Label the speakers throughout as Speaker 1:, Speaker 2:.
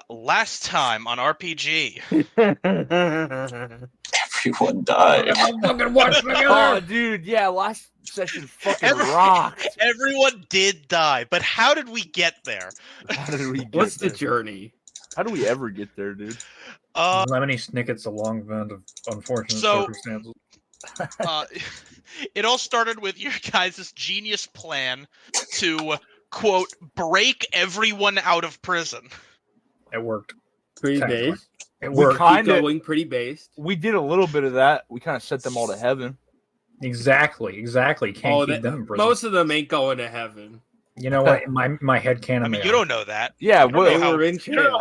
Speaker 1: Last time on RPG.
Speaker 2: Everyone died.
Speaker 3: Oh, dude, yeah, last session fucking rocked.
Speaker 1: Everyone did die, but how did we get there?
Speaker 3: How did we get
Speaker 4: What's
Speaker 3: there?
Speaker 4: the journey?
Speaker 3: How do we ever get there, dude?
Speaker 5: Lemony Snicket's a long event of unfortunate circumstances.
Speaker 1: It all started with your guys' genius plan to, quote, break everyone out of prison.
Speaker 5: It worked.
Speaker 4: Pretty
Speaker 5: Technically.
Speaker 4: based.
Speaker 5: It
Speaker 3: We
Speaker 5: worked.
Speaker 3: kind of
Speaker 4: Going pretty based.
Speaker 3: we did a little bit of that. We kind of sent them all to heaven.
Speaker 5: Exactly. Can't keep them in prison.
Speaker 4: Most of them ain't going to heaven.
Speaker 5: You know what? My head can't.
Speaker 1: I mean, you don't know that.
Speaker 3: Yeah,
Speaker 1: You don't
Speaker 4: They
Speaker 1: know how-
Speaker 4: were in
Speaker 1: You don't know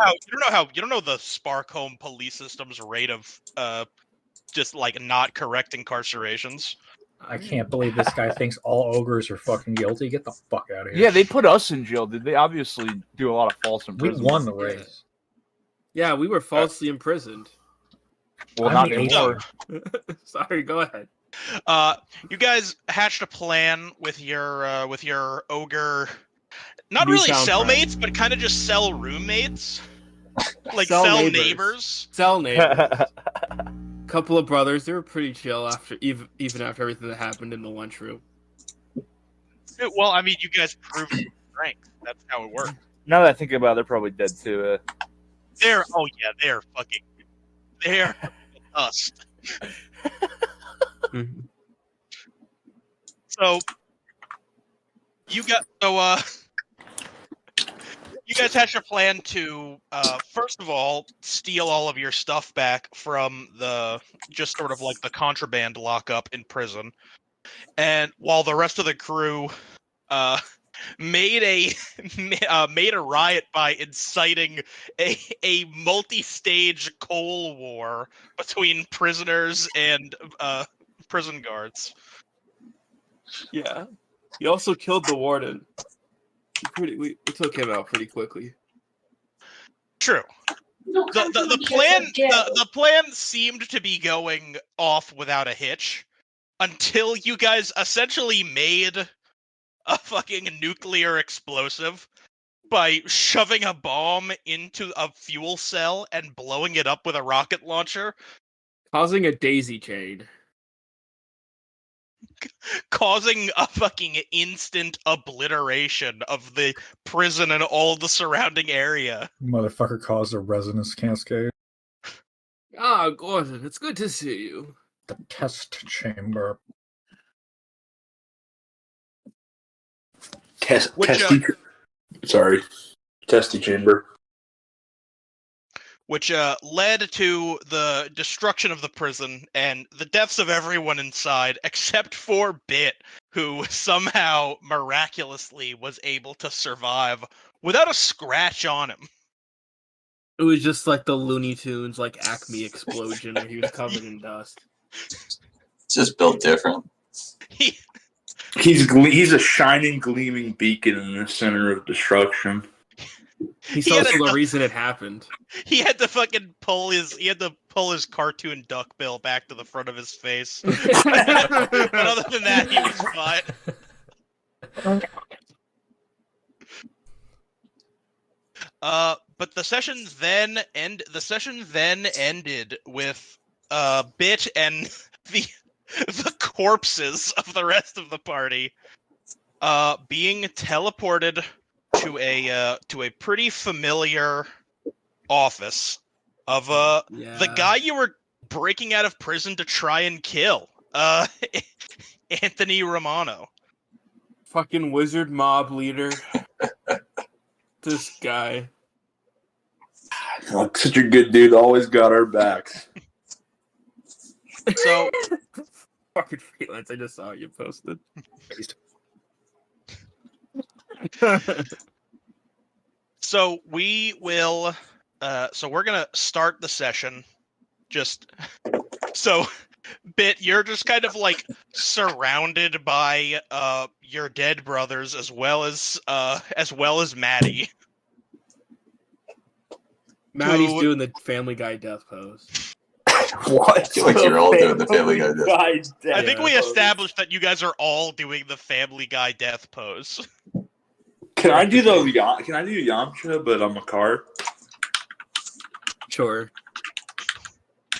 Speaker 4: jail.
Speaker 1: you don't know the Sparkholme police system's rate of just like not correct incarcerations.
Speaker 5: I can't believe this guy thinks all ogres are fucking guilty. Get the fuck out of here.
Speaker 3: Yeah, they put us in jail, dude. They obviously do a lot of false
Speaker 5: We
Speaker 3: imprisonment.
Speaker 5: won the race.
Speaker 4: Yeah, we were falsely imprisoned.
Speaker 3: Well,
Speaker 5: I
Speaker 3: not
Speaker 5: mean,
Speaker 3: anymore.
Speaker 4: Sorry, go ahead.
Speaker 1: You guys hatched a plan with your ogre, not
Speaker 4: Newfound
Speaker 1: really
Speaker 4: friend.
Speaker 1: cellmates, but kind of just cell roommates, like
Speaker 4: Cell
Speaker 1: cell
Speaker 4: neighbors.
Speaker 1: neighbors.
Speaker 4: Cell neighbors. Couple of brothers. They were pretty chill after even after everything that happened in the lunchroom.
Speaker 1: Well, I mean, you guys proved your strength. That's how it works.
Speaker 3: Now that I think about it, they're probably dead too.
Speaker 1: They're dust.
Speaker 4: Mhm.
Speaker 1: So you guys hatched a plan to first of all steal all of your stuff back from the just sort of like the contraband lockup in prison, and while the rest of the crew made a riot by inciting a multi-stage coal war between prisoners and prison guards.
Speaker 4: Yeah. He also killed the warden. We took him out pretty quickly.
Speaker 1: True. The plan seemed to be going off without a hitch until you guys essentially made a fucking nuclear explosive by shoving a bomb into a fuel cell and blowing it up with a rocket launcher,
Speaker 4: Causing a daisy chain.
Speaker 1: causing a fucking instant obliteration of the prison and all the surrounding area.
Speaker 5: Motherfucker caused a resonance cascade.
Speaker 4: Ah, Gordon, it's good to see you.
Speaker 5: The test chamber.
Speaker 2: Testy chamber.
Speaker 1: Which led to the destruction of the prison and the deaths of everyone inside, except for Bit, who somehow miraculously was able to survive without a scratch on him.
Speaker 4: It was just like the Looney Tunes, like Acme explosion where he was covered in dust.
Speaker 2: It's just built different.
Speaker 6: He's a shining, gleaming beacon in the center of destruction.
Speaker 4: He's
Speaker 1: He had
Speaker 4: also
Speaker 1: a-
Speaker 4: the reason it happened.
Speaker 1: He had to fucking pull his cartoon duck bill back to the front of his face. But other than that, he was fine. But the session then ended with Bit and the corpses of the rest of the party being teleported to a pretty familiar office of the guy you were breaking out of prison to try and kill, Anthony Romano.
Speaker 4: Fucking wizard mob leader. This guy.
Speaker 6: Oh, such a good dude. Always got our backs.
Speaker 1: So
Speaker 4: Fucking freelance. I just saw you posted.
Speaker 1: So we will. So we're gonna start the session. Just so, Bit, you're just kind of like surrounded by your dead brothers as well as Maddie.
Speaker 4: Maddie's
Speaker 1: Who-
Speaker 4: doing the Family Guy death pose.
Speaker 2: What? I feel like you're all doing the Family Guy death.
Speaker 1: I think we established that you guys are all doing the Family Guy death pose.
Speaker 6: Can I do those? Can I do Yamcha, but I'm a car?
Speaker 4: Sure.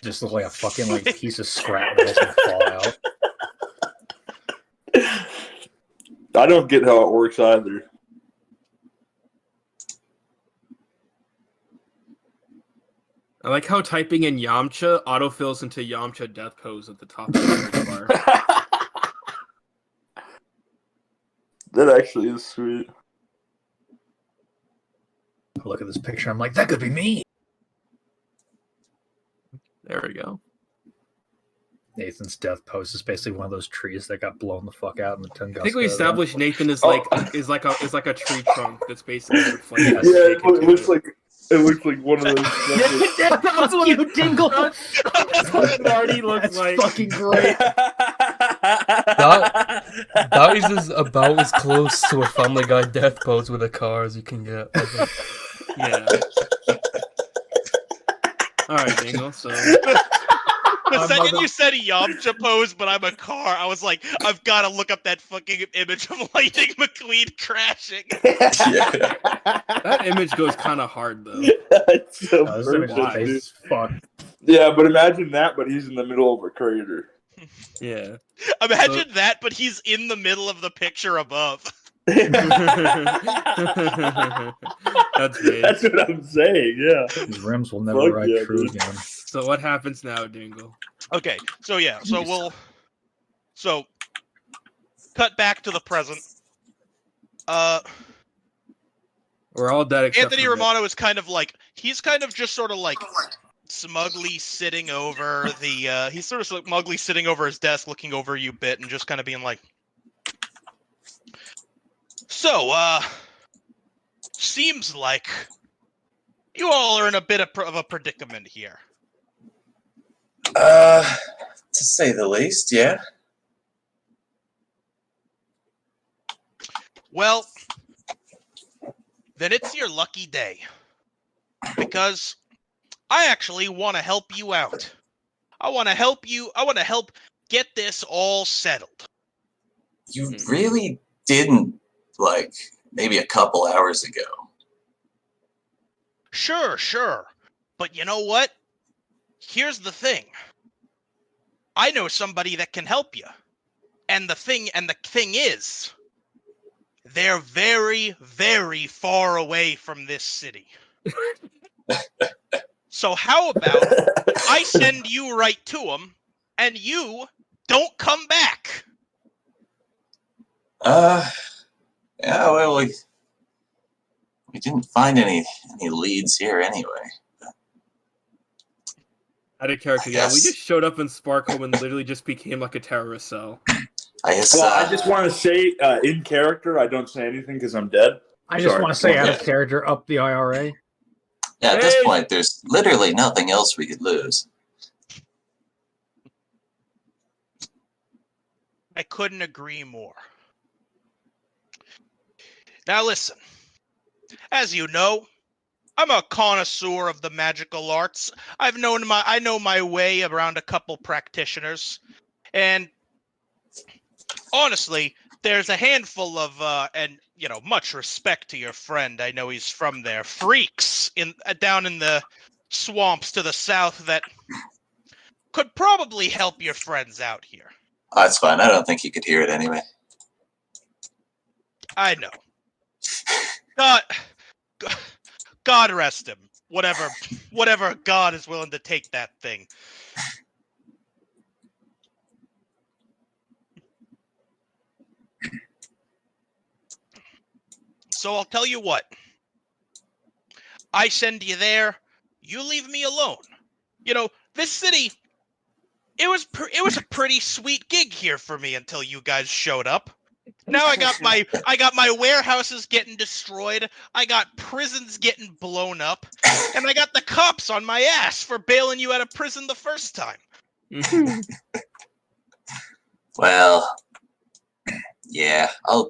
Speaker 5: Just look like a fucking like piece of scrap metal from Fallout.
Speaker 6: I don't get how it works either.
Speaker 4: I like how typing in Yamcha autofills into Yamcha death pose at the top of the search bar.
Speaker 6: That actually is sweet.
Speaker 5: I look at this picture, I'm like, that could be me.
Speaker 4: There we go.
Speaker 5: Nathan's death pose is basically one of those trees that got blown the fuck out in the Tunguska.
Speaker 4: I think we established Nathan is
Speaker 6: Oh.
Speaker 4: like a tree trunk that's basically been flamed.
Speaker 6: Yeah, it looks like one of those.
Speaker 5: That's what you Dingle.
Speaker 4: That's what Marty looks
Speaker 5: That's
Speaker 4: like.
Speaker 5: fucking great.
Speaker 7: That is about as close to a Family Guy death pose with a car as you can get. I think.
Speaker 4: Yeah. All right, Dingle. So
Speaker 1: The second you said Yamcha pose, but I'm a car, I was like, I've got to look up that fucking image of Lightning McQueen crashing.
Speaker 2: Yeah.
Speaker 4: that image goes kind of hard though.
Speaker 6: That's so
Speaker 5: This image is
Speaker 6: perfect,
Speaker 5: base
Speaker 6: dude.
Speaker 5: as fuck.
Speaker 6: Yeah, but imagine that, but he's in the middle of a crater.
Speaker 4: Yeah.
Speaker 1: Imagine that, but he's in the middle of the picture above.
Speaker 4: That's great.
Speaker 6: That's what I'm saying, yeah.
Speaker 5: These rims will never
Speaker 6: Fuck
Speaker 5: ride
Speaker 6: yeah,
Speaker 5: true
Speaker 6: dude.
Speaker 5: again.
Speaker 4: So what happens now, Dingle?
Speaker 1: Okay, so yeah, so cut back to the present.
Speaker 4: We're all dead except
Speaker 1: Anthony
Speaker 4: for Vic.
Speaker 1: Romano is kind of like, he's kind of just sort of like smugly sitting over the, he's sort of smugly sitting over his desk, looking over you a bit, and just kind of being like, so, seems like you all are in a bit of a predicament here.
Speaker 2: To say the least, yeah.
Speaker 1: Well, then it's your lucky day. Because I actually want to help you out. I want to help get this all settled.
Speaker 2: You really didn't, like, maybe a couple hours ago.
Speaker 1: Sure. But you know what? Here's the thing. I know somebody that can help you. And the thing is, they're very, very far away from this city. So how about I send you right to them, and you don't come back?
Speaker 2: Yeah, well, we didn't find any leads here anyway.
Speaker 4: Out of character,
Speaker 2: I
Speaker 4: yeah. We
Speaker 2: guess.
Speaker 4: just showed up in Sparkle and literally just became like a terrorist cell.
Speaker 2: I guess.
Speaker 6: Well, I just want to say, in character, I don't say anything because I'm dead.
Speaker 5: I just
Speaker 6: Sorry.
Speaker 5: want to say out
Speaker 2: Yeah.
Speaker 5: of character, up the IRA.
Speaker 2: Yeah, at this
Speaker 4: Hey!
Speaker 2: point, there's literally nothing else we could lose.
Speaker 1: I couldn't agree more. Now listen, as you know, I'm a connoisseur of the magical arts. I know my way around a couple practitioners, and honestly, there's a handful of and you know, much respect to your friend. I know he's from there. Freaks down in the swamps to the south that could probably help your friends out here.
Speaker 2: Oh, that's fine. I don't think you could hear it anyway.
Speaker 1: I know. God rest him. Whatever God is willing to take that thing. So I'll tell you what. I send you there. You leave me alone. You know, this city. It was a pretty sweet gig here for me until you guys showed up. Now I got my warehouses getting destroyed. I got prisons getting blown up, and I got the cops on my ass for bailing you out of prison the first time.
Speaker 2: Well, yeah, I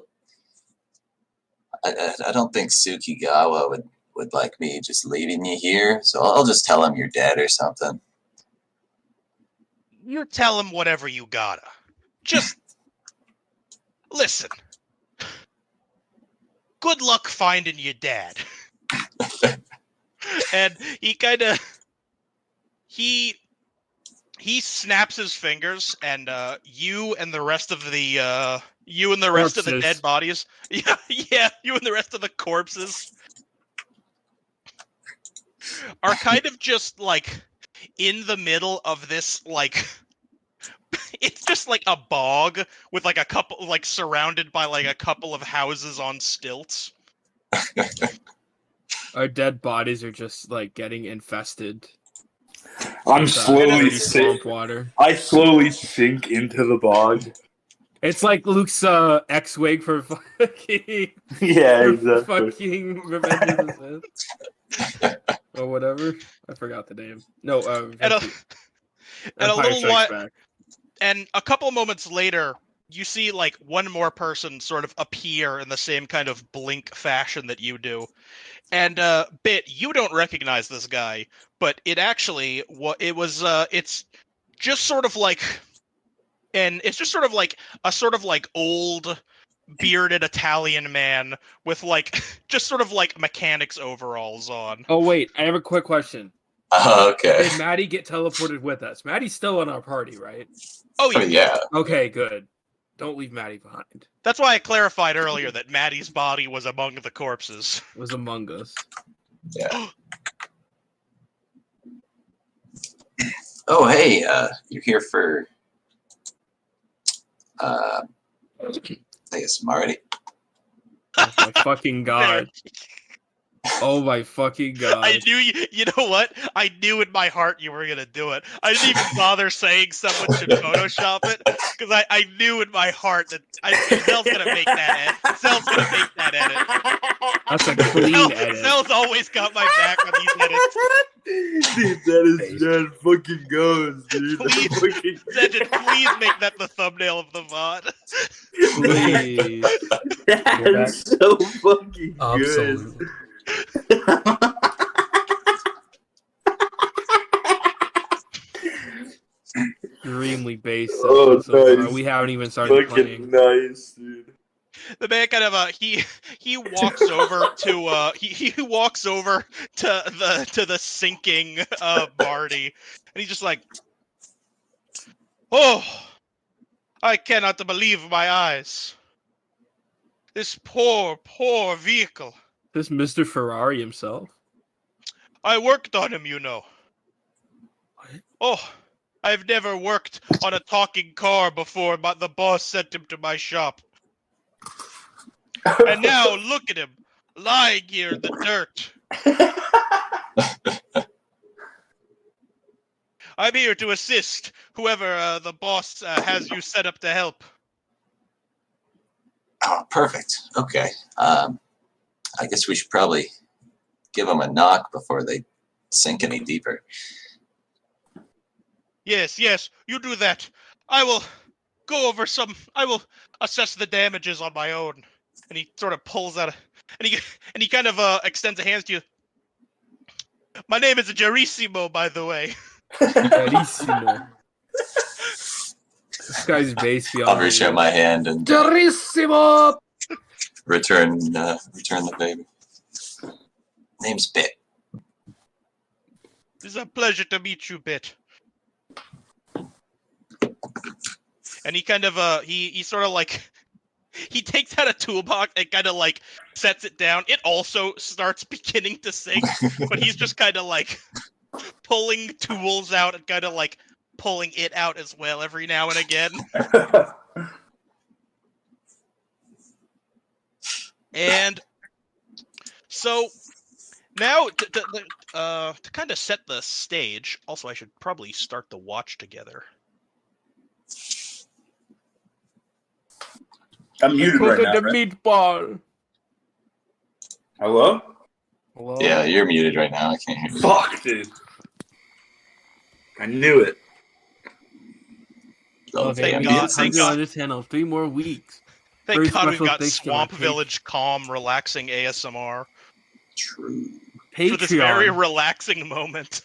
Speaker 2: don't think Tsukigawa would like me just leaving you here, so I'll just tell him you're dead or something.
Speaker 1: You tell him whatever you gotta. Just listen. good luck finding your dad. And he kind of he snaps his fingers, and you and the rest of the
Speaker 4: Corpses.
Speaker 1: dead bodies, yeah, you and the rest of the corpses are kind of just like in the middle of this like it's just like a bog with like a couple like surrounded by like a couple of houses on stilts.
Speaker 4: Our dead bodies are just like getting infested.
Speaker 6: I'm
Speaker 4: with,
Speaker 6: slowly
Speaker 4: dirty swamp water.
Speaker 6: I slowly sink into the bog.
Speaker 4: It's like Luke's X-wing for fucking
Speaker 6: Yeah,
Speaker 4: for
Speaker 6: exactly.
Speaker 4: fucking Revenge of the Sith or whatever. I forgot the name. No,
Speaker 1: And a
Speaker 4: Empire
Speaker 1: little
Speaker 4: Strikes
Speaker 1: while,
Speaker 4: Back.
Speaker 1: and a couple moments later, you see like one more person sort of appear in the same kind of blink fashion that you do. And Bit, you don't recognize this guy, but it actually it's just sort of like it's just sort of like a sort of like old bearded Italian man with like just sort of like mechanics overalls on.
Speaker 4: Oh wait, I have a quick question.
Speaker 2: Okay.
Speaker 4: Did Maddie get teleported with us? Maddie's still in our party, right?
Speaker 1: Oh
Speaker 2: Oh,
Speaker 1: yeah.
Speaker 2: yeah.
Speaker 4: Okay, good. Don't leave Maddie behind.
Speaker 1: That's why I clarified earlier that Maddie's body was among the corpses.
Speaker 4: It was among us.
Speaker 2: Yeah. Oh, hey, you're here for, I guess, Marty.
Speaker 4: Oh my fucking god. Oh my fucking god.
Speaker 1: I knew you know what? I knew in my heart you were gonna do it. I didn't even bother saying someone should Photoshop it, because I knew in my heart that Zell's gonna make that edit. Zell's gonna make that edit.
Speaker 4: That's a clean edit.
Speaker 1: Zell's always got my back on these edits.
Speaker 6: Dude, that fucking goes, dude.
Speaker 1: Please, Zedgen, please make that the thumbnail of the VOD.
Speaker 4: Please.
Speaker 6: That's so fucking
Speaker 7: Absolutely.
Speaker 4: Extremely base.
Speaker 6: Oh,
Speaker 4: so
Speaker 6: nice.
Speaker 4: we haven't even started
Speaker 6: Fucking
Speaker 4: playing.
Speaker 6: nice, dude.
Speaker 1: The man kind of he walks over to he walks over to the sinking Marty, and he's just like, oh, I cannot believe my eyes. This poor vehicle.
Speaker 4: This Mr. Ferrari himself.
Speaker 1: I worked on him, you know.
Speaker 4: What?
Speaker 1: Oh, I've never worked on a talking car before, but the boss sent him to my shop. And now look at him, lying here in the dirt. I'm here to assist whoever the boss has you set up to help.
Speaker 2: Oh, perfect. Okay. I guess we should probably give them a knock before they sink any deeper.
Speaker 1: Yes, you do that. I will go over I will assess the damages on my own. And he sort of pulls out and he kind of extends a hand to you. My name is Gerissimo, by the way.
Speaker 4: Carissimo. This guy's base beyond.
Speaker 2: I'll reach out my hand and
Speaker 3: Gerissimo!
Speaker 2: return the baby. Name's Bit.
Speaker 1: It's a pleasure to meet you, Bit. And he kind of he sort of like he takes out a toolbox and kind of like sets it down. It also starts beginning to sink, but he's just kind of like pulling tools out and kind of like pulling it out as well every now and again. And so now to kind of set the stage. Also, I should probably start the watch together.
Speaker 6: I'm muted right now,
Speaker 4: the
Speaker 6: right?
Speaker 4: meatball.
Speaker 6: Hello?
Speaker 4: Hello?
Speaker 2: Yeah, you're muted right now. I can't hear you.
Speaker 6: Fuck, dude. I knew it.
Speaker 2: Oh,
Speaker 4: Okay,
Speaker 1: thank
Speaker 4: we
Speaker 1: God,
Speaker 4: got
Speaker 1: thank God.
Speaker 4: 3 more weeks.
Speaker 1: Thank
Speaker 4: Very
Speaker 1: God we've
Speaker 4: special
Speaker 1: got
Speaker 4: thanks to
Speaker 1: Swamp
Speaker 4: my
Speaker 1: Village calm, relaxing ASMR
Speaker 2: True.
Speaker 1: for this very
Speaker 4: Patreon.
Speaker 1: relaxing moment.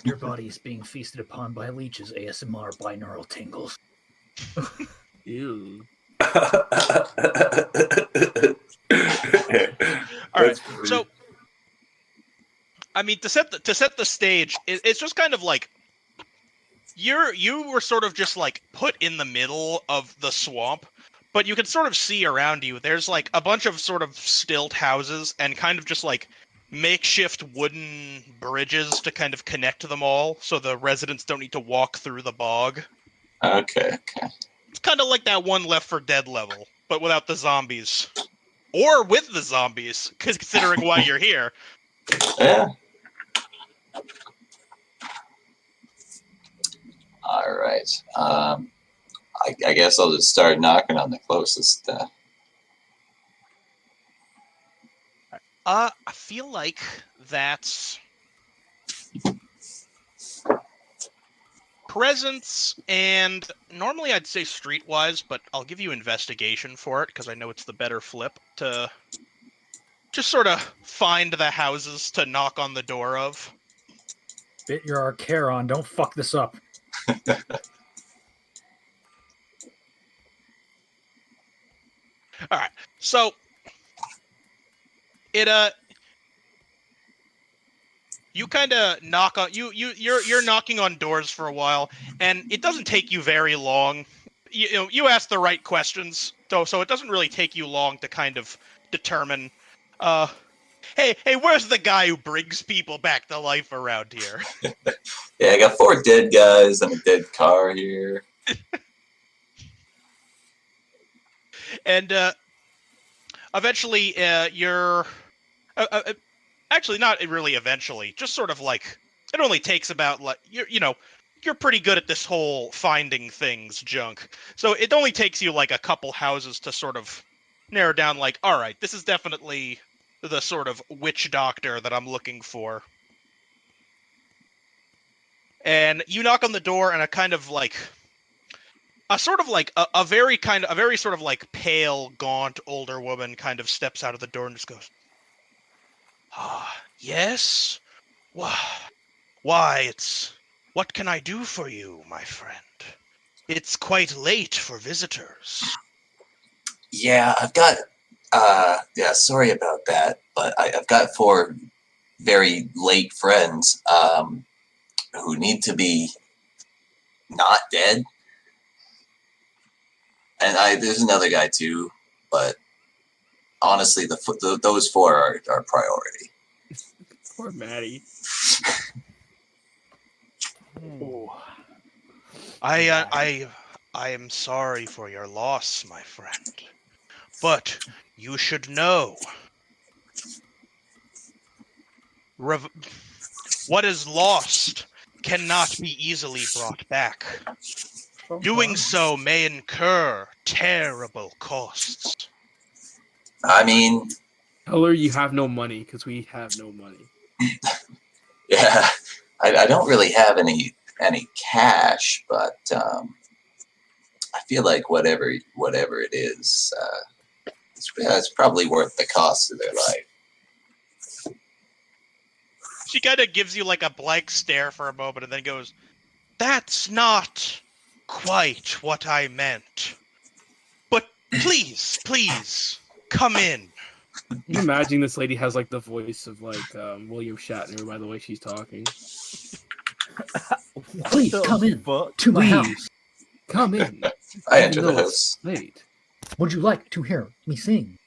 Speaker 5: Your body is being feasted upon by leeches. ASMR binaural tingles.
Speaker 4: Ew.
Speaker 1: All right.
Speaker 6: That's funny.
Speaker 1: So, I mean, to set the stage, it's just kind of like you were sort of just like put in the middle of the swamp, but you can sort of see around you. There's like a bunch of sort of stilt houses and kind of just like makeshift wooden bridges to kind of connect them all, so the residents don't need to walk through the bog.
Speaker 2: Okay.
Speaker 1: It's kind of like that one Left 4 Dead level, but without the zombies. Or with the zombies, considering why you're here.
Speaker 2: Yeah. All right. I guess I'll just start knocking on the closest.
Speaker 1: I feel like that's presence, and normally I'd say streetwise, but I'll give you investigation for it because I know it's the better flip to just sort of find the houses to knock on the door of.
Speaker 5: Bit your Archaron. Don't fuck this up.
Speaker 1: All right, so it you kind of knock on you're knocking on doors for a while, and it doesn't take you very long. You ask the right questions, so it doesn't really take you long to kind of determine. Hey, where's the guy who brings people back to life around here?
Speaker 2: Yeah, I got 4 dead guys and a dead car here.
Speaker 1: And eventually, you're actually not really eventually. Just sort of like it only takes about like you're pretty good at this whole finding things junk. So it only takes you like a couple houses to sort of narrow down. Like, all right, this is definitely the sort of witch doctor that I'm looking for. And you knock on the door, and a kind of like a sort of like a very sort of like pale, gaunt older woman kind of steps out of the door and just goes, "Ah, yes? Why, what can I do for you, my friend? It's quite late for visitors."
Speaker 2: Yeah, I've got. Yeah, sorry about that, but I've got 4 very late friends who need to be not dead. And there's another guy too, but honestly, those 4 are priority.
Speaker 4: Poor Maddie.
Speaker 1: I am sorry for your loss, my friend. But you should know, what is lost cannot be easily brought back. Doing so may incur terrible costs.
Speaker 2: I mean,
Speaker 4: Tell her you have no money, because we have no money.
Speaker 2: yeah, I don't really have any cash, but I feel like whatever it is, it's probably worth the cost of their life.
Speaker 1: She kind of gives you like a blank stare for a moment and then goes, "That's not quite what I meant. But please, come in."
Speaker 4: Can you imagine this lady has like the voice of like William Shatner by the way she's talking?
Speaker 5: Please come in to my house.
Speaker 4: Come in.
Speaker 2: I enter
Speaker 4: Even
Speaker 2: the
Speaker 4: though it's
Speaker 2: house.
Speaker 4: late.
Speaker 5: Would you like to hear me sing?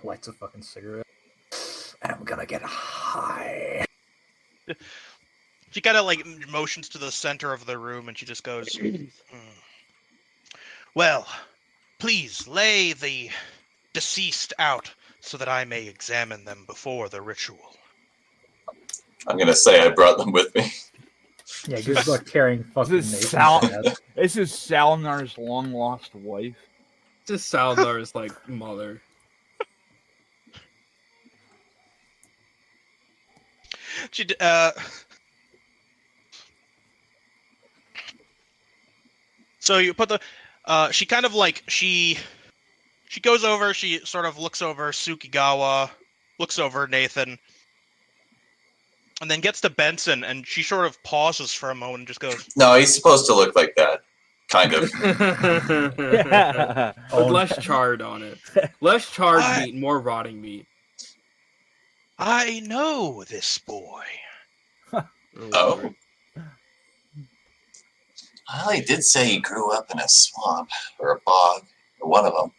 Speaker 5: Lights a fucking cigarette. And I'm gonna get high.
Speaker 1: She kind of like motions to the center of the room and she just goes, "Well, please lay the deceased out so that I may examine them before the ritual."
Speaker 2: I'm gonna say I brought them with me.
Speaker 5: Yeah, good luck carrying fucking
Speaker 3: This is This is Salnar's long lost wife.
Speaker 4: Just Saldar's like mother.
Speaker 1: So you put the she kind of like she goes over, she sort of looks over Sukigawa, looks over Nathan, and then gets to Benson, and she sort of pauses for a moment and just goes,
Speaker 2: No, he's supposed to look like that. kind of.
Speaker 4: With less charred on it. Less charred meat, more rotting meat.
Speaker 1: I know this boy.
Speaker 2: Oh. Well, he did say he grew up in a swamp or a bog, or one of them.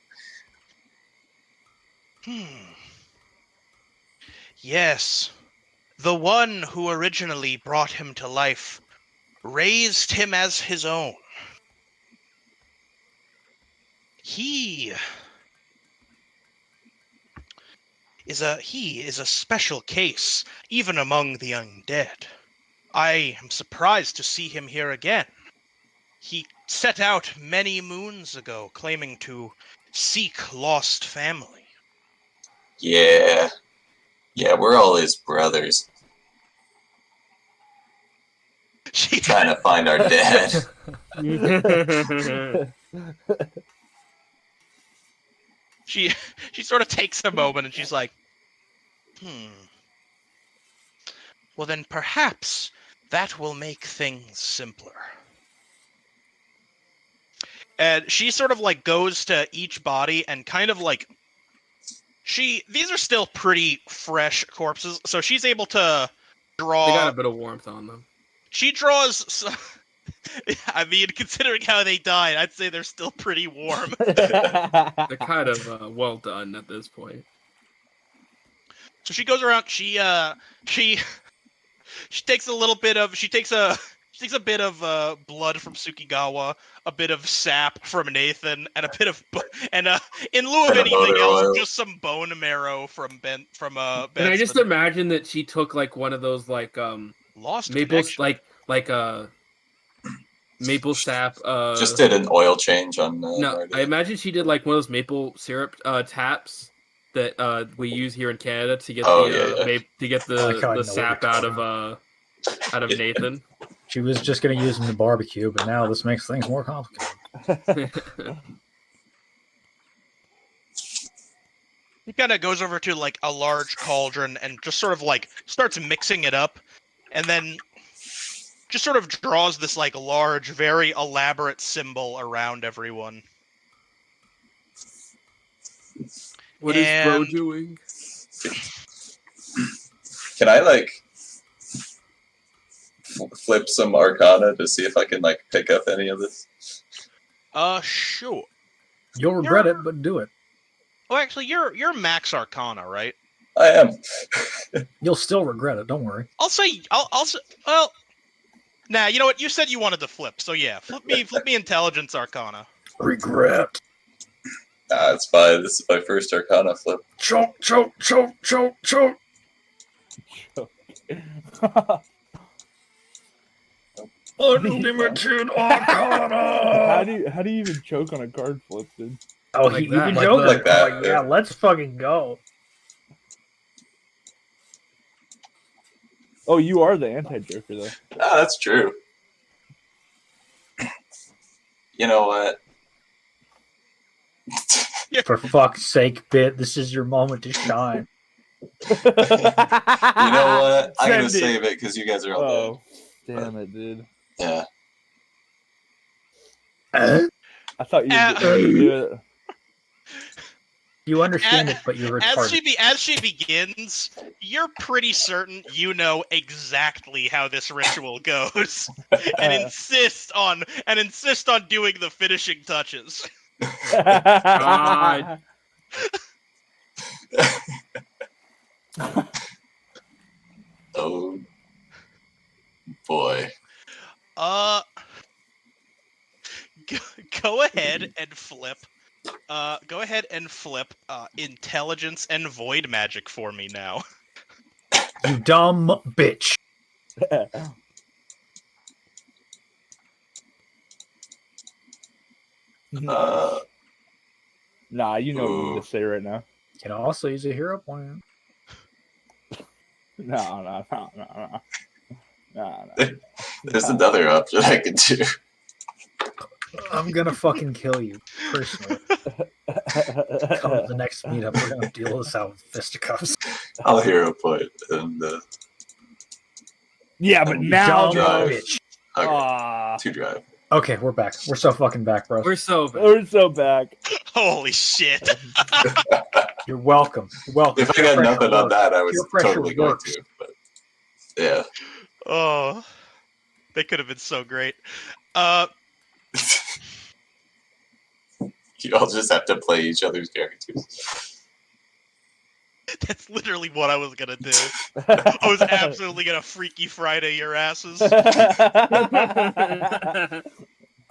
Speaker 1: Yes, the one who originally brought him to life raised him as his own. He is a special case, even among the undead. I am surprised to see him here again. He set out many moons ago, claiming to seek lost family.
Speaker 2: Yeah. Yeah, we're all his brothers. Trying to find our dad.
Speaker 1: She sort of takes a moment and she's like, well then perhaps that will make things simpler. And she sort of like goes to each body and kind of like these are still pretty fresh corpses, so she's able to draw.
Speaker 4: They got a bit of warmth on them.
Speaker 1: She draws. I mean, considering how they died, I'd say they're still pretty warm.
Speaker 4: They're kind of well done at this point.
Speaker 1: So she goes around. She takes a little bit of. She takes a bit of blood from Sukigawa, a bit of sap from Nathan, and a bit of in lieu of anything else, just some bone marrow from Ben. And
Speaker 4: I just imagine that she took like one of those like
Speaker 1: lost
Speaker 4: maple
Speaker 1: connection.
Speaker 4: like maple sap.
Speaker 2: Just did an oil change on.
Speaker 4: No, I imagine she did like one of those maple syrup taps that we use here in Canada to get the sap out of Nathan.
Speaker 5: She was just going to use them to barbecue, but now this makes things more complicated.
Speaker 1: He kind of goes over to like a large cauldron and just sort of like starts mixing it up, and then just sort of draws this like large, very elaborate symbol around everyone.
Speaker 4: What is Bro doing?
Speaker 2: Can I like flip some Arcana to see if I can like pick up any of this?
Speaker 1: Sure.
Speaker 5: You'll regret it, but do it.
Speaker 1: Oh, actually, you're max Arcana, right?
Speaker 2: I am.
Speaker 5: You'll still regret it. Don't worry.
Speaker 1: I'll say. Well. Nah, you know what? You said you wanted to flip, so yeah, flip me Intelligence Arcana.
Speaker 5: Regret.
Speaker 2: Nah, it's fine. This is my first Arcana flip.
Speaker 5: Choke. Unlimited Arcana.
Speaker 8: How do you even choke on a card flip, dude?
Speaker 5: Oh,
Speaker 4: Like
Speaker 5: you
Speaker 4: that,
Speaker 5: can
Speaker 4: like
Speaker 5: joke
Speaker 2: like that,
Speaker 5: Oh, yeah, let's fucking go.
Speaker 8: Oh, you are the anti-joker, though.
Speaker 2: Ah, that's true. You know what?
Speaker 5: For fuck's sake, Bit, this is your moment to shine.
Speaker 2: You know what? I'm gonna
Speaker 8: Send it.
Speaker 2: save it because you guys are all
Speaker 8: Oh, damn it, dude.
Speaker 2: dead.
Speaker 8: I thought you were going to do it.
Speaker 5: You understand it, but you're retarded.
Speaker 1: As she begins, you're pretty certain you know exactly how this ritual goes, and insist on doing the finishing touches.
Speaker 4: God.
Speaker 2: Oh boy.
Speaker 1: Go ahead and flip. Go ahead and flip intelligence and void magic for me now.
Speaker 5: You dumb bitch.
Speaker 8: Nah, you know what I'm going to say right now.
Speaker 5: You can also use a hero point.
Speaker 8: No.
Speaker 2: There's another option I can do.
Speaker 5: I'm gonna fucking kill you personally. Come to the next meetup. We're gonna deal this out with fisticuffs.
Speaker 2: I'll hero point and
Speaker 8: Yeah, but now,
Speaker 2: drive.
Speaker 5: bitch.
Speaker 2: Okay,
Speaker 8: Aw.
Speaker 2: 2 drive.
Speaker 5: Okay, we're back. We're so fucking back, bro.
Speaker 4: We're so back.
Speaker 8: We're so back.
Speaker 1: Holy shit!
Speaker 5: You're welcome. You're welcome.
Speaker 2: If I got nothing on that, I was
Speaker 5: Peer pressure
Speaker 2: totally going
Speaker 5: works.
Speaker 2: to. But yeah.
Speaker 1: Oh, they could have been so great.
Speaker 2: You all just have to play each other's characters.
Speaker 1: That's literally what I was gonna do. I was absolutely gonna Freaky Friday your asses.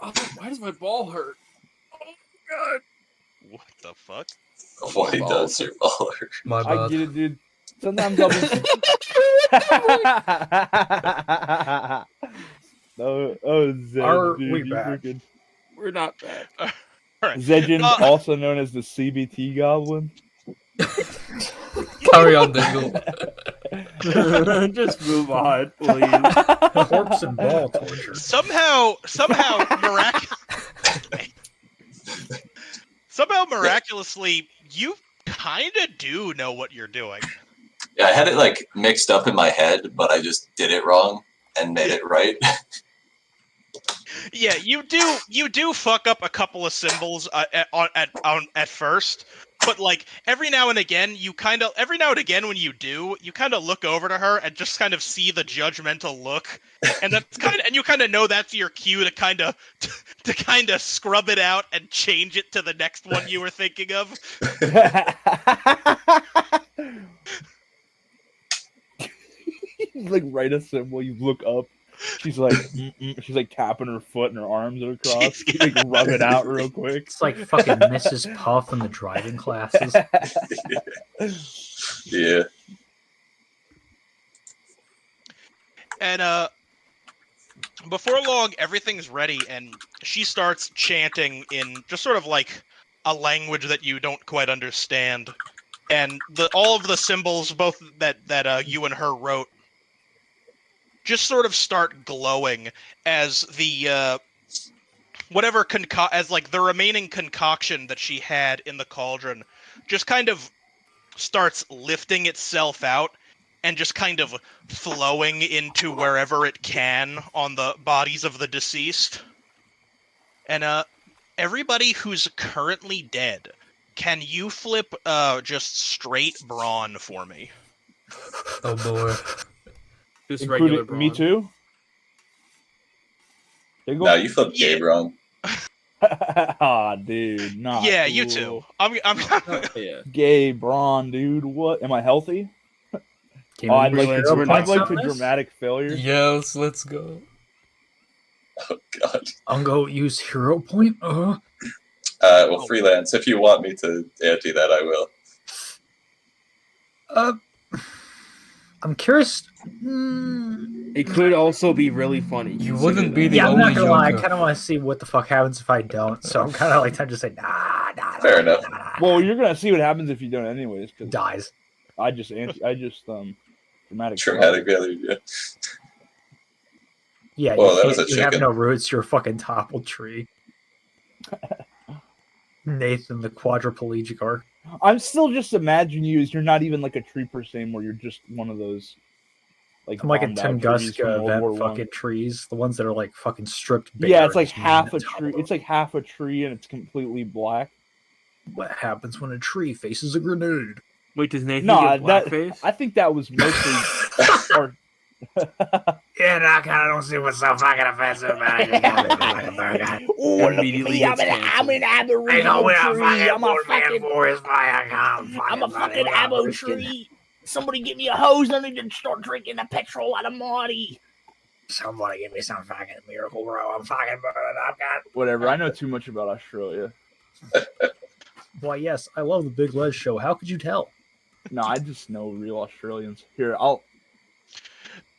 Speaker 4: Oh, why does my ball hurt? Oh god!
Speaker 1: What the fuck?
Speaker 2: Why does your ball hurt?
Speaker 7: My
Speaker 8: I
Speaker 7: bad.
Speaker 8: get it, dude. Sometimes I'll be. Zed,
Speaker 5: Are
Speaker 8: dude,
Speaker 5: we
Speaker 8: you
Speaker 5: back?
Speaker 8: freaking-
Speaker 4: We're not back.
Speaker 1: Alright.
Speaker 8: Zedgen, also known as the CBT Goblin.
Speaker 7: Carry on, Dingle.
Speaker 4: Just move on, please.
Speaker 5: Corpse and ball torture.
Speaker 1: Somehow miraculously, you kinda do know what you're doing.
Speaker 2: Yeah, I had it like mixed up in my head, but I just did it wrong and made it right.
Speaker 1: Yeah, you do fuck up a couple of symbols at first, but like every now and again when you do, you kind of look over to her and just kind of see the judgmental look, and you kind of know that's your cue to kind of scrub it out and change it to the next one you were thinking of.
Speaker 8: Like write a symbol, you look up. She's like, she's like tapping her foot and her arms are crossed. You, like rub it out real quick.
Speaker 5: It's like fucking Mrs. Puff in the driving classes.
Speaker 2: Yeah.
Speaker 1: And before long, everything's ready, and she starts chanting in just sort of like a language that you don't quite understand. And all of the symbols, both that you and her wrote, just sort of start glowing as the the remaining concoction that she had in the cauldron just kind of starts lifting itself out and just kind of flowing into wherever it can on the bodies of the deceased. And everybody who's currently dead, can you flip just straight brawn for me?
Speaker 7: Oh boy.
Speaker 4: Just regular
Speaker 8: Including me
Speaker 4: brawn.
Speaker 8: too.
Speaker 2: No, you flipped
Speaker 1: Yeah.
Speaker 2: Gabe wrong.
Speaker 8: Ah, dude, not
Speaker 1: Yeah,
Speaker 8: cool.
Speaker 1: you too. I'm
Speaker 4: Yeah.
Speaker 8: Gay brawn, dude. What? Am I healthy?
Speaker 5: Can
Speaker 8: Oh,
Speaker 5: we
Speaker 8: I'd like
Speaker 5: use
Speaker 8: to.
Speaker 5: hero
Speaker 8: I'd
Speaker 5: points
Speaker 8: like
Speaker 5: on
Speaker 8: to
Speaker 5: this?
Speaker 8: dramatic failure.
Speaker 7: Yes, let's go.
Speaker 2: Oh god.
Speaker 5: I'm gonna use hero point.
Speaker 2: Well, freelance. If you want me to anti that, I will.
Speaker 5: I'm curious.
Speaker 4: It could also be really funny.
Speaker 7: You wouldn't be the
Speaker 5: Yeah, I'm
Speaker 7: only
Speaker 5: not gonna lie. I
Speaker 7: Joker.
Speaker 5: kind of want to see what the fuck happens if I don't. So I'm kind of like tempted to say nah.
Speaker 2: Fair enough.
Speaker 8: Well, you're gonna see what happens if you don't, anyways. Cause
Speaker 5: Dies.
Speaker 8: I just dramatic.
Speaker 2: Dramatic failure, yeah.
Speaker 5: Yeah,
Speaker 2: Whoa,
Speaker 5: you,
Speaker 2: that was
Speaker 5: can't-
Speaker 2: a
Speaker 5: you have
Speaker 2: chicken.
Speaker 5: no roots. You're a fucking toppled tree. Nathan, the quadriplegic arc.
Speaker 8: I'm still just imagining you as you're not even like a tree per se, more you're just one of those like
Speaker 5: I'm like a
Speaker 8: bombed out trees from
Speaker 5: Tunguska
Speaker 8: World
Speaker 5: event
Speaker 8: War I.
Speaker 5: fucking trees. The ones that are like fucking stripped bare.
Speaker 8: Yeah, it's like
Speaker 5: and just
Speaker 8: half a
Speaker 5: top
Speaker 8: tree.
Speaker 5: of
Speaker 8: It's like half a tree and it's completely black.
Speaker 5: what happens when a tree faces a grenade.
Speaker 4: Wait, does Nathan
Speaker 8: Nah,
Speaker 4: get
Speaker 8: that
Speaker 4: blackface?
Speaker 8: I think that was mostly. or,
Speaker 5: Yeah, I kind of don't see what's so fucking offensive about it.
Speaker 8: oh,
Speaker 4: Immediately gets
Speaker 8: I'm an
Speaker 5: I
Speaker 8: aboriginal
Speaker 5: know we're
Speaker 8: tree. I'm a fucking
Speaker 5: forest fire.
Speaker 8: I'm a fucking abo tree. Somebody give me a hose. I need to start drinking the petrol out of Marty.
Speaker 5: Somebody give me some fucking miracle, bro. I'm fucking burning up, God.
Speaker 8: Whatever. I know too much about Australia.
Speaker 5: Why, yes, I love the Big Les show. How could you tell?
Speaker 8: No, I just know real Australians. Here, I'll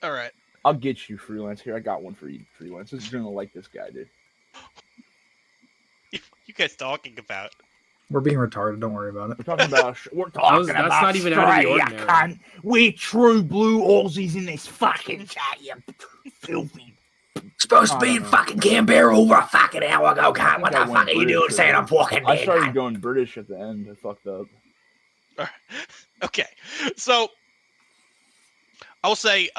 Speaker 1: Alright.
Speaker 8: get you freelance. Here, I got one for you, freelance. You're gonna like this guy, dude.
Speaker 1: You guys talking about?
Speaker 5: We're being retarded. Don't worry about it.
Speaker 8: We're talking about. We're talking
Speaker 4: That's
Speaker 8: about
Speaker 4: not even out of the
Speaker 8: Australia,
Speaker 4: ordinary.
Speaker 8: cunt. We true blue Aussies in this fucking chat, you filthy.
Speaker 5: Supposed to
Speaker 8: I
Speaker 5: be
Speaker 8: don't
Speaker 5: in
Speaker 8: know.
Speaker 5: fucking Canberra over a fucking hour ago, cunt. What
Speaker 8: I
Speaker 5: the
Speaker 8: went
Speaker 5: fuck are you
Speaker 8: British
Speaker 5: doing
Speaker 8: at
Speaker 5: saying
Speaker 8: the
Speaker 5: I'm fucking
Speaker 8: I
Speaker 5: dead?
Speaker 8: started
Speaker 5: cunt?
Speaker 8: going British at the end. I fucked up.
Speaker 1: Okay, so I will say,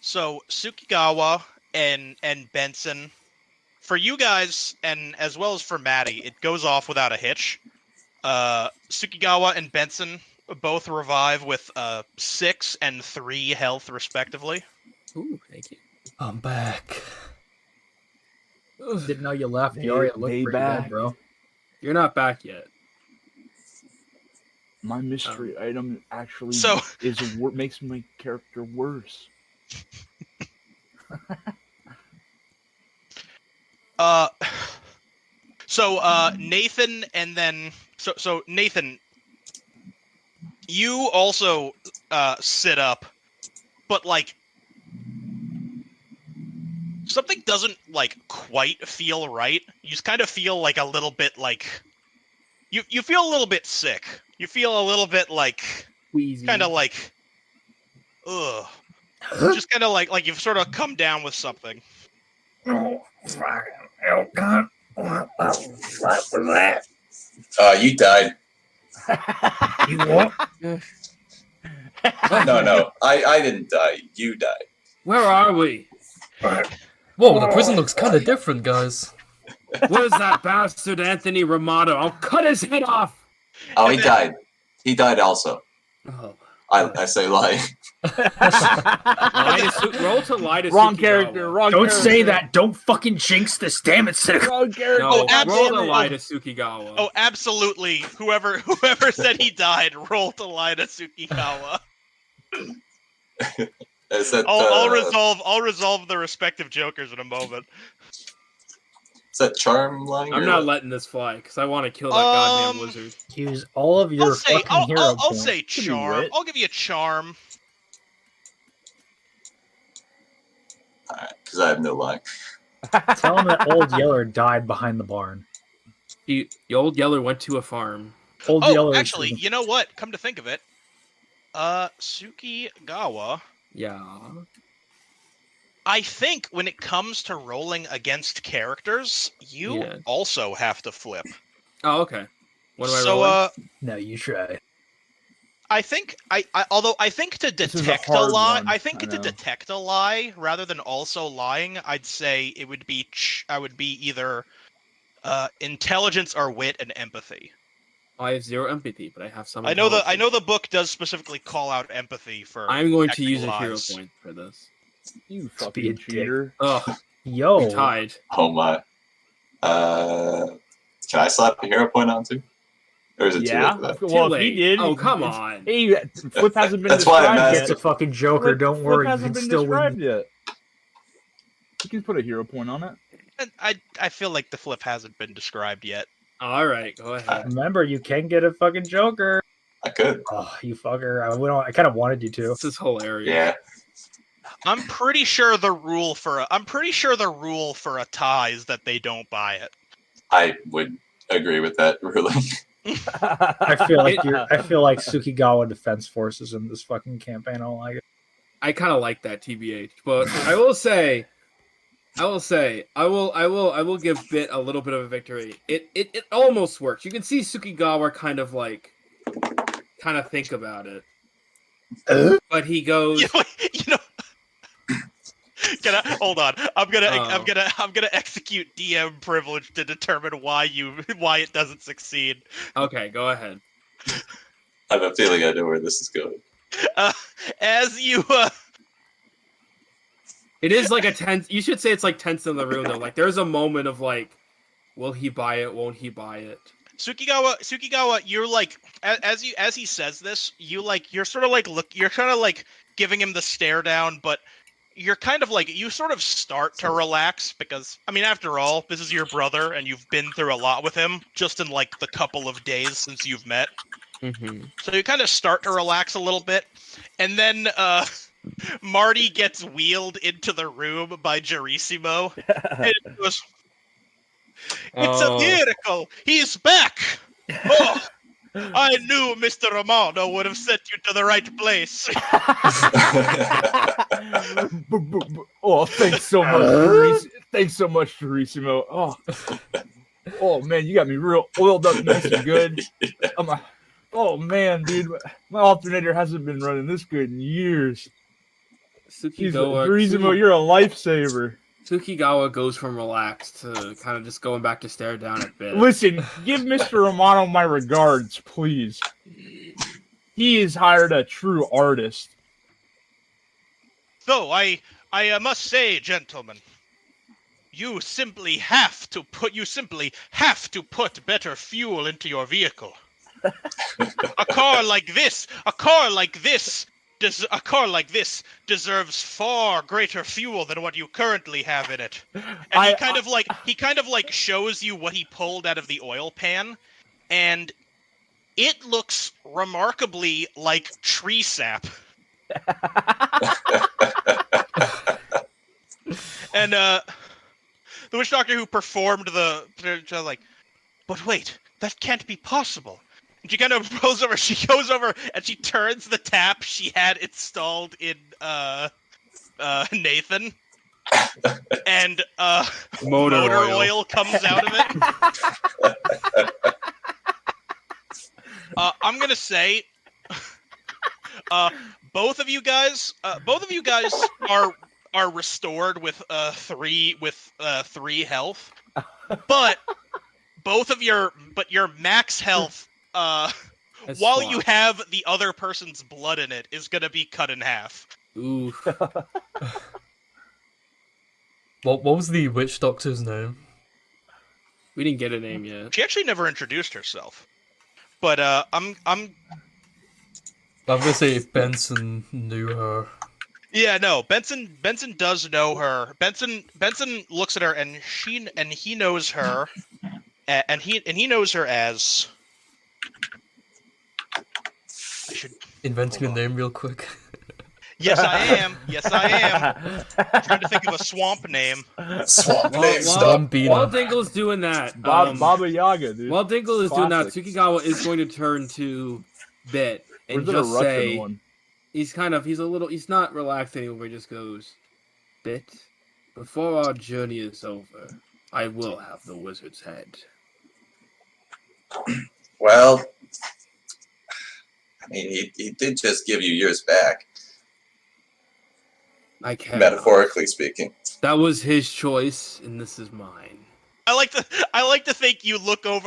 Speaker 1: so Sukigawa and Benson, for you guys, and as well as for Maddie, it goes off without a hitch. Sukigawa and Benson both revive with 6 and 3 health, respectively.
Speaker 4: Ooh, thank you.
Speaker 7: I'm back.
Speaker 5: Didn't know you left. You already looked pretty dead, bro.
Speaker 4: You're not back yet.
Speaker 8: My mystery item actually makes my character worse.
Speaker 1: Nathan, and then so Nathan, you also sit up, but like something doesn't like quite feel right. You just kind of feel like a little bit like you feel a little bit sick. You feel a little bit like
Speaker 4: wheezy,
Speaker 1: kind of like ugh. Just kind of like you've sort of come down with something.
Speaker 5: Oh, fucking God. What was that?
Speaker 2: You died.
Speaker 5: You what?
Speaker 2: No, I didn't die. You died.
Speaker 4: Where are we?
Speaker 7: Whoa, the prison looks kind of different, guys.
Speaker 4: Where's that bastard Anthony Romano? I'll cut his head off!
Speaker 2: Oh, he died. He died also.
Speaker 4: Oh.
Speaker 2: I say lie.
Speaker 4: Roll to lie to
Speaker 8: Wrong
Speaker 4: Sukigawa.
Speaker 8: character. Wrong.
Speaker 5: Don't
Speaker 8: character.
Speaker 5: say that. Don't fucking jinx this. Damn it, Sick.
Speaker 8: Wrong character.
Speaker 4: No,
Speaker 1: absolutely.
Speaker 4: roll to lie to Sukigawa.
Speaker 1: Oh, absolutely. Whoever said he died, roll to lie to Sukigawa.
Speaker 2: Is that,
Speaker 1: I'll resolve the respective jokers in a moment.
Speaker 2: Is that charm lying?
Speaker 4: I'm not letting this fly because I want to kill that goddamn wizard.
Speaker 5: Use all of your fucking hero
Speaker 1: I'll
Speaker 5: points.
Speaker 1: say charm. I'll give you a charm.
Speaker 2: Alright, because I have no lie.
Speaker 5: Tell him that Old Yeller died behind the barn.
Speaker 4: The Old Yeller went to a farm.
Speaker 5: Old Yeller.
Speaker 1: Actually, you know what? Come to think of it, Sukigawa.
Speaker 4: Yeah.
Speaker 1: I think when it comes to rolling against characters, you also have to flip.
Speaker 4: Oh, okay. What do I roll?
Speaker 5: No, you try.
Speaker 1: I think although I think to detect a lie, to detect a lie rather than also lying, I'd say it would be I would be either intelligence or wit and empathy.
Speaker 4: I have 0 empathy, but I have some.
Speaker 1: I know the book does specifically call out empathy for.
Speaker 4: I'm going to use a hero point for this.
Speaker 8: You fucking cheater!
Speaker 4: Ugh.
Speaker 5: Yo.
Speaker 4: We're tied.
Speaker 2: Oh my. Can I slap a hero point on too? Or is it too late for that?
Speaker 8: Well, if he did.
Speaker 4: Oh, come on.
Speaker 8: Hey, Flip hasn't been
Speaker 2: That's why I'm
Speaker 8: described
Speaker 2: asking.
Speaker 5: It's a fucking Joker. Don't worry.
Speaker 8: Flip hasn't been
Speaker 5: still
Speaker 8: described
Speaker 5: win.
Speaker 8: yet. You can put a hero point on it.
Speaker 1: And I feel like the flip hasn't been described yet.
Speaker 4: All right, go ahead.
Speaker 5: Remember, you can get a fucking Joker.
Speaker 2: I could.
Speaker 5: Oh, you fucker! I kind of wanted you to.
Speaker 4: This is hilarious.
Speaker 2: Yeah.
Speaker 1: I'm pretty sure the rule for a tie is that they don't buy it.
Speaker 2: I would agree with that ruling.
Speaker 5: I feel like Sukigawa Defense Forces in this fucking campaign. I don't like it.
Speaker 4: I kind of like that, TBH, but I will say, I will give Bit a little bit of a victory. It almost works. You can see Sukigawa kind of think about it, but he goes.
Speaker 1: You know. Hold on. I'm gonna execute DM privilege to determine why it doesn't succeed.
Speaker 4: Okay, go ahead.
Speaker 2: I have a feeling I know where this is going.
Speaker 1: As you
Speaker 4: It is like a tense. You should say it's like tense in the room though. Like there's a moment of like, will he buy it? Won't he buy it?
Speaker 1: Sukigawa, you're like as he says this, you're sort of like you're kind of like giving him the stare down, but you're kind of like you sort of start to relax because I mean, after all, this is your brother, and you've been through a lot with him just in like the couple of days since you've met.
Speaker 4: Mm-hmm.
Speaker 1: So you kind of start to relax a little bit, and then Marty gets wheeled into the room by Gerissimo. And it goes, "It's a miracle! He's back! Oh, I knew Mr. Romano would have sent you to the right place."
Speaker 8: Oh, thanks so much, thanks so much, Gerissimo. Oh man, you got me real oiled up, nice and good. Oh man, dude, my alternator hasn't been running this good in years.
Speaker 4: Sukigawa,
Speaker 8: Gerissimo, you're a lifesaver.
Speaker 4: Tsukigawa goes from relaxed to kind of just going back to stare down at Bit.
Speaker 8: Listen, give Mr. Romano my regards, please. He has hired a true artist.
Speaker 1: Though I must say, gentlemen, you simply have to put better fuel into your vehicle. A car like this deserves far greater fuel than what you currently have in it. And he kind of like shows you what he pulled out of the oil pan, and it looks remarkably like tree sap. And the witch doctor who performed like, but wait, that can't be possible. And she kind of goes over and she turns the tap she had installed in Nathan, and motor oil comes out of it. I'm gonna say, both of you guys are restored with 3 health, but your max health, while you have the other person's blood in it, is gonna be cut in half.
Speaker 4: Ooh.
Speaker 7: What was the witch doctor's name?
Speaker 4: We didn't get a name yet.
Speaker 1: She actually never introduced herself, but I'm
Speaker 7: gonna say if Benson knew her.
Speaker 1: Yeah, no. Benson does know her. Benson looks at her, and he knows her, and he knows her as. I should
Speaker 7: inventing a name real quick.
Speaker 1: Yes, I am. I'm trying to think of a swamp name.
Speaker 4: While Dinkle's doing that,
Speaker 8: Baba Yaga, dude.
Speaker 4: While Dinkle is doing that, Tsukigawa is going to turn to Bit and just say, he's not relaxed anymore. He just goes, Bit, before our journey is over, I will have the wizard's head.
Speaker 2: Well, I mean, he did just give you yours back.
Speaker 4: I can't.
Speaker 2: Metaphorically speaking.
Speaker 4: That was his choice, and this is mine.
Speaker 1: I like to think you look over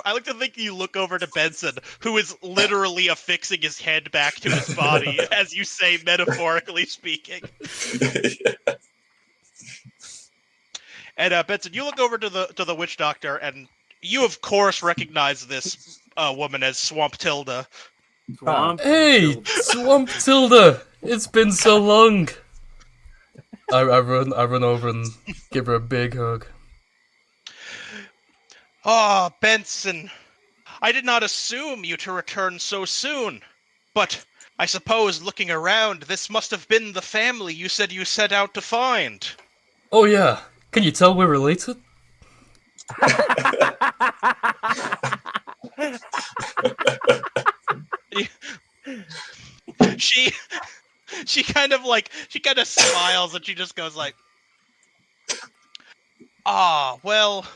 Speaker 1: to Benson, who is literally affixing his head back to his body, as you say, metaphorically speaking.
Speaker 2: Yeah.
Speaker 1: And Benson, you look over to the witch doctor, and you of course recognize this woman as Swamp Tilda.
Speaker 7: Hey, Swamp Tilda! It's been so long. I run over and give her a big hug.
Speaker 1: Ah, Benson, I did not assume you to return so soon, but I suppose looking around, this must have been the family you said you set out to find.
Speaker 7: Oh yeah, can you tell we're related?
Speaker 1: She kind of smiles, and she just goes like, "Ah, well,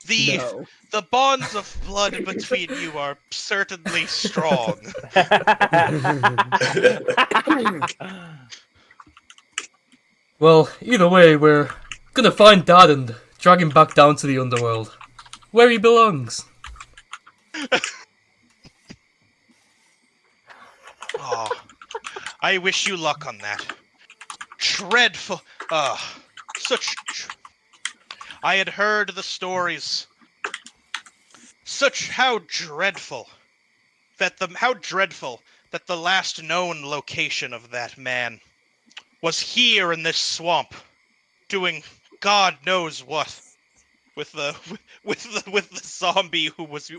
Speaker 1: the bonds of blood between you are certainly strong."
Speaker 7: Well, either way, we're gonna find Dad and drag him back down to the underworld, where he belongs.
Speaker 1: Oh, I wish you luck on that. Dreadful. I had heard the stories. How dreadful that the last known location of that man was here in this swamp, doing God knows what with the zombie who was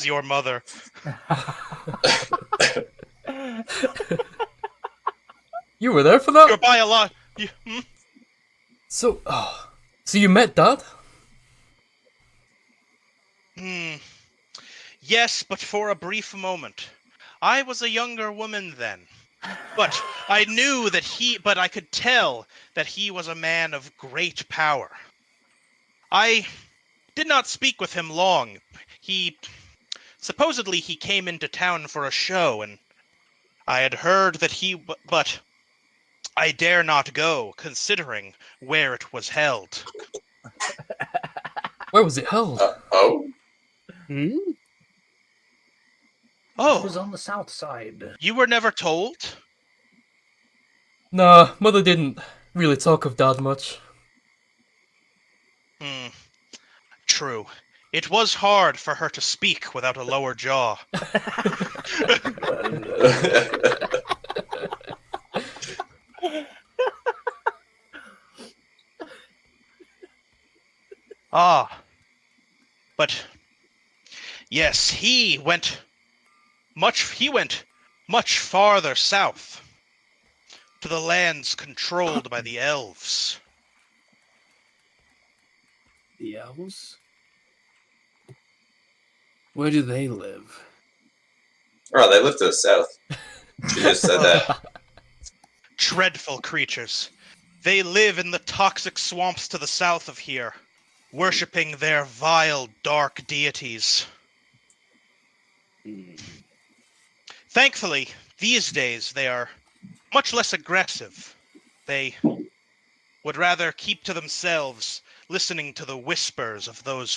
Speaker 1: your mother.
Speaker 7: You were there for that?
Speaker 1: You're by a lot.
Speaker 7: So you met Dad?
Speaker 1: Yes, but for a brief moment. I was a younger woman then. But I could tell that he was a man of great power. I did not speak with him long. Supposedly he came into town for a show, and I had heard that I dare not go, considering where it was held.
Speaker 7: Where was it held?
Speaker 2: Oh,
Speaker 4: Hmm?
Speaker 5: It was
Speaker 1: Oh,
Speaker 5: on the south side.
Speaker 1: you were never told?
Speaker 7: Nah, Mother didn't really talk of Dad much.
Speaker 1: Hmm, true. It was hard for her to speak without a lower jaw. Ah, but yes, he went much farther south, to the lands controlled by the elves.
Speaker 4: The elves? Where do they live?
Speaker 2: oh, they live to the south. She just said that.
Speaker 1: Dreadful creatures. They live in the toxic swamps to the south of here, worshipping their vile, dark deities. Thankfully, these days they are much less aggressive. They would rather keep to themselves, listening to the whispers of those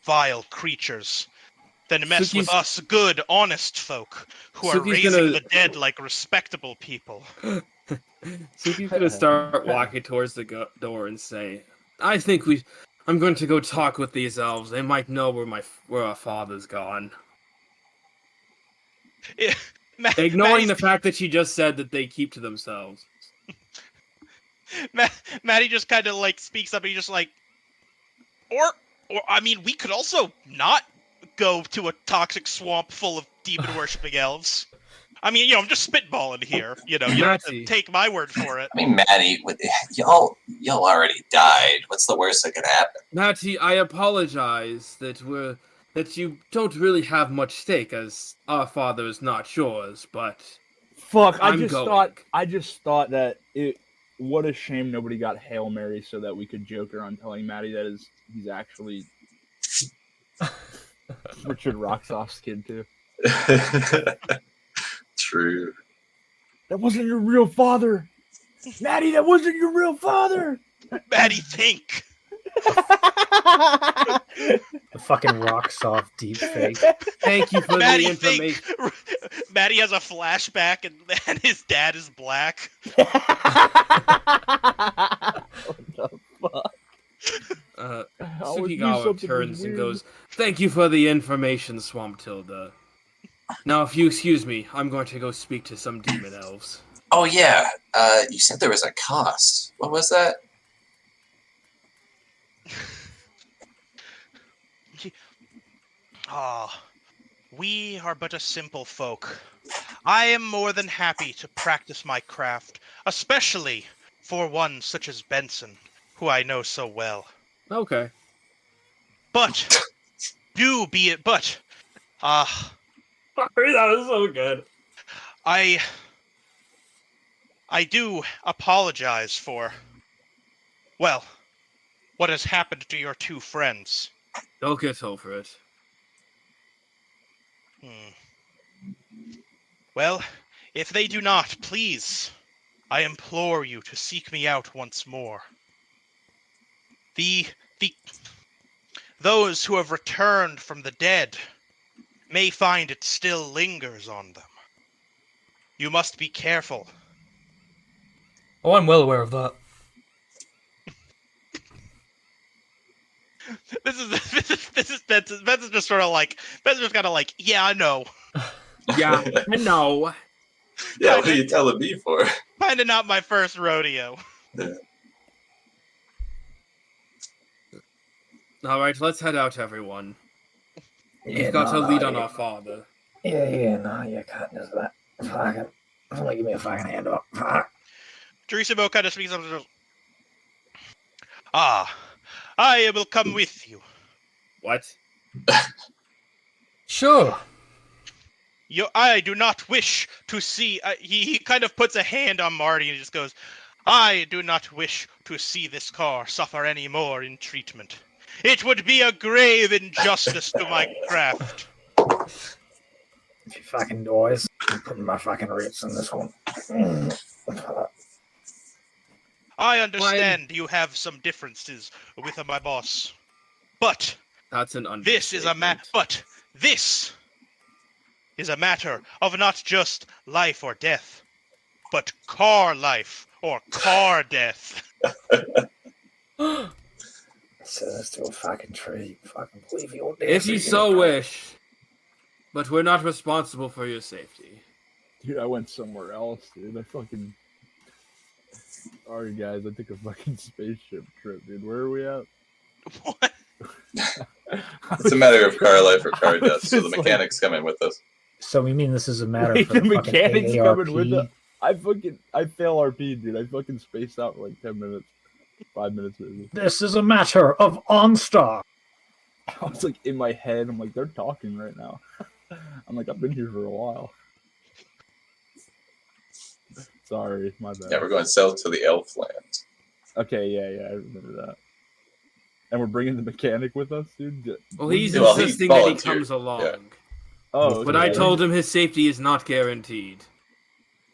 Speaker 1: vile creatures, than mess with
Speaker 4: Suki's-
Speaker 1: us good, honest folk who are
Speaker 4: Suki's
Speaker 1: raising
Speaker 4: gonna-
Speaker 1: the dead like respectable people.
Speaker 4: Suki's gonna start walking towards the door and say, I'm going to go talk with these elves. They might know where our father's gone. Ignoring the fact that she just said that they keep to themselves.
Speaker 1: Maddie just kind of like speaks up and he's just like, or I mean, we could also not go to a toxic swamp full of demon worshipping elves. I mean, I'm just spitballing here. You don't have to take my word for it.
Speaker 2: I mean, Maddie, y'all already died. What's the worst that could happen?
Speaker 4: Matty, I apologize that you don't really have much stake, as our father is not yours, but
Speaker 8: Fuck! I
Speaker 4: I'm
Speaker 8: just
Speaker 4: going.
Speaker 8: thought that it. What a shame nobody got Hail Mary so that we could joke around telling Maddie that he's actually Richard Roxoff's kid too.
Speaker 2: True.
Speaker 8: That wasn't your real father, Maddie. That wasn't your real father.
Speaker 1: Maddie, think.
Speaker 5: The fucking rock soft deep fake.
Speaker 4: Thank you for
Speaker 1: Maddie,
Speaker 4: the information.
Speaker 1: Maddie has a flashback and his dad is black.
Speaker 8: What the fuck?
Speaker 4: Sukigawa turns and goes, "Thank you for the information, Swamp Tilda. Now, if you excuse me, I'm going to go speak to some demon elves."
Speaker 2: Oh yeah, you said there was a cost. What was that?
Speaker 1: We are but a simple folk. I am more than happy to practice my craft, especially for one such as Benson, who I know so well.
Speaker 4: Okay.
Speaker 1: But, sorry,
Speaker 4: that was so good.
Speaker 1: I do apologize for, well, what has happened to your two friends.
Speaker 4: Don't get over it.
Speaker 1: Well, if they do not, please, I implore you to seek me out once more. Those who have returned from the dead may find it still lingers on them. You must be careful.
Speaker 7: Oh, I'm well aware of that.
Speaker 1: Benson's just sort of like, Benson's just kind of like, yeah, I know.
Speaker 4: Yeah, I know.
Speaker 2: Yeah, what are you telling me for?
Speaker 1: Kinda not my first rodeo.
Speaker 4: Alright, let's head out, everyone.
Speaker 5: Yeah,
Speaker 4: We've got to lead on our father.
Speaker 5: Yeah, you can't do that. Fucking, somebody give me a fucking hand up. Fuck.
Speaker 1: Jerusalem kind of speaks up and goes, I will come with you.
Speaker 4: What?
Speaker 7: Sure.
Speaker 1: I do not wish to see... he kind of puts a hand on Marty and he just goes, I do not wish to see this car suffer any more in treatment. It would be a grave injustice to my craft.
Speaker 5: If you fucking dies, I'm putting my fucking roots in this one.
Speaker 1: I understand you have some differences with my boss, but
Speaker 4: That's an
Speaker 1: this is a this is a matter of not just life or death, but car life or car death.
Speaker 5: So let's do a fucking trade. Fucking believe you all
Speaker 4: If you so wish. But we're not responsible for your safety.
Speaker 8: Dude, I went somewhere else, dude. I fucking. Sorry, guys. I took a fucking spaceship trip, dude. Where are we at?
Speaker 1: What?
Speaker 2: It's a matter of car life or car death, so the mechanics come in with us.
Speaker 5: So we mean this is a matter
Speaker 8: Wait,
Speaker 5: for the
Speaker 8: mechanics
Speaker 5: fucking
Speaker 8: coming with
Speaker 5: AARP?
Speaker 8: the. I fail RP, dude. I fucking spaced out for like 10 minutes. 5 minutes maybe.
Speaker 5: This is a matter of OnStar.
Speaker 8: I was like in my head, I'm like, they're talking right now. I'm like, I've been here for a while. Sorry, my bad.
Speaker 2: Yeah, we're going south to the elf land.
Speaker 8: Okay, yeah, I remember that. And we're bringing the mechanic with us, dude?
Speaker 4: Well, he's
Speaker 2: Well, he
Speaker 4: insisting that he
Speaker 2: volunteered,
Speaker 4: comes along.
Speaker 2: yeah.
Speaker 8: Oh,
Speaker 4: But I told him his safety is not guaranteed.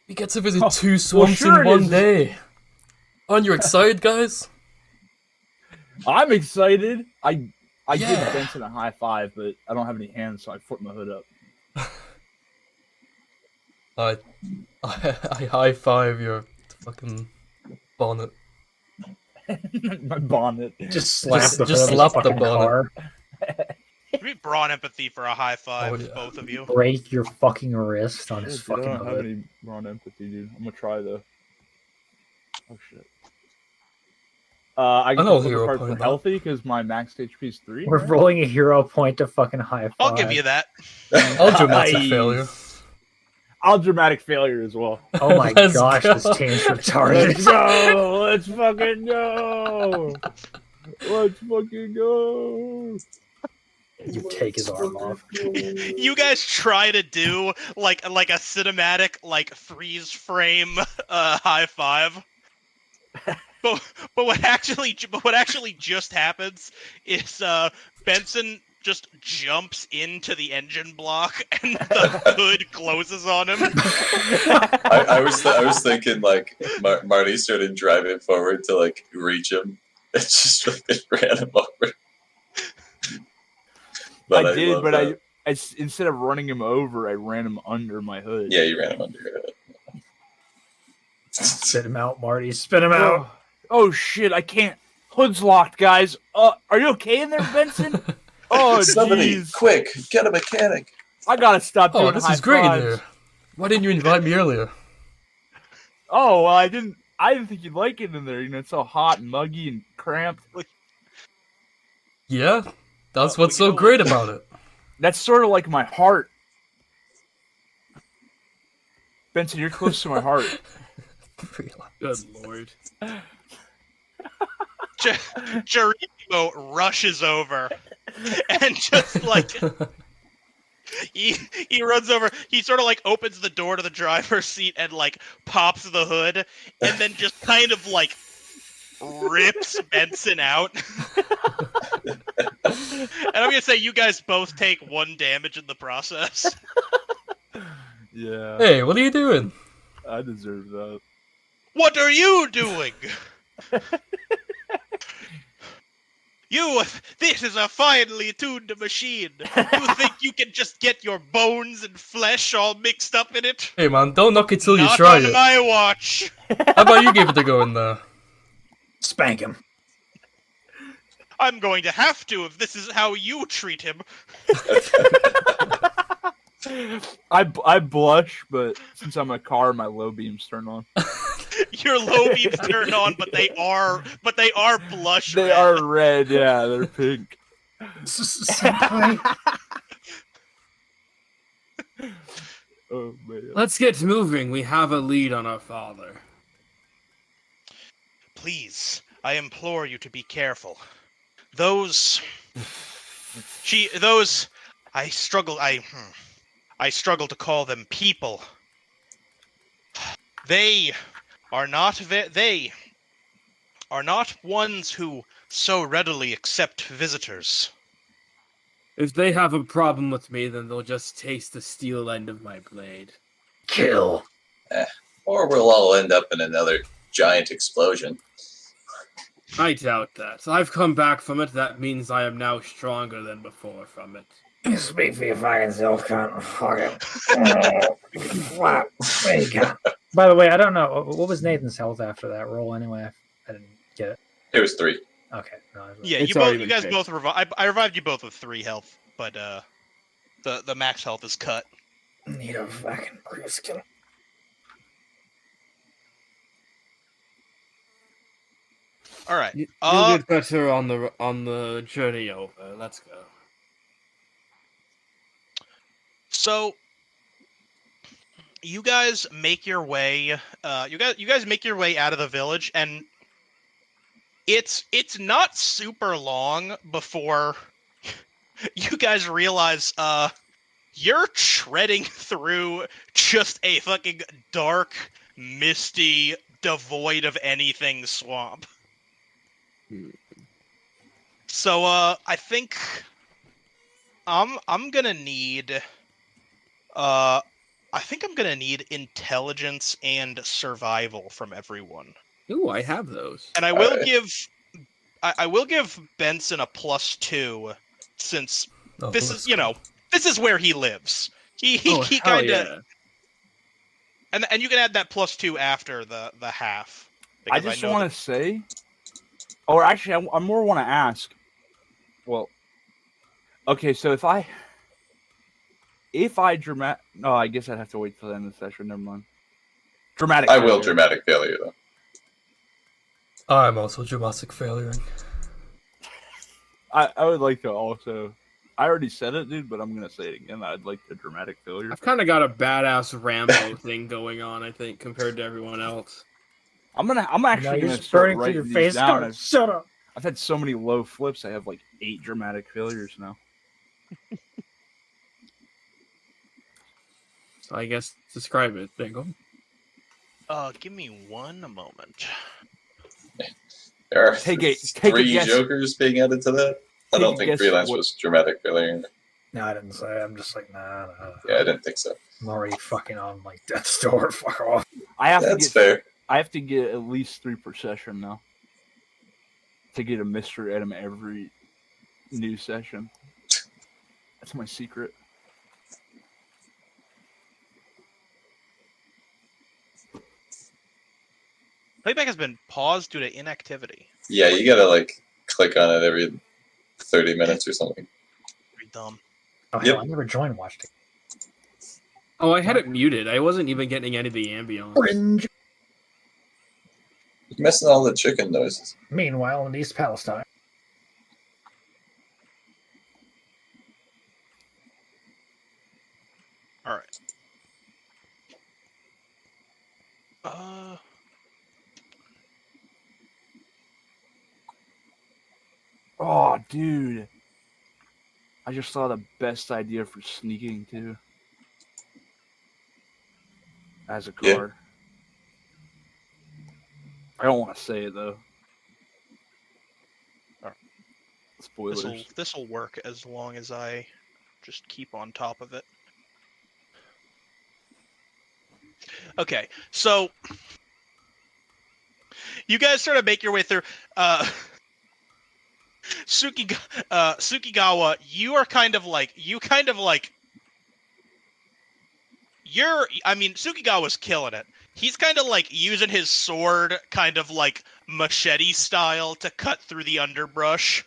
Speaker 7: We get to visit 2 swamps
Speaker 8: sure
Speaker 7: in
Speaker 8: it
Speaker 7: one
Speaker 8: is.
Speaker 7: day. Aren't you excited, guys?
Speaker 8: I'm excited. I give
Speaker 7: Yeah.
Speaker 8: Benson a high five, but I don't have any hands, so I flip my hood up.
Speaker 7: I high five your fucking bonnet.
Speaker 8: My bonnet.
Speaker 5: Just slap the
Speaker 7: just
Speaker 5: hood
Speaker 7: slap
Speaker 5: of
Speaker 7: the
Speaker 5: fucking
Speaker 7: bonnet.
Speaker 5: car.
Speaker 1: Give me brawn empathy for a high five,
Speaker 7: Oh, yeah.
Speaker 1: both of you.
Speaker 5: Break your fucking wrist on his
Speaker 8: Dude, I
Speaker 5: fucking
Speaker 8: don't have
Speaker 5: hood.
Speaker 8: any raw empathy, dude. I'm gonna try though. Oh shit. I get
Speaker 7: know
Speaker 8: the
Speaker 7: hero
Speaker 8: flipper card
Speaker 7: point
Speaker 8: for
Speaker 7: about.
Speaker 8: healthy because my max HP is 3.
Speaker 5: We're
Speaker 8: right?
Speaker 5: rolling a hero point to fucking high five.
Speaker 1: I'll give you that.
Speaker 7: I'll dramatic
Speaker 8: Nice.
Speaker 7: failure.
Speaker 8: I'll dramatic failure as well.
Speaker 5: Oh my
Speaker 7: Let's
Speaker 5: gosh,
Speaker 7: go.
Speaker 5: this team's
Speaker 8: Let's
Speaker 5: retarded.
Speaker 8: go! Let's fucking go! Let's fucking go!
Speaker 5: You take his arm off.
Speaker 1: You guys try to do like a cinematic like freeze frame high five. But what actually just happens is Benson just jumps into the engine block and the hood closes on him.
Speaker 2: I was thinking like Marty started driving forward to like reach him. It just fucking ran him over. But
Speaker 8: I did,
Speaker 2: love
Speaker 8: but
Speaker 2: that.
Speaker 8: I instead of running him over, I ran him under my hood.
Speaker 2: Yeah, you ran him under your head.
Speaker 5: Spit him out, Marty. Spit him out.
Speaker 8: Oh shit! I can't. Hood's locked, guys. Are you okay in there, Benson? Oh
Speaker 2: Somebody,
Speaker 8: jeez.
Speaker 2: quick, get a mechanic.
Speaker 8: I gotta stop doing
Speaker 7: Oh, this
Speaker 8: high
Speaker 7: is great in
Speaker 8: fives.
Speaker 7: here. Why didn't you invite me earlier?
Speaker 8: Oh well, I didn't think you'd like it in there. You know, it's so hot and muggy and cramped.
Speaker 7: Yeah? That's what's
Speaker 1: you
Speaker 7: so
Speaker 1: know
Speaker 7: great
Speaker 1: what?
Speaker 7: about it.
Speaker 8: That's sort of like my heart. Benson, you're close to my heart.
Speaker 4: Good lord.
Speaker 1: Geronimo rushes over and just like he runs over. He sort of like opens the door to the driver's seat and like pops the hood, and then just kind of like rips Benson out. And I'm gonna say you guys both take 1 damage in the process.
Speaker 8: Yeah,
Speaker 7: Hey, what are you doing?
Speaker 8: I deserve that.
Speaker 1: What are you doing? This is a finely tuned machine. You think you can just get your bones and flesh all mixed up in it?
Speaker 7: Hey man, don't knock it till you
Speaker 1: Not
Speaker 7: try
Speaker 1: on
Speaker 7: it.
Speaker 1: my watch.
Speaker 7: How about you give it a go in there?
Speaker 5: Spank him.
Speaker 1: I'm going to have to if this is how you treat him.
Speaker 8: I blush, but since I'm a car, my low beams turn on.
Speaker 1: Your low beams turn on, but they are blush
Speaker 8: They
Speaker 1: red.
Speaker 8: are red, yeah, they're pink. Oh man.
Speaker 4: Let's get moving. We have a lead on our father.
Speaker 1: Please, I implore you to be careful. I struggle to call them people. They are not ones who so readily accept visitors.
Speaker 4: If they have a problem with me, then they'll just taste the steel end of my blade.
Speaker 5: Kill.
Speaker 2: Or we'll all end up in another giant explosion.
Speaker 4: I doubt that. I've come back from it. That means I am now stronger than before from it.
Speaker 5: You speak for your fucking self, cunt. Fucking. Wow. There you go. By the way, I don't know. What was Nathan's health after that roll anyway? I didn't get it.
Speaker 2: It was 3.
Speaker 5: Okay. No,
Speaker 1: Yeah,
Speaker 4: It's
Speaker 1: you
Speaker 4: already
Speaker 1: both. You
Speaker 4: been
Speaker 1: guys
Speaker 4: fixed.
Speaker 1: both revived. I revived you both with 3 health, but the max health is cut.
Speaker 5: need a fucking bruise kill.
Speaker 1: All right.
Speaker 4: You'll get better on the journey over. Let's go.
Speaker 1: So you guys make your way. You guys make your way out of the village, and it's not super long before you guys realize you're treading through just a fucking dark, misty, devoid of anything swamp. So I think I'm gonna need I think I'm gonna need intelligence and survival from everyone.
Speaker 4: Ooh, I have those.
Speaker 1: And I will give I will give Benson a +2 since this is this is where he lives. He kind of and you can add that +2 after the half.
Speaker 8: I just want to say, or actually, I more want to ask. Well, okay, so if I dramatic, no, I guess I'd have to wait till the end of the session. Never mind. Dramatic.
Speaker 2: I will dramatic failure though.
Speaker 7: I'm also dramatic failuring.
Speaker 8: I would like to also. I already said it, dude, but I'm gonna say it again. I'd like the dramatic failure.
Speaker 4: I've kind of got a badass Rambo thing going on, I think, compared to everyone else.
Speaker 8: I'm actually gonna start writing these down. Shut up. I've had so many low flips. I have like 8 dramatic failures now.
Speaker 4: So I guess describe it, Bingo.
Speaker 1: Give me one moment.
Speaker 2: There are
Speaker 8: take a
Speaker 2: 3
Speaker 8: guess.
Speaker 2: jokers being added to that. I don't think freelance was dramatic failure.
Speaker 5: No, I didn't say. I'm just like, nah.
Speaker 2: Yeah, I didn't think so.
Speaker 5: I'm already fucking on like death's door. Fuck off.
Speaker 2: That's fair.
Speaker 8: I have to get at least 3 per session now to get a mystery item every new session. That's my secret.
Speaker 1: Playback has been paused due to inactivity.
Speaker 2: Yeah, you gotta like click on it every 30 minutes or something.
Speaker 1: Pretty dumb.
Speaker 5: Oh, hell, I never joined watched it.
Speaker 4: Oh, I had it muted. I wasn't even getting any of the ambience.
Speaker 5: Fringe.
Speaker 2: You're messing all the chicken noises.
Speaker 5: Meanwhile, in East Palestine.
Speaker 1: All right.
Speaker 8: Oh, dude. I just saw the best idea for sneaking, too. As a car.
Speaker 2: Yeah.
Speaker 8: I don't want to say it, though.
Speaker 1: Alright.
Speaker 8: Spoilers.
Speaker 1: This'll work as long as I just keep on top of it. Okay, so you guys sort of make your way through. Sukigawa, Sukigawa's killing it. He's kind of like using his sword kind of like machete style to cut through the underbrush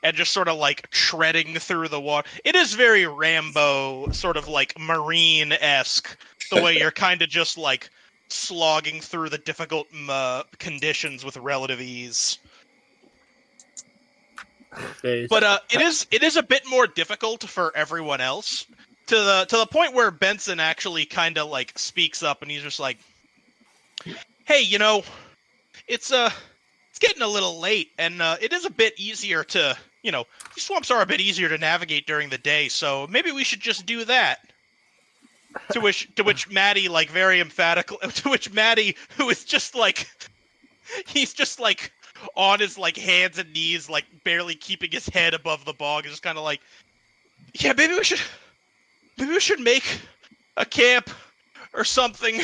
Speaker 1: and just sort of like treading through the water. It is very Rambo, sort of like Marine-esque, the way you're kind of just like slogging through the difficult conditions with relative ease. But it is a bit more difficult for everyone else to the point where Benson actually kind of like speaks up and he's just like, "Hey, you know, it's getting a little late and it is a bit easier to, you know, these swamps are a bit easier to navigate during the day, so maybe we should just do that." To which Maddie, like, very emphatically, to which Maddie, who is just like, he's just like on his like hands and knees, like barely keeping his head above the bog, is just kind of like, "Yeah, maybe we should make a camp or something."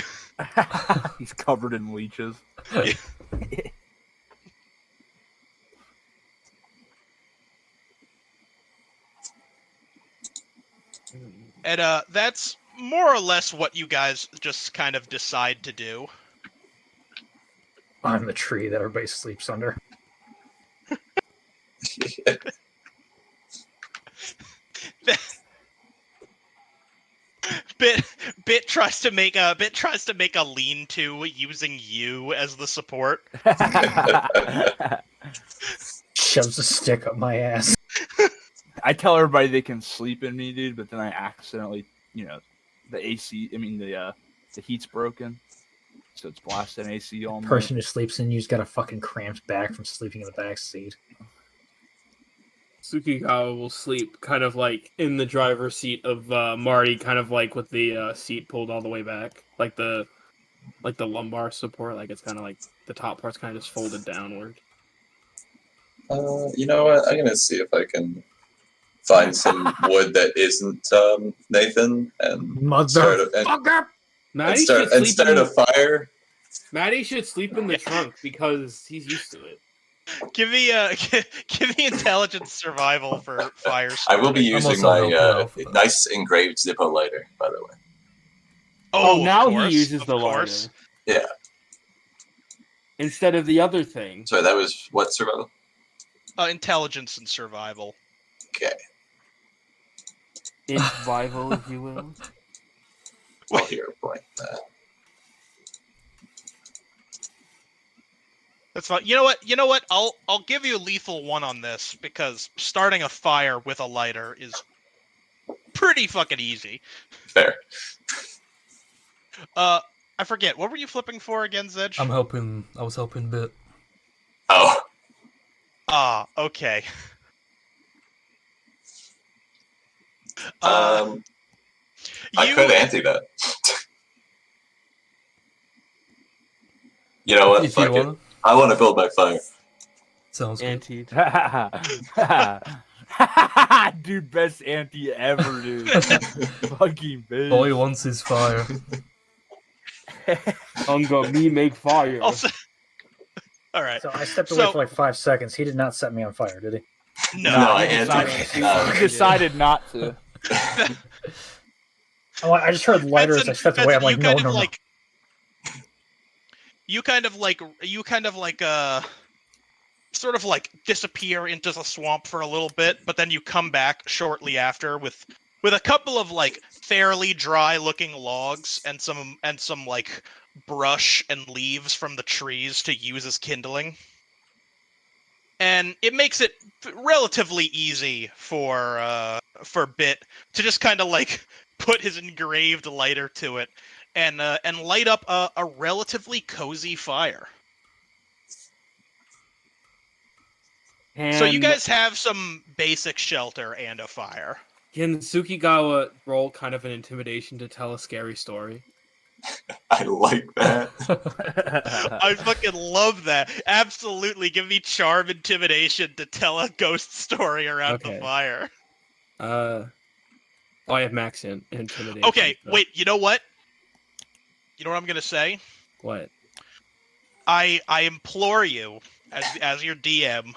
Speaker 8: He's covered in leeches.
Speaker 1: And that's more or less what you guys just kind of decide to do.
Speaker 5: I'm the tree that everybody sleeps under.
Speaker 1: Bit tries to make a lean-to using you as the support.
Speaker 5: Shoves a stick up my ass.
Speaker 8: I tell everybody they can sleep in me, dude, but then I accidentally, the AC. I mean the heat's broken, so it's blasting AC on
Speaker 5: The
Speaker 8: me.
Speaker 5: person who sleeps in you's got a fucking cramped back from sleeping in the back seat.
Speaker 4: Tsukigawa will sleep kind of like in the driver's seat of Marty, kind of like with the seat pulled all the way back, like the lumbar support, like it's kind of like the top part's kind of just folded downward.
Speaker 2: You know what? I'm gonna see if I can find some wood that isn't Nathan and start a fire.
Speaker 4: Maddie should sleep in the trunk because he's used to it.
Speaker 1: Give me intelligence survival for fire.
Speaker 2: I will be using
Speaker 7: also
Speaker 2: my
Speaker 7: helping out for that.
Speaker 2: nice engraved Zippo lighter, by the way.
Speaker 1: Oh,
Speaker 4: now
Speaker 1: of course,
Speaker 4: he uses
Speaker 1: of
Speaker 4: the
Speaker 1: course.
Speaker 4: lighter.
Speaker 2: Yeah.
Speaker 4: Instead of the other thing.
Speaker 2: Sorry, that was what survival?
Speaker 1: Intelligence and survival.
Speaker 2: Okay.
Speaker 4: Survival, if you will.
Speaker 2: I'll hear a point.
Speaker 1: That's fine. You know what? I'll give you a lethal one on this because starting a fire with a lighter is pretty fucking easy.
Speaker 2: Fair.
Speaker 1: I forget. What were you flipping for again, Zedge?
Speaker 7: I was helping Bit.
Speaker 2: Oh.
Speaker 1: Ah, okay.
Speaker 2: I could anti that. You know what?
Speaker 7: If you
Speaker 2: Fuck it.
Speaker 7: wanna.
Speaker 2: I want to build my fire.
Speaker 7: Sounds good.
Speaker 4: Anti.
Speaker 8: Dude, best anti ever, dude. Fucking bitch.
Speaker 7: Boy wants his fire.
Speaker 4: Unga me make fire.
Speaker 1: Also, all right.
Speaker 5: So I stepped away for like 5 seconds. He did not set me on fire, did he?
Speaker 1: No,
Speaker 2: I
Speaker 1: he
Speaker 2: anti.
Speaker 8: He decided not to.
Speaker 5: Oh, I just heard lighter as I stepped away. I'm like, no.
Speaker 1: You kind of sort of like disappear into the swamp for a little bit, but then you come back shortly after with a couple of like fairly dry looking logs and some like brush and leaves from the trees to use as kindling. And it makes it relatively easy for Bit to just kind of like put his engraved lighter to it and light up a relatively cozy fire. So you guys have some basic shelter and a fire.
Speaker 4: Can Tsukigawa roll kind of an intimidation to tell a scary story?
Speaker 2: I like that.
Speaker 1: I fucking love that. Absolutely, give me charm intimidation to tell a ghost story around the fire.
Speaker 4: I have max intimidation.
Speaker 1: Okay, so. Wait, you know what? You know what I'm gonna say?
Speaker 4: What?
Speaker 1: I implore you, as your DM,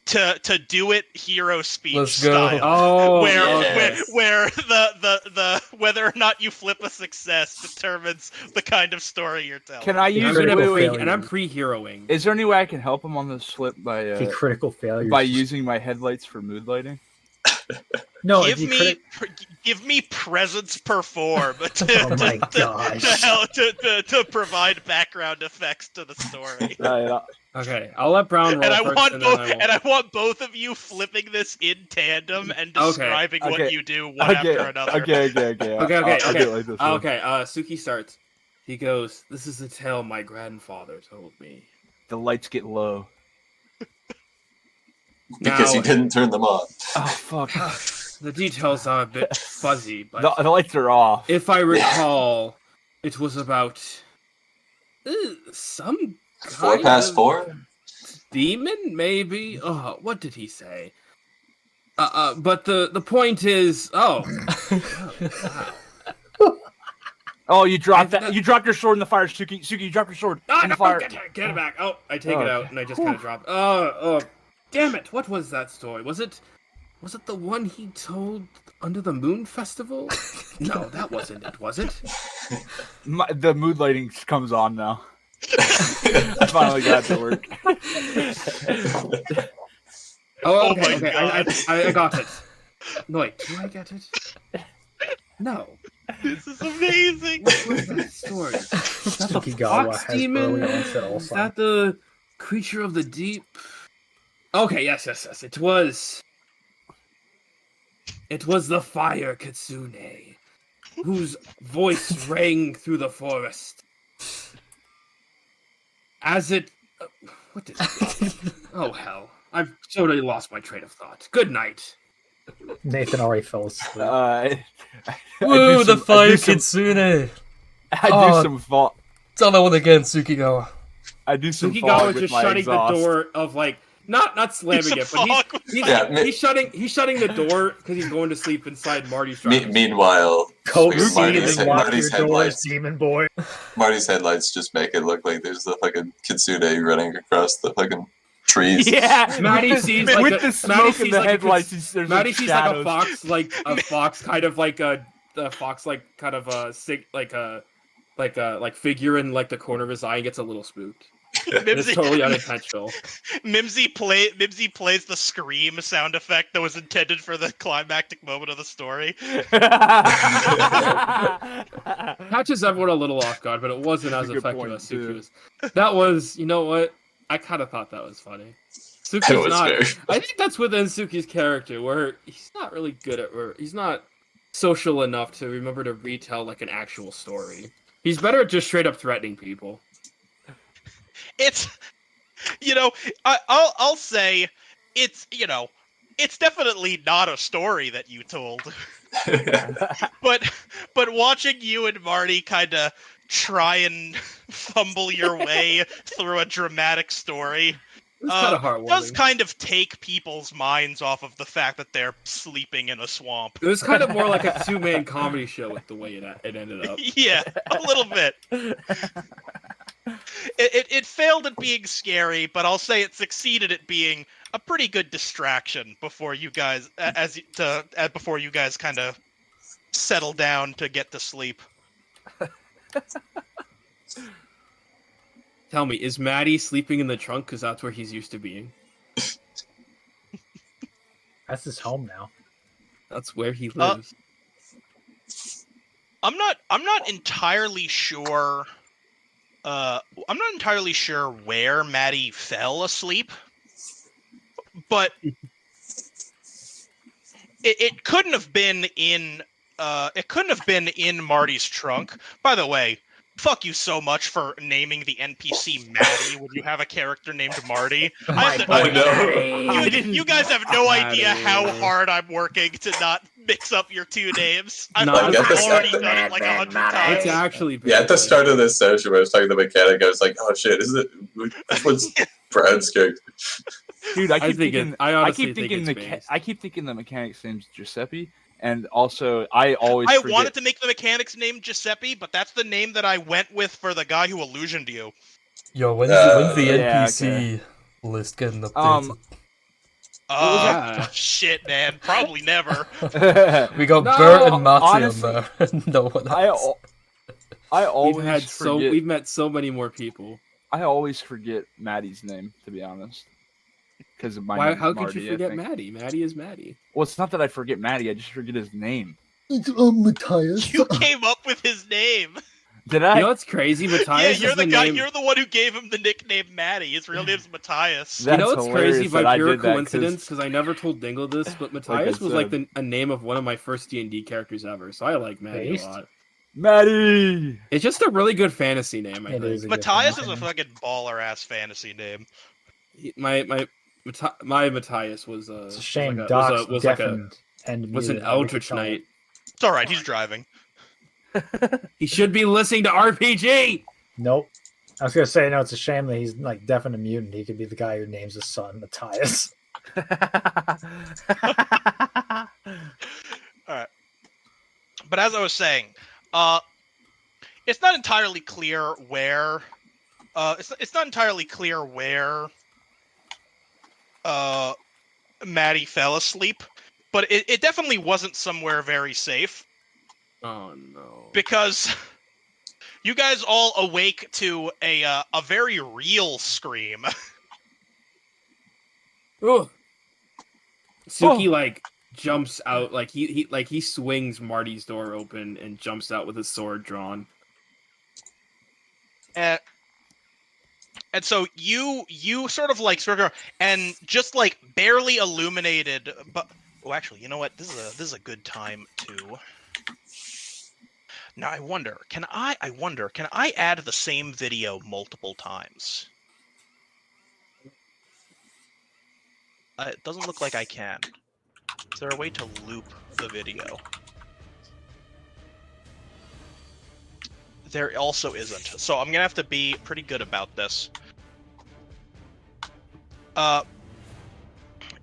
Speaker 1: to do it hero speech style.
Speaker 4: Oh,
Speaker 1: where the whether or not you flip a success determines the kind of story you're telling.
Speaker 8: Can I use
Speaker 4: and I'm pre-heroing.
Speaker 8: Is there any way I can help him on this flip by
Speaker 5: critical failure
Speaker 8: by using my headlights for mood lighting?
Speaker 5: No,
Speaker 1: give me presence perform to provide background effects to the story.
Speaker 4: Okay, I'll let Brown roll.
Speaker 1: I want both of you flipping this in tandem and describing what you do one after another.
Speaker 8: Okay.
Speaker 4: Okay. Suki starts. He goes, "This is a tale my grandfather told me."
Speaker 8: The lights get low.
Speaker 2: Because you didn't turn them on.
Speaker 8: Oh, fuck.
Speaker 4: The details are a bit fuzzy, but...
Speaker 8: The lights are off.
Speaker 4: If I recall, it was about... some kind
Speaker 2: 4
Speaker 4: demon, maybe? Oh, what did he say? But the point is... Oh.
Speaker 8: Oh, you dropped that. You dropped your sword in the fire, Suki. Suki, you dropped your sword in the fire.
Speaker 4: Get it back. Oh, I take it out and I just kind of drop. Oh, damn it! What was that story? Was it the one he told under the Moon Festival? No, that wasn't it. Was it?
Speaker 8: The mood lighting comes on now. I finally got it to work.
Speaker 4: Oh,
Speaker 1: my
Speaker 4: okay. I got it. No, wait, do I get it? No.
Speaker 1: This is amazing.
Speaker 4: What was that story? Is that the
Speaker 5: Sukigawa
Speaker 4: fox
Speaker 5: has
Speaker 4: demon?
Speaker 5: early onset
Speaker 4: Is
Speaker 5: Alzheimer's.
Speaker 4: that the creature of the deep? Okay, yes. It was the fire kitsune, whose voice rang through the forest. As it... what did it... Oh, hell. I've totally lost my train of thought. Good night.
Speaker 5: Nathan already fell asleep.
Speaker 7: Woo, the fire kitsune!
Speaker 8: I
Speaker 7: Oh.
Speaker 8: do some fall.
Speaker 7: Tell that one again, Sukigawa.
Speaker 8: I do some
Speaker 4: Sukigawa
Speaker 8: falling
Speaker 4: just
Speaker 8: with my
Speaker 4: shutting
Speaker 8: exhaust.
Speaker 4: the door of like not slamming it, but he's shutting the door because he's going to sleep inside Marty's truck.
Speaker 2: Meanwhile,
Speaker 5: Coke
Speaker 2: fucking
Speaker 5: seated and lock your doors,
Speaker 2: headlights.
Speaker 5: demon boy.
Speaker 2: Marty's headlights just make it look like there's the fucking kitsune running across the fucking trees.
Speaker 8: Yeah,
Speaker 4: Maddie
Speaker 8: with
Speaker 4: sees
Speaker 8: the,
Speaker 4: like
Speaker 8: with
Speaker 4: a,
Speaker 8: the
Speaker 4: Maddie
Speaker 8: smoke
Speaker 4: sees
Speaker 8: and the
Speaker 4: like
Speaker 8: headlights. There's
Speaker 4: Maddie
Speaker 8: like
Speaker 4: sees
Speaker 8: shadows.
Speaker 4: like a fox kind of like a fox like kind of a like figure in like the corner of his eye and gets a little spooked. It's totally unintentional.
Speaker 1: Mimsy plays the scream sound effect that was intended for the climactic moment of the story.
Speaker 4: Catches everyone a little off guard, but it wasn't as
Speaker 8: That's a good
Speaker 4: effective
Speaker 8: point,
Speaker 4: as
Speaker 8: too.
Speaker 4: Suki was. That was, you know what? I kind of thought that was funny.
Speaker 2: That
Speaker 4: Suki's
Speaker 2: was
Speaker 4: not.
Speaker 2: very
Speaker 4: I think that's within Suki's character, where he's not really good at. He's not social enough to remember to retell like an actual story. He's better at just straight up threatening people.
Speaker 1: It's, I'll say, it's definitely not a story that you told. but watching you and Marty kind of try and fumble your way through a dramatic story
Speaker 4: It's kind of heartwarming.
Speaker 1: does kind of take people's minds off of the fact that they're sleeping in a swamp.
Speaker 4: It was kind of more like a 2-man comedy show with the way it ended up.
Speaker 1: Yeah, a little bit. It failed at being scary, but I'll say it succeeded at being a pretty good distraction before you guys before you guys kind of settle down to get to sleep.
Speaker 4: Tell me, is Maddie sleeping in the trunk because that's where he's used to being?
Speaker 5: That's his home now.
Speaker 4: That's where he lives.
Speaker 1: I'm not entirely sure. I'm not entirely sure where Maddie fell asleep, but it couldn't have been in. It couldn't have been in Marty's trunk. By the way, fuck you so much for naming the NPC Maddie when you have a character named Marty. You guys have no idea how hard I'm working to not mix up your two names. I've already done it like 100 times.
Speaker 4: It's actually
Speaker 2: at the start of this session when I was talking to the mechanic, I was like, "Oh shit, is it? Which one's Brad's character?"
Speaker 8: Dude, I keep
Speaker 4: honestly
Speaker 8: thinking
Speaker 4: think it's based.
Speaker 8: I keep thinking the mechanic's name's Giuseppe, and also I
Speaker 1: wanted to make the mechanic's name Giuseppe, but that's the name that I went with for the guy who illusioned you.
Speaker 7: Yo, when's the
Speaker 8: yeah,
Speaker 7: NPC list getting updated?
Speaker 1: Shit, man. Probably never.
Speaker 7: We got
Speaker 8: No,
Speaker 7: Bert and Matty
Speaker 8: honestly,
Speaker 7: on there. No one else.
Speaker 8: I always forget.
Speaker 4: We've met so many more people.
Speaker 8: I always forget Maddie's name, to be honest. Because of my
Speaker 4: How
Speaker 8: Marty,
Speaker 4: could you forget Maddie? Maddie is Maddie.
Speaker 8: Well, it's not that I forget Maddie. I just forget his name.
Speaker 5: It's Matthias.
Speaker 1: You came up with his name.
Speaker 8: Did I?
Speaker 4: You know what's crazy? Matthias
Speaker 1: Yeah, you're
Speaker 4: is
Speaker 1: the guy.
Speaker 4: name...
Speaker 1: You're the one who gave him the nickname Maddie. His real name's Matthias.
Speaker 8: That's
Speaker 4: you know what's crazy
Speaker 8: hilarious that
Speaker 4: by
Speaker 8: I
Speaker 4: pure
Speaker 8: did that,
Speaker 4: coincidence? Because I never told Dingle this, but Matthias was like a name of one of my first D&D characters ever. So I like Maddie a lot.
Speaker 8: Maddie.
Speaker 4: It's just a really good fantasy name. I think
Speaker 1: Matthias is a fucking baller ass fantasy name.
Speaker 4: My Matthias was
Speaker 5: It's a shame Doc's deafened and
Speaker 4: was an
Speaker 5: muted.
Speaker 4: Eldritch Knight.
Speaker 1: It's all right. He's driving.
Speaker 4: He should be listening to RPG.
Speaker 5: Nope. I was gonna say no. It's a shame that he's like deaf and mute. He could be the guy who names his son Matthias.
Speaker 1: All right. But as I was saying, it's not entirely clear where. It's not entirely clear where. Maddie fell asleep, but it definitely wasn't somewhere very safe.
Speaker 4: Oh no.
Speaker 1: Because you guys all awake to a very real scream.
Speaker 4: Ugh. Suki like jumps out, like he swings Marty's door open and jumps out with his sword drawn.
Speaker 1: And so you sort of and just like barely illuminated, but actually, you know what? This is a good time to. Now I wonder, can I add the same video multiple times? It doesn't look like I can. Is there a way to loop the video? There also isn't. So I'm gonna have to be pretty good about this.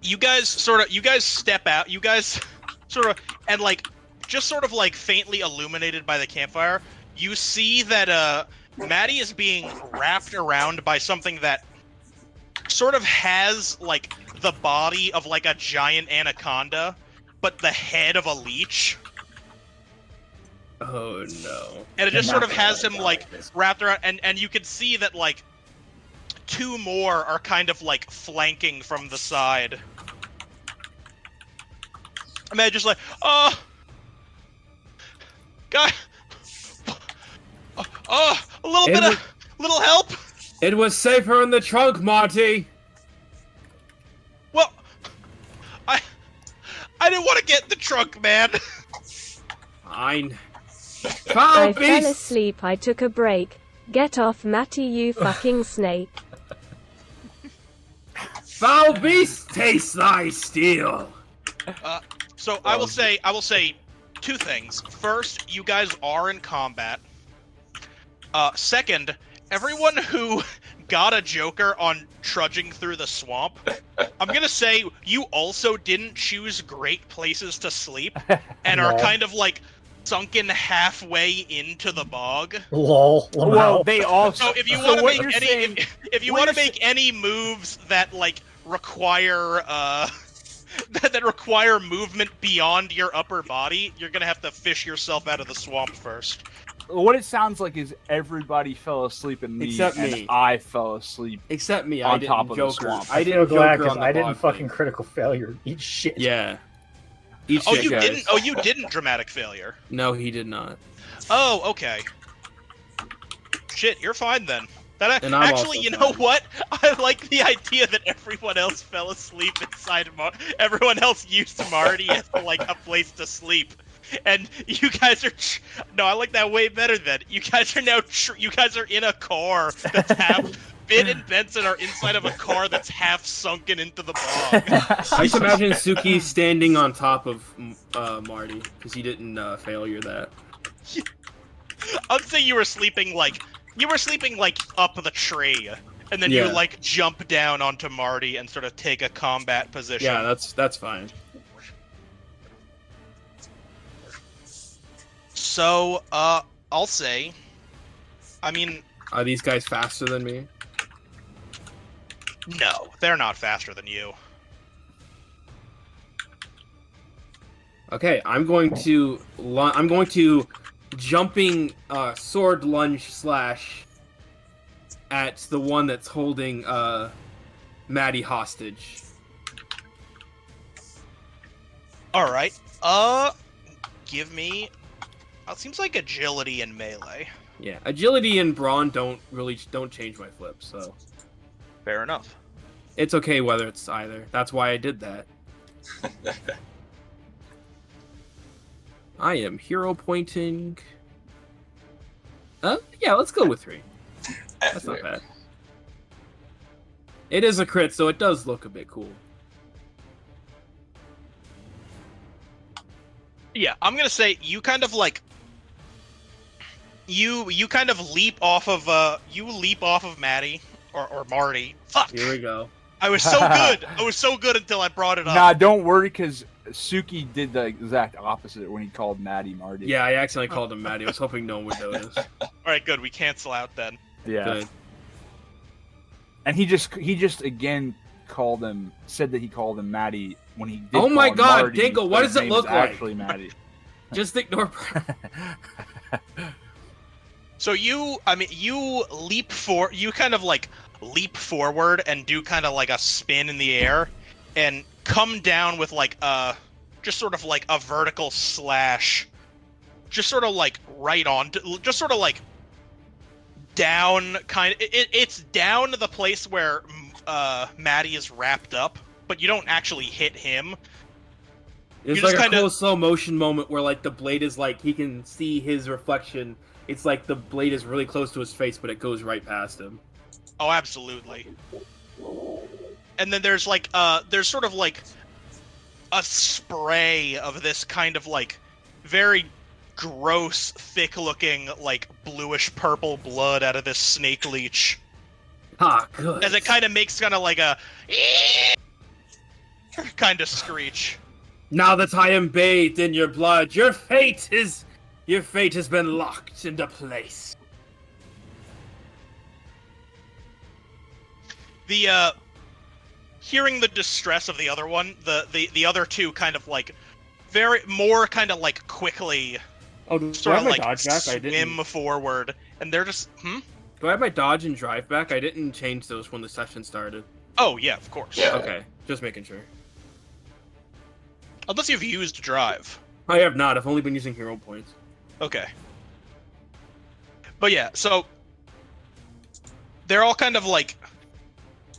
Speaker 1: You guys step out. You guys and just faintly illuminated by the campfire. You see that Maddie is being wrapped around by something that sort of has like the body of like a giant anaconda, but the head of a leech.
Speaker 4: Oh no.
Speaker 1: And it just sort of has him like wrapped around, and you can see that like two more are kind of like flanking from the side. I mean, just like, God, a little help.
Speaker 4: It was safer in the trunk, Marty.
Speaker 1: Well, I didn't want to get in the trunk, man.
Speaker 4: Fine.
Speaker 9: I fell asleep. I took a break. Get off, Matty, you fucking snake.
Speaker 4: Foul beast, taste thy steel.
Speaker 1: So I will say two things. First, you guys are in combat. Second, everyone who got a Joker on trudging through the swamp, I'm gonna say you also didn't choose great places to sleep and are kind of like sunken halfway into the bog.
Speaker 5: Lol.
Speaker 8: Well, they also.
Speaker 1: So if you want to make any, if you want to make any moves that like require that require movement beyond your upper body, you're gonna have to fish yourself out of the swamp first.
Speaker 8: What it sounds like is everybody fell asleep and I fell asleep.
Speaker 4: Except me.
Speaker 8: On
Speaker 4: I
Speaker 8: top
Speaker 4: didn't
Speaker 8: of the
Speaker 4: Joker.
Speaker 8: swamp.
Speaker 5: I feel glad because I didn't fucking critical failure. Eat shit.
Speaker 4: Yeah. Eat
Speaker 1: Oh,
Speaker 4: shit,
Speaker 1: you
Speaker 4: guys.
Speaker 1: didn't. Oh, you didn't dramatic failure.
Speaker 4: No, he did not.
Speaker 1: Oh, okay. Shit, you're fine then. That
Speaker 4: And I'm
Speaker 1: actually,
Speaker 4: also
Speaker 1: you know
Speaker 4: fine.
Speaker 1: what? I like the idea that everyone else fell asleep inside. Everyone else used Marty as like a place to sleep, and you guys are. No, I like that way better. Then you guys are now. You guys are in a car that's half. Bit and Benson are inside of a car that's half sunken into the bog.
Speaker 4: I can imagine Suki standing on top of Marty because he didn't failure that.
Speaker 1: I'd say you were sleeping like up the tree, and then you like jump down onto Marty and sort of take a combat position.
Speaker 4: Yeah, that's fine.
Speaker 1: So, I'll say, I mean,
Speaker 4: Are these guys faster than me?
Speaker 1: no, they're not faster than you.
Speaker 4: Okay, I'm going to jumping sword lunge slash at the one that's holding Maddie hostage.
Speaker 1: All right. Give me. It seems like agility and melee.
Speaker 4: Yeah, agility and brawn don't change my flip, so
Speaker 1: Fair enough.
Speaker 4: it's okay whether it's either. That's why I did that. I am hero pointing. Yeah, let's go with 3. That's not bad. It is a crit, so it does look a bit cool.
Speaker 1: Yeah, I'm gonna say you kind of like. You kind of leap off of Maddie or Marty. Fuck.
Speaker 4: Here we go.
Speaker 1: I was so good. I was so good until I brought it up.
Speaker 8: Nah, don't worry, because Suki did the exact opposite when he called Maddie Marty.
Speaker 4: Yeah, I accidentally called him Maddie. I was hoping no one would notice.
Speaker 1: All right, good. We cancel out then.
Speaker 8: Yeah.
Speaker 4: Good.
Speaker 8: And he just again said that he called him Maddie when he did.
Speaker 4: Oh my
Speaker 8: call him
Speaker 4: God,
Speaker 8: Marty,
Speaker 4: Dingle, what
Speaker 8: but
Speaker 4: does
Speaker 8: his
Speaker 4: it
Speaker 8: name
Speaker 4: look
Speaker 8: is
Speaker 4: like?
Speaker 8: Actually, Maddie.
Speaker 4: Just ignore.
Speaker 1: So you kind of like leap forward and do kind of like a spin in the air, and come down with like just sort of like a vertical slash, just sort of like right on, just sort of like down, it's down to the place where Maddie is wrapped up, but you don't actually hit him.
Speaker 4: It's like a cool slow motion moment where like the blade is like he can see his reflection. It's like the blade is really close to his face, but it goes right past him.
Speaker 1: Oh, absolutely. And then there's like there's sort of like a spray of this kind of like very gross, thick-looking, like bluish purple blood out of this snake leech.
Speaker 4: Ah, good.
Speaker 1: As it kind of makes kind of like a kind of screech.
Speaker 4: Now that I am bathed in your blood, your fate has been locked into place.
Speaker 1: The hearing the distress of the other one, the other two kind of like kind of like quickly sort of like swim forward, and they're just
Speaker 4: Do I have my dodge and drive back? I didn't change those when the session started.
Speaker 1: Oh yeah, of course.
Speaker 2: Yeah.
Speaker 4: Okay, just making sure.
Speaker 1: Unless you've used drive.
Speaker 4: I have not. I've only been using hero points.
Speaker 1: Okay. But yeah, so they're all kind of like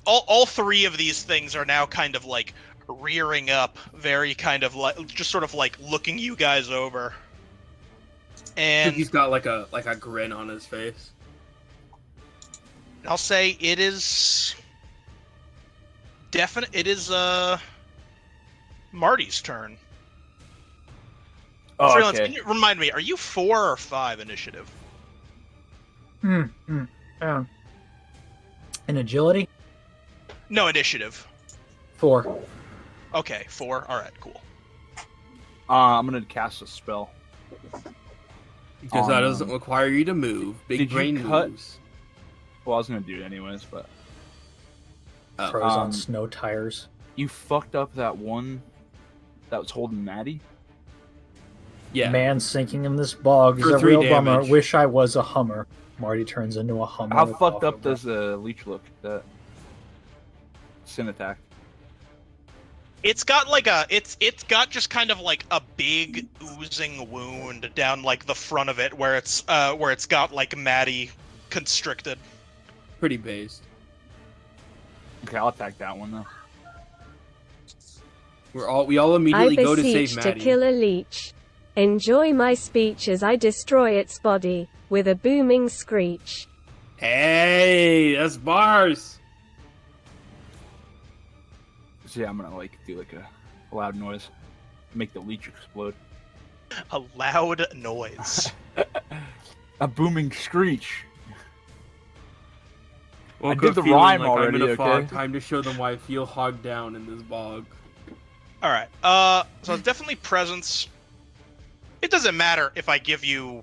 Speaker 1: all three of these things are now kind of like rearing up, very kind of like just sort of like looking you guys over. And
Speaker 4: he's got like a grin on his face.
Speaker 1: I'll say it is Marty's turn.
Speaker 8: Oh,
Speaker 1: Freelance,
Speaker 8: okay.
Speaker 1: can you remind me, are you 4 or 5 initiative?
Speaker 5: In agility?
Speaker 1: No, initiative.
Speaker 5: 4.
Speaker 1: Okay, 4. Alright, cool.
Speaker 8: I'm gonna cast a spell.
Speaker 4: Because that doesn't require you to move. Big brain moves.
Speaker 8: Well, I was gonna do it anyways, but
Speaker 5: Froze on snow tires.
Speaker 8: You fucked up that one that was holding Maddie.
Speaker 4: Yeah.
Speaker 5: Man sinking in this bog is
Speaker 4: For
Speaker 5: a
Speaker 4: 3
Speaker 5: real bummer.
Speaker 4: damage.
Speaker 5: Wish I was a Hummer. Marty turns into a Hummer.
Speaker 8: How
Speaker 5: with
Speaker 8: fucked
Speaker 5: off
Speaker 8: up does the leech look? That sin attack.
Speaker 1: It's got like it's got just kind of like a big oozing wound down like the front of it where it's got like Maddie constricted.
Speaker 4: Pretty based.
Speaker 8: Okay, I'll attack that one though.
Speaker 4: We all immediately
Speaker 9: I
Speaker 4: go to
Speaker 9: beseech
Speaker 4: save
Speaker 9: to
Speaker 4: Maddie.
Speaker 9: kill a leech. Enjoy my speech as I destroy its body with a booming screech.
Speaker 4: Hey, that's bars.
Speaker 8: So yeah, I'm gonna like do like a loud noise, make the leech explode.
Speaker 1: A loud noise.
Speaker 8: A booming screech.
Speaker 4: Woke
Speaker 8: I did
Speaker 4: up
Speaker 8: the
Speaker 4: feeling
Speaker 8: rhyme
Speaker 4: like
Speaker 8: already,
Speaker 4: I'm in a fog.
Speaker 8: okay?
Speaker 4: Time to show them why I feel hogged down in this bog.
Speaker 1: Alright, so it's definitely presence. It doesn't matter if I give you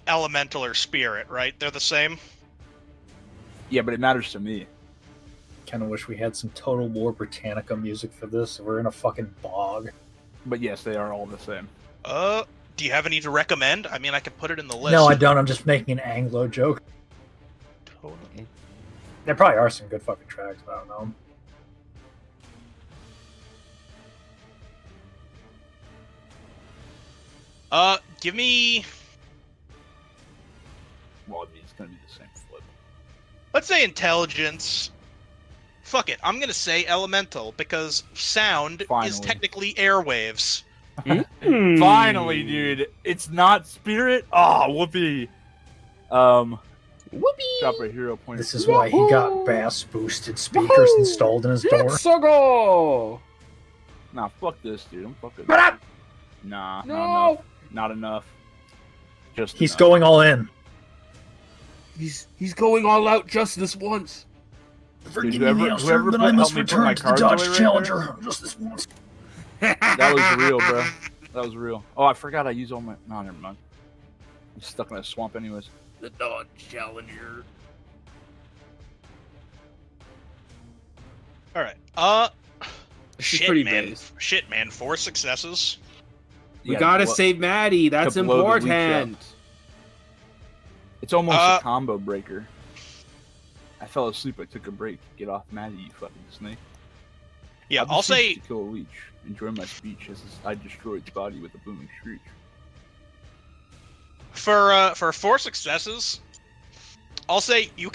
Speaker 1: elemental or spirit, right? They're the same?
Speaker 8: Yeah, but it matters to me.
Speaker 5: Kind of wish we had some Total War Britannica music for this. We're in a fucking bog.
Speaker 8: But yes, they are all the same.
Speaker 1: Do you have any to recommend? I mean, I could put it in the list.
Speaker 5: No, I don't. I'm just making an Anglo joke.
Speaker 1: Totally.
Speaker 5: There probably are some good fucking tracks, but I don't know.
Speaker 1: Give me...
Speaker 8: Well, I mean, it's gonna be the same flip.
Speaker 1: Let's say intelligence. Fuck it, I'm gonna say elemental, because sound is
Speaker 8: Finally.
Speaker 1: technically airwaves.
Speaker 8: Finally, dude. It's not spirit. Oh, whoopee.
Speaker 4: Whoopee!
Speaker 8: Drop a hero point.
Speaker 5: This is why he got bass boosted speakers installed in his door.
Speaker 4: Let's go!
Speaker 8: Nah, fuck this, dude. I'm fucking.
Speaker 5: But
Speaker 8: Nah,
Speaker 4: No!
Speaker 8: not enough. Not enough. Just
Speaker 5: he's
Speaker 8: enough.
Speaker 5: going all in.
Speaker 4: He's going all out just this once.
Speaker 5: Forgive
Speaker 8: whoever-
Speaker 5: me, Neil, sir,
Speaker 8: whoever
Speaker 5: but
Speaker 8: put-
Speaker 5: I must
Speaker 8: helped me put my
Speaker 5: return to the
Speaker 8: cards
Speaker 5: Dodge
Speaker 8: away right
Speaker 5: Challenger just this once.
Speaker 8: That was real, bro. That was real. Oh, I forgot I used all my. No, never mind. I'm stuck in a swamp, anyways.
Speaker 4: The Dodge Challenger.
Speaker 1: All right.
Speaker 4: This is pretty
Speaker 1: man.
Speaker 4: base.
Speaker 1: Shit, man. 4 successes.
Speaker 4: We
Speaker 8: Yeah,
Speaker 4: gotta
Speaker 8: blo-
Speaker 4: save Maddie. That's
Speaker 8: to blow the leech
Speaker 4: important.
Speaker 8: It's almost a combo breaker. I fell asleep. I took a break. Get off Maddie, you fucking snake.
Speaker 1: Yeah,
Speaker 8: I
Speaker 1: I'll
Speaker 8: beseech
Speaker 1: say
Speaker 8: you to kill a leech. Enjoy my speech as I destroy its body with a booming screech.
Speaker 1: for 4 successes, I'll say you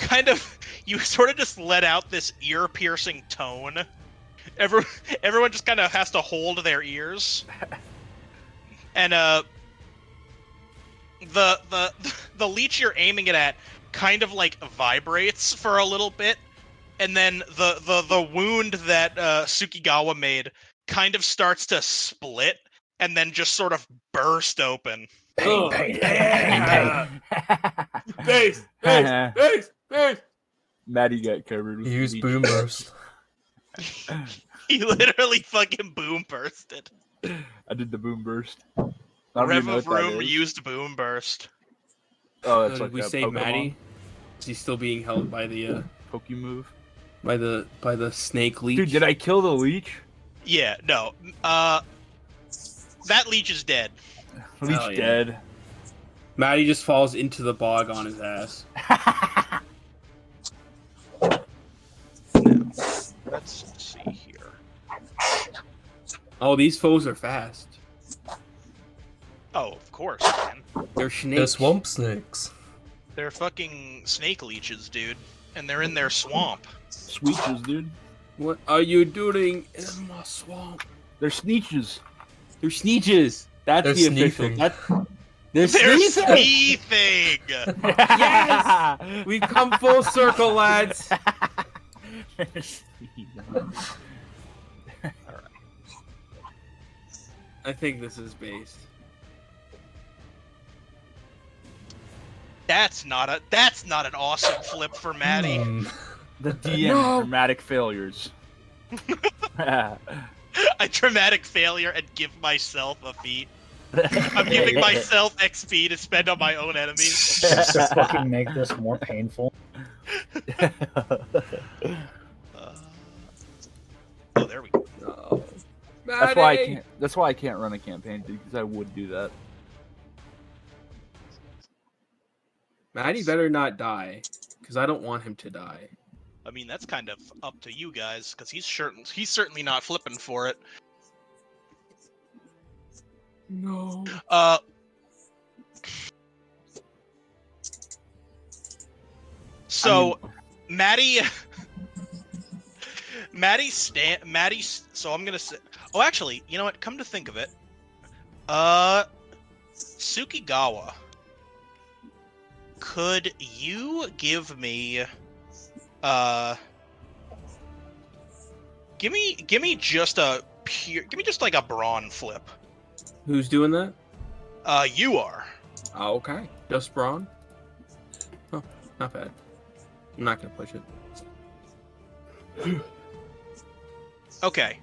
Speaker 1: sort of just let out this ear-piercing tone. Everyone just kind of has to hold their ears, and the leech you're aiming it at kind of like vibrates for a little bit, and then the wound that Tsukigawa made kind of starts to split and then just sort of burst open.
Speaker 5: Pain, pain, pain, pain,
Speaker 4: Base, base, base, base.
Speaker 8: Maddie got covered with
Speaker 7: He used
Speaker 8: leech.
Speaker 7: boom burst.
Speaker 1: He literally fucking boom bursted.
Speaker 8: I did the boom burst. I don't even
Speaker 1: Rev
Speaker 8: know
Speaker 1: of
Speaker 8: what that
Speaker 1: Room
Speaker 8: is.
Speaker 1: used boom burst.
Speaker 8: Oh, that's
Speaker 4: Did
Speaker 8: like
Speaker 4: we
Speaker 8: a
Speaker 4: save
Speaker 8: Pokemon
Speaker 4: Maddie? Is he still being held by the
Speaker 8: Poke move.
Speaker 4: by the snake leech?
Speaker 8: Dude, did I kill the leech?
Speaker 1: Yeah, no. That leech is dead.
Speaker 8: Leech
Speaker 4: Hell yeah.
Speaker 8: dead.
Speaker 4: Maddie just falls into the bog on his ass.
Speaker 1: Let's see here.
Speaker 4: Oh, these foes are fast.
Speaker 1: Oh, of course, man.
Speaker 4: They're snakes.
Speaker 7: They're swamp snakes.
Speaker 1: They're fucking snake leeches, dude. And they're in their swamp.
Speaker 8: Sweeches, dude.
Speaker 4: What are you doing in my swamp?
Speaker 8: They're sneeches.
Speaker 4: They're sneeches. That's
Speaker 7: They're
Speaker 4: the official.
Speaker 7: sneaking.
Speaker 4: They're
Speaker 1: They're
Speaker 4: sneezing.
Speaker 1: sneezing!
Speaker 4: Yes! We've come full circle, lads. I think this is based.
Speaker 1: That's not an awesome flip for Maddie.
Speaker 8: The DM
Speaker 4: No.
Speaker 8: dramatic failures.
Speaker 1: A dramatic failure and give myself a feat. I'm giving myself XP to spend on my own enemies.
Speaker 5: Just to fucking make this more painful.
Speaker 1: Oh, there we go.
Speaker 4: No.
Speaker 8: That's why I can't. That's why I can't run a campaign, dude. Because I would do that.
Speaker 4: Maddie better not die, because I don't want him to die.
Speaker 1: I mean, that's kind of up to you guys, because he's certainly not flipping for it.
Speaker 4: No.
Speaker 1: So Maddie, so I'm gonna say. Oh, actually, you know what? Come to think of it, Tsukigawa, could you give me, give me just like a brawn flip.
Speaker 4: Who's doing that?
Speaker 1: You are.
Speaker 4: Oh, okay. Just brawn? Oh, not bad. I'm not gonna push it.
Speaker 1: Okay.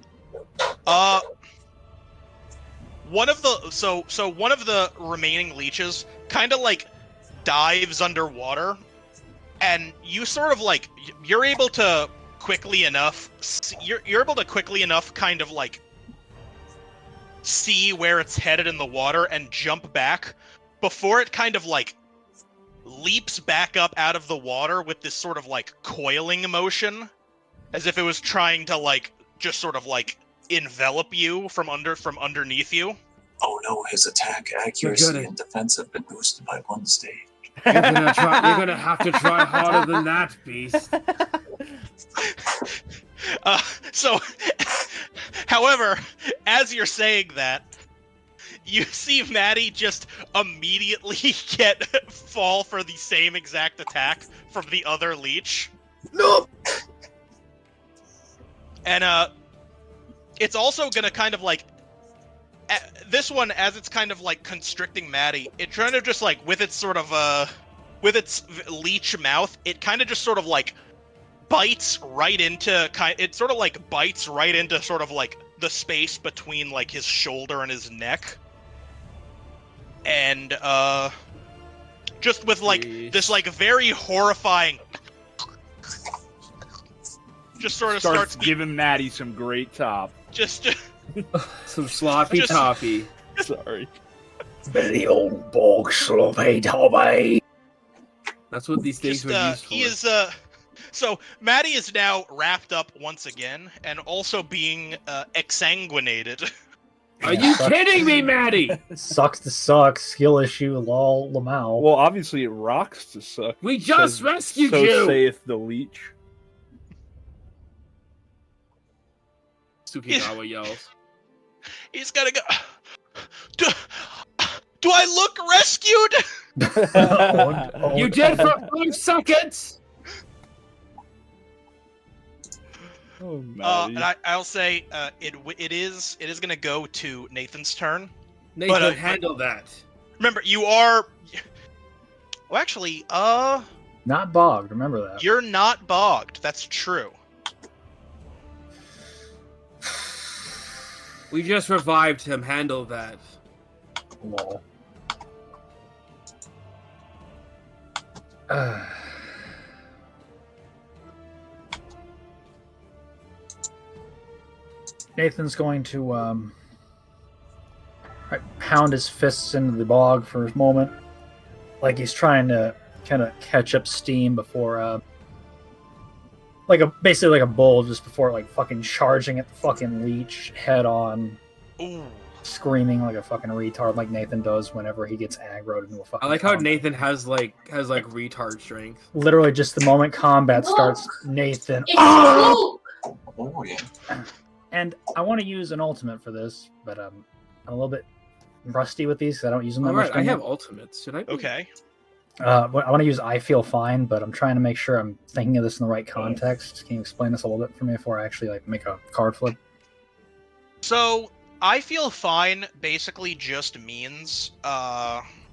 Speaker 1: One of the remaining leeches kind of like dives underwater, and you sort of like you're able to quickly enough kind of like see where it's headed in the water and jump back before it kind of like leaps back up out of the water with this sort of like coiling motion, as if it was trying to like just sort of like envelop you from underneath you.
Speaker 2: Oh no, his attack accuracy
Speaker 4: gonna-
Speaker 2: and defense have been boosted by 1 stage.
Speaker 4: You're gonna have to try harder than that, beast.
Speaker 1: So, however, as you're saying that, you see Maddie just immediately fall for the same exact attack from the other leech.
Speaker 5: No.
Speaker 1: And it's also gonna kind of like this one, as it's kind of like constricting Maddie, it kind of just like with its sort of with its leech mouth, it kind of just sort of like bites right into sort of like the the space between like his shoulder and his neck, and just with like this like very horrifying, just sort of starts
Speaker 8: giving Maddie some great top.
Speaker 1: Just
Speaker 4: some sloppy toppy.
Speaker 8: Sorry.
Speaker 5: The old bog sloppy toppy.
Speaker 4: That's what these things were used for.
Speaker 1: He is so Maddie is now wrapped up once again, and also being exsanguinated.
Speaker 4: Are you kidding me, Maddie?
Speaker 5: Sucks to suck. Skill issue. Lol. Lamau.
Speaker 8: Well, obviously it rocks to suck.
Speaker 4: We just rescued
Speaker 8: so
Speaker 4: you.
Speaker 8: Saith the leech.
Speaker 4: Sukigawa yells.
Speaker 1: He's gotta go. Do I look rescued?
Speaker 4: You did for 5 seconds.
Speaker 1: And I'll say it is gonna go to Nathan's turn.
Speaker 4: Nathan,
Speaker 1: but,
Speaker 4: handle that.
Speaker 1: Remember, you are. Well, actually,
Speaker 5: not bogged. Remember that.
Speaker 1: You're not bogged. That's true.
Speaker 4: We just revived him. Handle that.
Speaker 5: Lol. Nathan's going to pound his fists into the bog for a moment, like he's trying to kind of catch up steam before, basically like a bull just before like fucking charging at the fucking leech head on, screaming like a fucking retard like Nathan does whenever he gets aggroed into a fucking.
Speaker 4: I like how Nathan has retard strength.
Speaker 5: Literally, just the moment combat starts, Nathan.
Speaker 2: Oh yeah.
Speaker 5: And I want to use an ultimate for this, but I'm a little bit rusty with these because I don't use them that much.
Speaker 4: I have ultimates. Should I?
Speaker 1: Okay.
Speaker 5: I want to use I Feel Fine, but I'm trying to make sure I'm thinking of this in the right context. Can you explain this a little bit for me before I actually make a card flip?
Speaker 1: So, I Feel Fine basically just means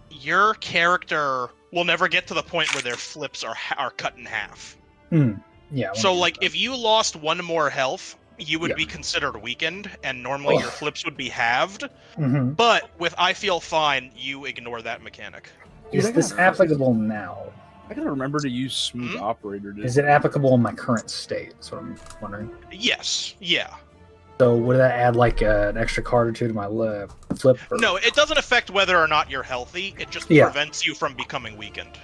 Speaker 1: your character will never get to the point where their flips are cut in half.
Speaker 5: Yeah.
Speaker 1: So, like, if you lost 1 more health, you would be considered weakened, and normally your flips would be halved. But with I Feel Fine, you ignore that mechanic.
Speaker 5: Is this applicable now?
Speaker 8: I gotta remember to use Smooth Operator.
Speaker 5: Is it applicable in my current state? That's what I'm wondering.
Speaker 1: Yes. Yeah.
Speaker 5: So would that add like an extra card or two to my flip? Or...
Speaker 1: No, it doesn't affect whether or not you're healthy. It just prevents you from becoming weakened.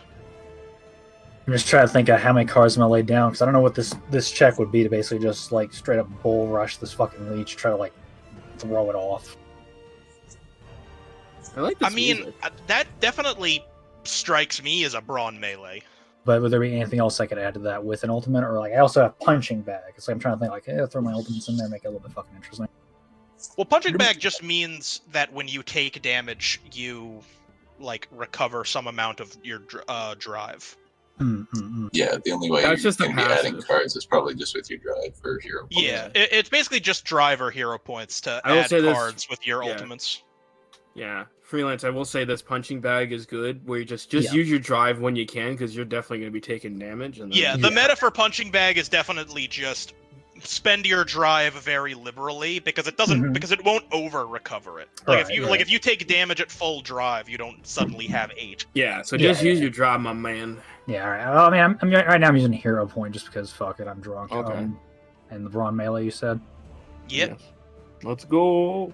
Speaker 5: I'm just trying to think of how many cards I'm gonna lay down because I don't know what this check would be to basically just like straight up bull rush this fucking leech, try to like throw it off.
Speaker 4: I like this.
Speaker 1: I mean, that definitely strikes me as a brawn melee.
Speaker 5: But would there be anything else I could add to that with an ultimate, or like I also have punching bag? It's like I'm trying to think like, hey, I'll throw my ultimates in there, make it a little bit fucking interesting.
Speaker 1: Well, punching bag just means that when you take damage, you like recover some amount of your drive.
Speaker 2: Yeah, the only way
Speaker 4: That's
Speaker 2: you
Speaker 4: just
Speaker 2: can be adding cards is probably just with your drive or hero points.
Speaker 1: Yeah, it's basically just drive or hero points to add cards with your ultimates.
Speaker 4: Yeah, freelance. I will say this punching bag is good, where you just use your drive when you can, because you're definitely going to be taking damage. And then...
Speaker 1: the meta for punching bag is definitely just spend your drive very liberally because it doesn't because it won't over recover it. Like if you take damage at full drive, you don't suddenly have 8.
Speaker 4: Yeah, so just use your drive, my man.
Speaker 5: Yeah, all right. Well, I mean, I'm right now I'm using hero point just because fuck it, I'm drunk.
Speaker 4: Okay.
Speaker 5: And the brawn melee you said.
Speaker 1: Yep.
Speaker 4: Yes. Let's go.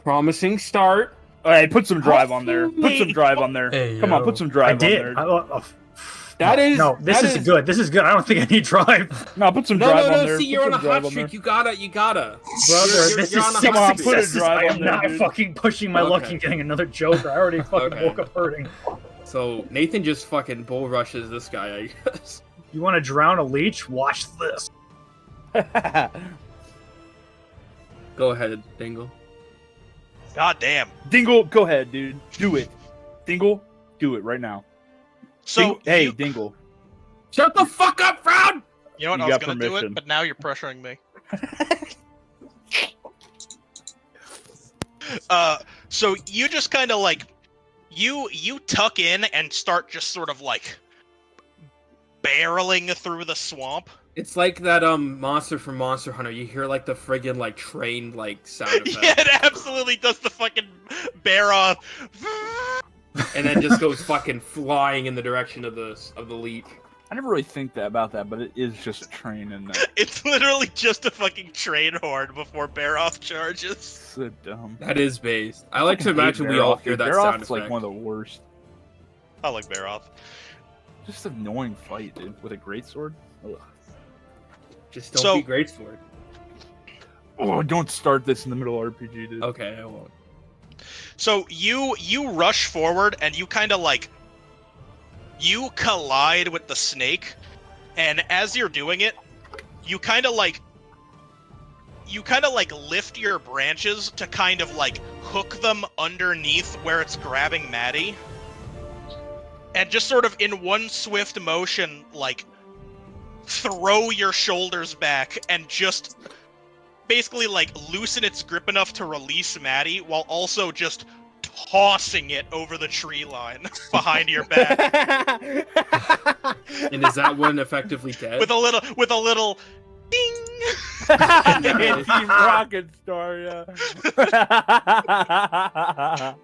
Speaker 4: Promising start.
Speaker 8: All right, put some drive on there. Put some drive on there.
Speaker 7: Hey,
Speaker 8: Come on, put some drive
Speaker 5: I did.
Speaker 8: on there.
Speaker 5: This is good. This is good. I don't think I need drive.
Speaker 8: No, put some drive on there.
Speaker 4: See, you're on a hot streak. You gotta.
Speaker 5: Brother, this
Speaker 4: you're
Speaker 5: is
Speaker 4: on a
Speaker 5: 6
Speaker 4: hot
Speaker 5: successes.
Speaker 8: drive
Speaker 5: I
Speaker 8: on
Speaker 5: am
Speaker 8: there,
Speaker 5: not
Speaker 8: dude.
Speaker 5: fucking pushing my luck and getting another Joker. I already fucking woke up hurting.
Speaker 4: So Nathan just fucking bull rushes this guy, I guess.
Speaker 5: You want to drown a leech? Watch this.
Speaker 4: Go ahead, Dingle.
Speaker 1: God damn.
Speaker 8: Dingle, go ahead, dude. Do it. Dingle, do it right now.
Speaker 1: So
Speaker 8: Dingle.
Speaker 4: Shut the fuck up, Frown!
Speaker 1: You know what? I was gonna do it, but now you're pressuring me. So you just kind of like you tuck in and start just sort of like barreling through the swamp,
Speaker 4: It's like that monster from Monster Hunter. You hear like the friggin' like train like sound effect.
Speaker 1: Yeah, it absolutely does the fucking bear off.
Speaker 4: And then just goes fucking flying in the direction of the leap.
Speaker 8: I never really think about that, but it is just a train in there.
Speaker 1: It's literally just a fucking train horn before bear off charges.
Speaker 8: So dumb.
Speaker 4: That is based. I like to imagine we all hear that
Speaker 8: Bear
Speaker 4: sound
Speaker 8: Off's
Speaker 4: effect.
Speaker 8: like one of the worst.
Speaker 1: I like bear off.
Speaker 8: Just an annoying fight, dude, with a greatsword. Ugh.
Speaker 4: Just don't be greatsword.
Speaker 8: Oh, don't start this in the middle of RPG, dude.
Speaker 4: Okay, I won't.
Speaker 1: So you rush forward and you kind of like you collide with the snake, and as you're doing it, you kind of like lift your branches to kind of like hook them underneath where it's grabbing Maddie, and just sort of in one swift motion like throw your shoulders back and just basically like loosen its grip enough to release Maddie while also just tossing it over the tree line behind your back.
Speaker 4: And is that one effectively dead?
Speaker 1: with a little ding.
Speaker 8: Team Rocket Star, yeah.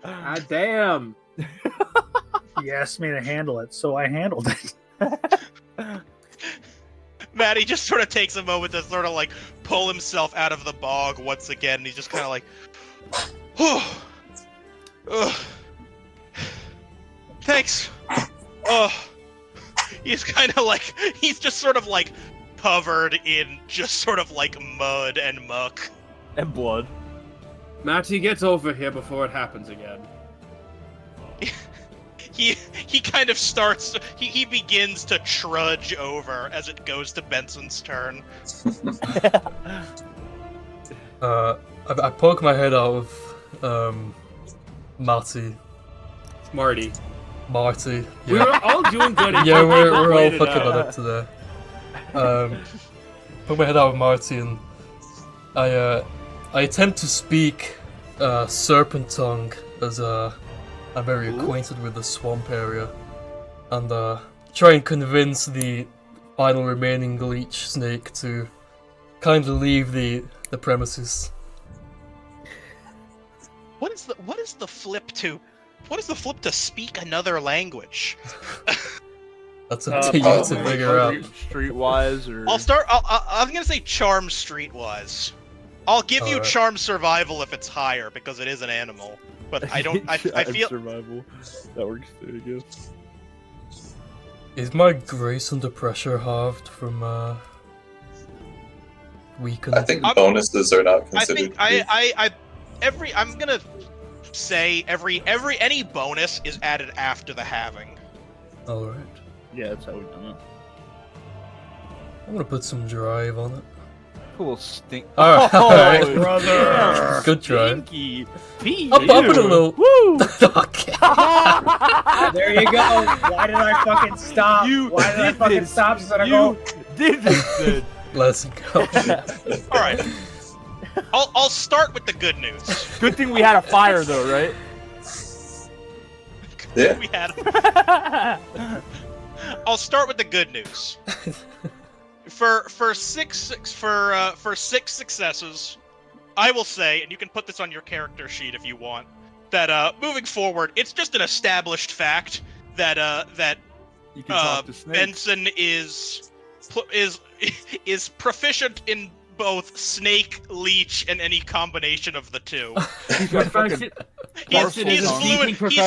Speaker 4: God damn.
Speaker 5: He asked me to handle it, so I handled it.
Speaker 1: Maddie just sort of takes a moment to sort of like pull himself out of the bog once again. He's just kind of like, thanks. He's kind of like, he's just sort of like covered in just sort of like mud and muck.
Speaker 8: And blood.
Speaker 4: Matty, get over here before it happens again.
Speaker 1: He kind of starts, he begins to trudge over as it goes to Benson's turn.
Speaker 7: I poke my head out of Marty.
Speaker 4: Marty.
Speaker 7: Yeah.
Speaker 4: We were all doing good.
Speaker 7: Yeah, we're all fucking that up today. Poke my head out of Marty and I attempt to speak Serpent Tongue as I'm very acquainted with the swamp area, and try and convince the final remaining leech snake to kindly leave the premises.
Speaker 1: What is the flip to? What is the flip to speak another language?
Speaker 7: That's up to you to figure out.
Speaker 8: Streetwise, or
Speaker 1: I'm gonna say charm streetwise. I'll give you charm survival if it's higher because it is an animal. But I don't. I feel
Speaker 8: survival. That works too, I guess.
Speaker 7: Is my grace under pressure halved from weakened?
Speaker 2: I think bonuses are not considered.
Speaker 1: I'm gonna say any bonus is added after the halving.
Speaker 7: All right.
Speaker 8: Yeah, that's how we've done it.
Speaker 7: I'm gonna put some drive on it.
Speaker 8: Cool stink.
Speaker 7: All right,
Speaker 8: brother.
Speaker 7: Good try.
Speaker 8: Stinky.
Speaker 7: I'll put a little.
Speaker 8: Woo!
Speaker 7: Okay.
Speaker 5: There you go. Why did I fucking stop? Why did I fucking stop instead of go?
Speaker 8: Did this?
Speaker 7: Let's go.
Speaker 1: All right. I'll start with the good news.
Speaker 8: Good thing we had a fire though, right?
Speaker 2: Yeah.
Speaker 1: We had. I'll start with the good news. For six successes, I will say, and you can put this on your character sheet if you want, that moving forward, it's just an established fact that
Speaker 8: You can talk to snakes.
Speaker 1: Benson is proficient in both snake, leech, and any combination of the two. He's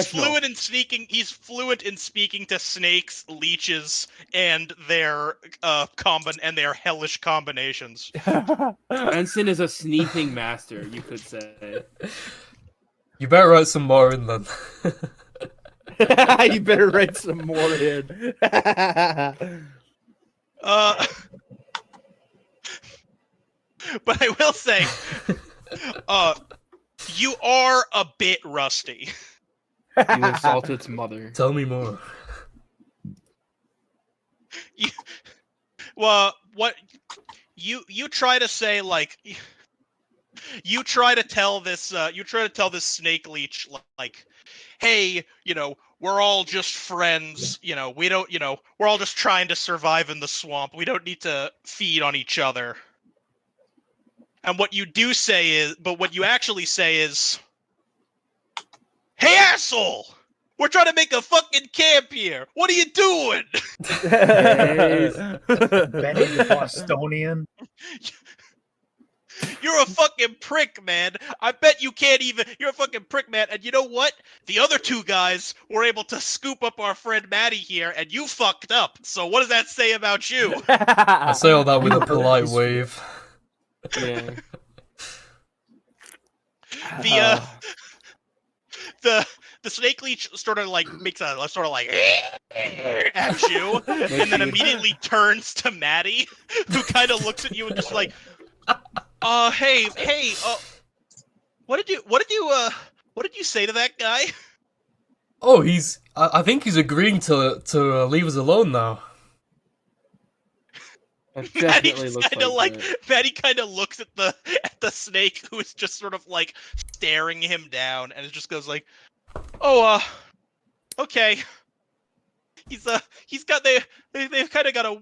Speaker 1: fluent in sneaking. He's fluent in speaking to snakes, leeches, and their their hellish combinations.
Speaker 4: Benson is a sneaking master, you could say.
Speaker 7: You better write some more in then.
Speaker 8: You better write some more in.
Speaker 1: But I will say, you are a bit rusty.
Speaker 4: You assaulted its mother.
Speaker 7: Tell me more.
Speaker 1: You try to say like you try to tell this snake leech like, hey, we're all just friends. We don't. We're all just trying to survive in the swamp. We don't need to feed on each other. And what you actually say is, "Hey, asshole! We're trying to make a fucking camp here. What are you doing?"
Speaker 5: Benny the Bostonian.
Speaker 1: You're a fucking prick, man. I bet you can't even. You're a fucking prick, man. And you know what? The other two guys were able to scoop up our friend Maddie here, and you fucked up. So what does that say about you?
Speaker 7: I say all that with a polite wave.
Speaker 4: Yeah.
Speaker 1: The snake leech sort of like makes a sort of like at you, and then immediately turns to Maddie, who kind of looks at you and just like, hey, what did you say to that guy?
Speaker 7: Oh, I think he's agreeing to leave us alone now.
Speaker 1: Maddie kind of looks at the snake, who is just sort of like staring him down, and it just goes like, "Oh, okay." They've kind of got a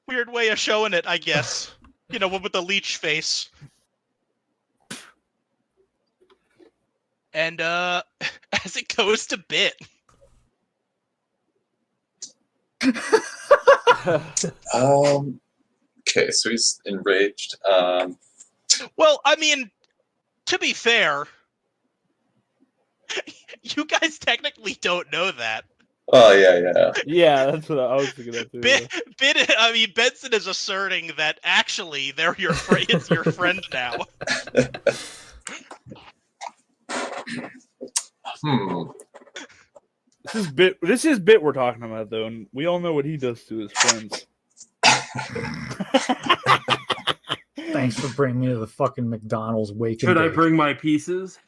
Speaker 1: weird way of showing it, I guess. With the leech face. And as it goes to Bit.
Speaker 2: Okay, so he's enraged.
Speaker 1: Well, I mean, to be fair, you guys technically don't know that.
Speaker 2: Oh yeah.
Speaker 8: Yeah, that's what I was thinking of too.
Speaker 1: Benson is asserting that actually they're your it's your friend now.
Speaker 8: This is Bit we're talking about though, and we all know what he does to his friends.
Speaker 5: Thanks for bringing me to the fucking McDonald's wake.
Speaker 4: Should I bring my pieces?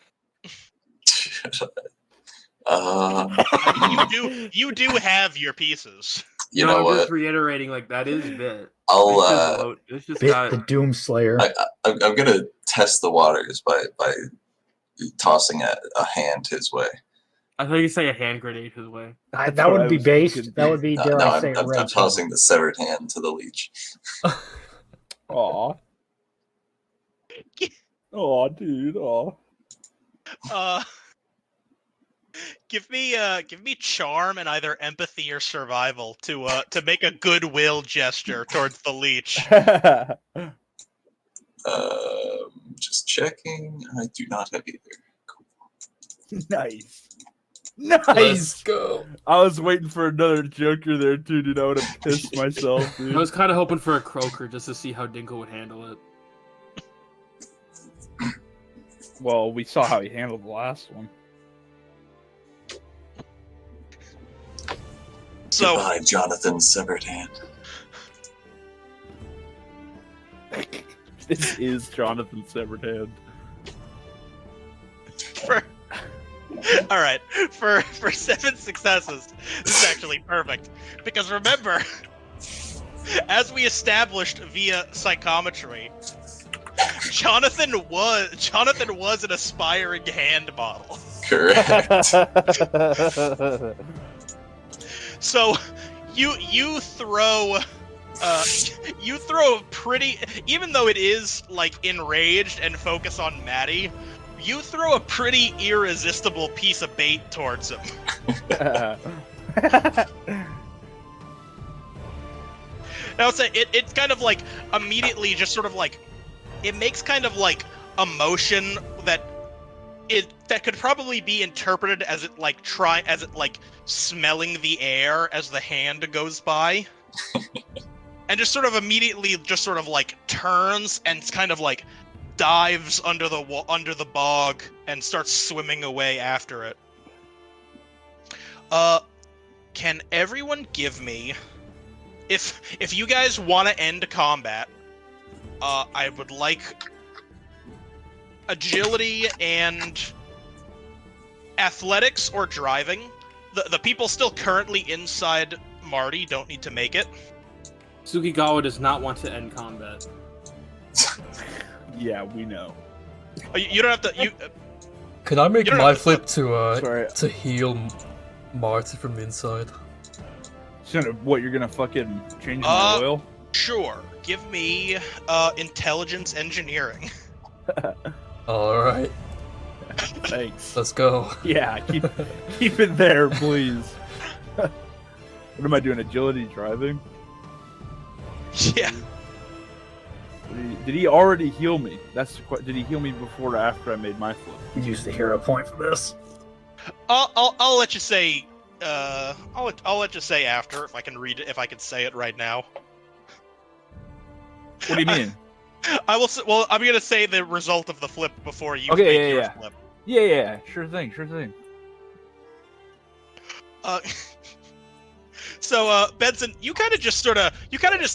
Speaker 1: You do have your pieces.
Speaker 2: You know what?
Speaker 4: Just reiterating, like that is Bit.
Speaker 2: It's
Speaker 5: just Bit the Doomslayer.
Speaker 2: I'm gonna test the waters by tossing a hand his way.
Speaker 4: I thought you say a hand grenade his way.
Speaker 5: That would be based. That would be. Dare I say,
Speaker 2: I'm tossing the severed hand to the leech.
Speaker 8: Aw. Aw, dude. Aw.
Speaker 1: Give me charm and either empathy or survival to make a goodwill gesture towards the leech.
Speaker 2: Just checking. I do not have either. Cool.
Speaker 8: Nice.
Speaker 7: Let's go.
Speaker 8: I was waiting for another Joker there too, dude. I would have pissed myself, dude.
Speaker 4: I was kind of hoping for a Croaker just to see how Dinko would handle it.
Speaker 8: Well, we saw how he handled the last one.
Speaker 2: So, goodbye, Jonathan Severed Hand.
Speaker 8: This is Jonathan Severed Hand.
Speaker 1: All right, for 7 successes, this is actually perfect. Because remember, as we established via psychometry, Jonathan was an aspiring hand model.
Speaker 2: Correct.
Speaker 1: So you throw pretty, even though it is like enraged and focused on Maddie, you throw a pretty irresistible piece of bait towards him. Now it's kind of like immediately just sort of like it makes kind of like a motion that could probably be interpreted as it like smelling the air as the hand goes by. And just sort of immediately just sort of like turns and kind of like dives under the bog and starts swimming away after it. Can everyone give me, if you guys want to end combat, I would like agility and athletics or driving. The people still currently inside Marty don't need to make it.
Speaker 4: Sukigawa does not want to end combat.
Speaker 8: Yeah, we know.
Speaker 1: You don't have to.
Speaker 7: Could I make my flip to heal Marty from the inside.
Speaker 8: So what, you're gonna fucking change my oil?
Speaker 1: Sure. Give me intelligence engineering.
Speaker 7: Alright,
Speaker 8: Thanks.
Speaker 7: let's go.
Speaker 8: Yeah, keep it there, please. What am I doing? Agility driving?
Speaker 1: Yeah.
Speaker 8: Did he already heal me? That's the question. Did he heal me before or after I made my flip?
Speaker 5: Use the hero point for this.
Speaker 1: I'll let you say. I'll let you say after if I can read it. If I can say it right now.
Speaker 8: What do you mean?
Speaker 1: I will. Well, I'm gonna say the result of the flip before you
Speaker 8: Okay,
Speaker 1: make your flip.
Speaker 8: Yeah. Sure thing.
Speaker 1: So, Benson, you kind of just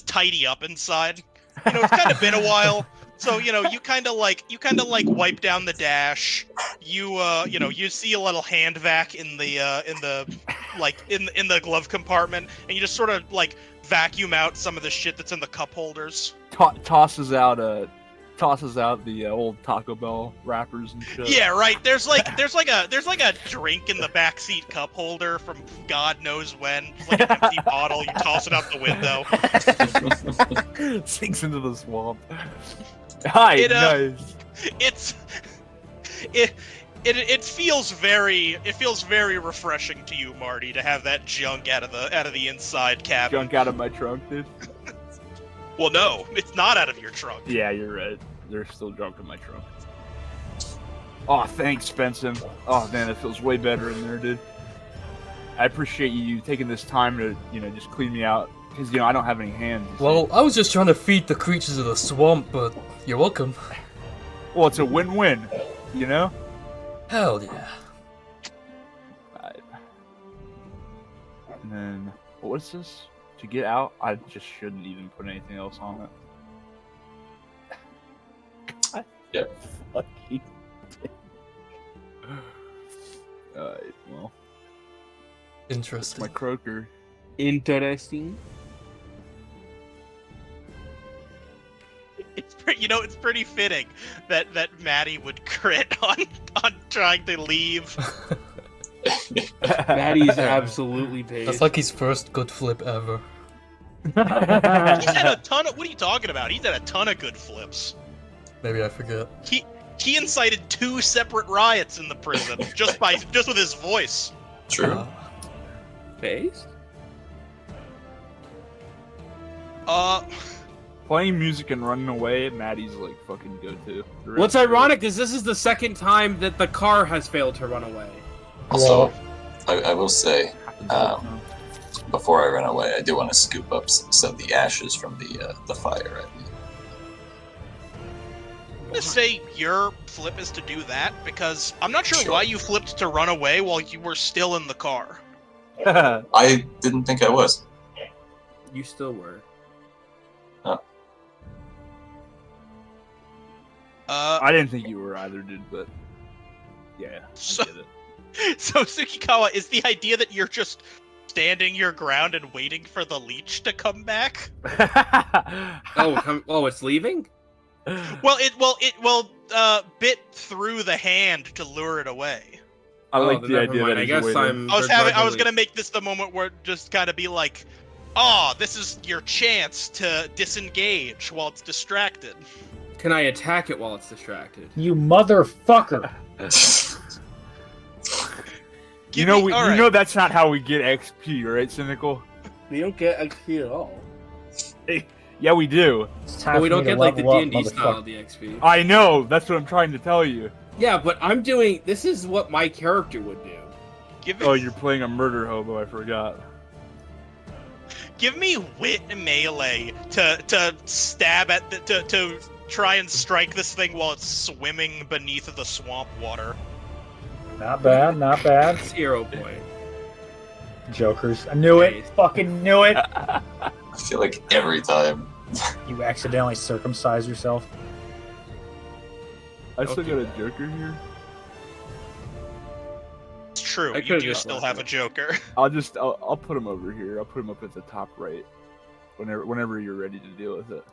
Speaker 1: tidy up inside. You know, it's kind of been a while. So, you know, you kind of like wipe down the dash. You see a little hand vac in the glove compartment, and you just sort of like vacuum out some of the shit that's in the cup holders.
Speaker 8: Tosses out the old Taco Bell wrappers and shit.
Speaker 1: Yeah, right. There's like a drink in the backseat cup holder from God knows when. It's like an empty bottle. You toss it out the window.
Speaker 8: Sinks into the swamp. Hi, nice.
Speaker 1: It feels very refreshing to you, Marty, to have that junk out of the inside cabin.
Speaker 8: Junk out of my trunk, dude.
Speaker 1: Well, no, it's not out of your trunk.
Speaker 8: Yeah, you're right. There's still junk in my trunk. Oh, thanks, Benson. Oh man, it feels way better in there, dude. I appreciate you taking this time to, just clean me out. Because, I don't have any hands.
Speaker 7: Well, I was just trying to feed the creatures of the swamp, but you're welcome.
Speaker 8: Well, it's a win-win,
Speaker 7: Hell yeah.
Speaker 8: Right. And then, what's this? To get out, I just shouldn't even put anything else on it.
Speaker 2: Yep.
Speaker 8: Fucking Alright, well.
Speaker 7: Interesting.
Speaker 8: My croaker.
Speaker 4: Interesting.
Speaker 1: It's pretty fitting that Maddie would crit on trying to leave.
Speaker 4: Maddie's absolutely pissed.
Speaker 7: That's like his first good flip ever.
Speaker 1: He's had a ton of. What are you talking about? He's had a ton of good flips.
Speaker 7: Maybe I forget.
Speaker 1: He incited 2 separate riots in the prison just with his voice.
Speaker 2: True.
Speaker 4: Based?
Speaker 8: Playing music and running away, Maddie's like fucking good too.
Speaker 4: What's ironic is this is the second time that the car has failed to run away.
Speaker 2: Also, I will say, before I run away, I do want to scoop up some of the ashes from the fire.
Speaker 1: I'm gonna say your flip is to do that because I'm not sure why you flipped to run away while you were still in the car.
Speaker 2: I didn't think I was.
Speaker 4: You still were.
Speaker 8: I didn't think you were either, dude, but yeah, I get it.
Speaker 1: So Tsukikawa, is the idea that you're just standing your ground and waiting for the leech to come back?
Speaker 4: It's leaving?
Speaker 1: Well, it bit through the hand to lure it away.
Speaker 8: I like the idea that
Speaker 4: I guess
Speaker 8: waiting.
Speaker 1: I was gonna make this the moment where it just kind of be like, oh, this is your chance to disengage while it's distracted.
Speaker 4: Can I attack it while it's distracted?
Speaker 5: You motherfucker!
Speaker 8: You know that's not how we get XP, right, Cynical?
Speaker 4: We don't get XP at all.
Speaker 8: Yeah, we do.
Speaker 4: But we don't get like the D&D style DXP.
Speaker 8: I know. That's what I'm trying to tell you.
Speaker 4: Yeah, but this is what my character would do.
Speaker 8: Oh, you're playing a murder hobo. I forgot.
Speaker 1: Give me wit and melee to stab at to try and strike this thing while it's swimming beneath the swamp water.
Speaker 5: Not bad.
Speaker 4: 0 point.
Speaker 5: Jokers. I knew it. Fucking knew it.
Speaker 2: I feel like every time.
Speaker 5: You accidentally circumcise yourself.
Speaker 8: I still got a Joker here.
Speaker 1: It's true. You do still have a Joker.
Speaker 8: I'll put him over here. I'll put him up at the top right. Whenever you're ready to deal with it.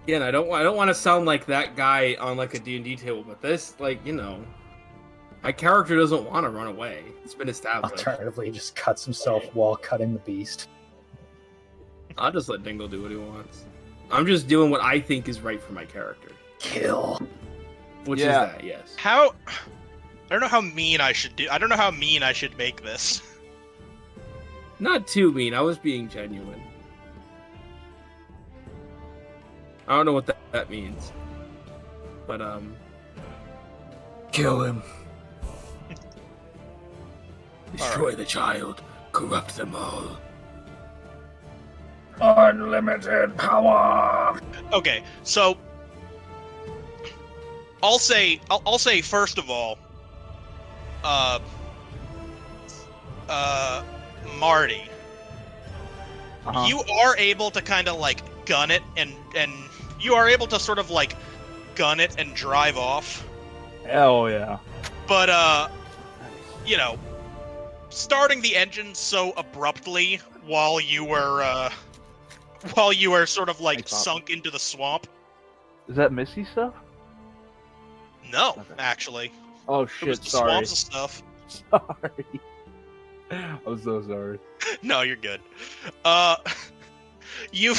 Speaker 4: Yeah, and I don't want to sound like that guy on like a D&D table, but this, like, My character doesn't want to run away. It's been established.
Speaker 5: Alternatively, he just cuts himself while cutting the beast.
Speaker 4: I'll just let Dingle do what he wants. I'm just doing what I think is right for my character.
Speaker 5: Kill.
Speaker 4: Which is that, yes.
Speaker 1: How? I don't know how mean I should do. I don't know how mean I should make this.
Speaker 4: Not too mean. I was being genuine. I don't know what that means. But,
Speaker 7: Kill him.
Speaker 4: Destroy the child. Corrupt them all.
Speaker 5: Unlimited power.
Speaker 1: Okay, so I'll say first of all, Marty, you are able to kind of like gun it and you are able to sort of like gun it and drive off.
Speaker 8: Hell yeah.
Speaker 1: But you know, starting the engine so abruptly while you were sort of like sunk into the swamp.
Speaker 8: Is that Missy stuff?
Speaker 1: No,
Speaker 8: Okay.
Speaker 1: actually.
Speaker 8: Oh
Speaker 1: It was
Speaker 8: shit,
Speaker 1: the
Speaker 8: sorry.
Speaker 1: swamps and stuff.
Speaker 8: Sorry. I'm so sorry.
Speaker 1: No, you're good. You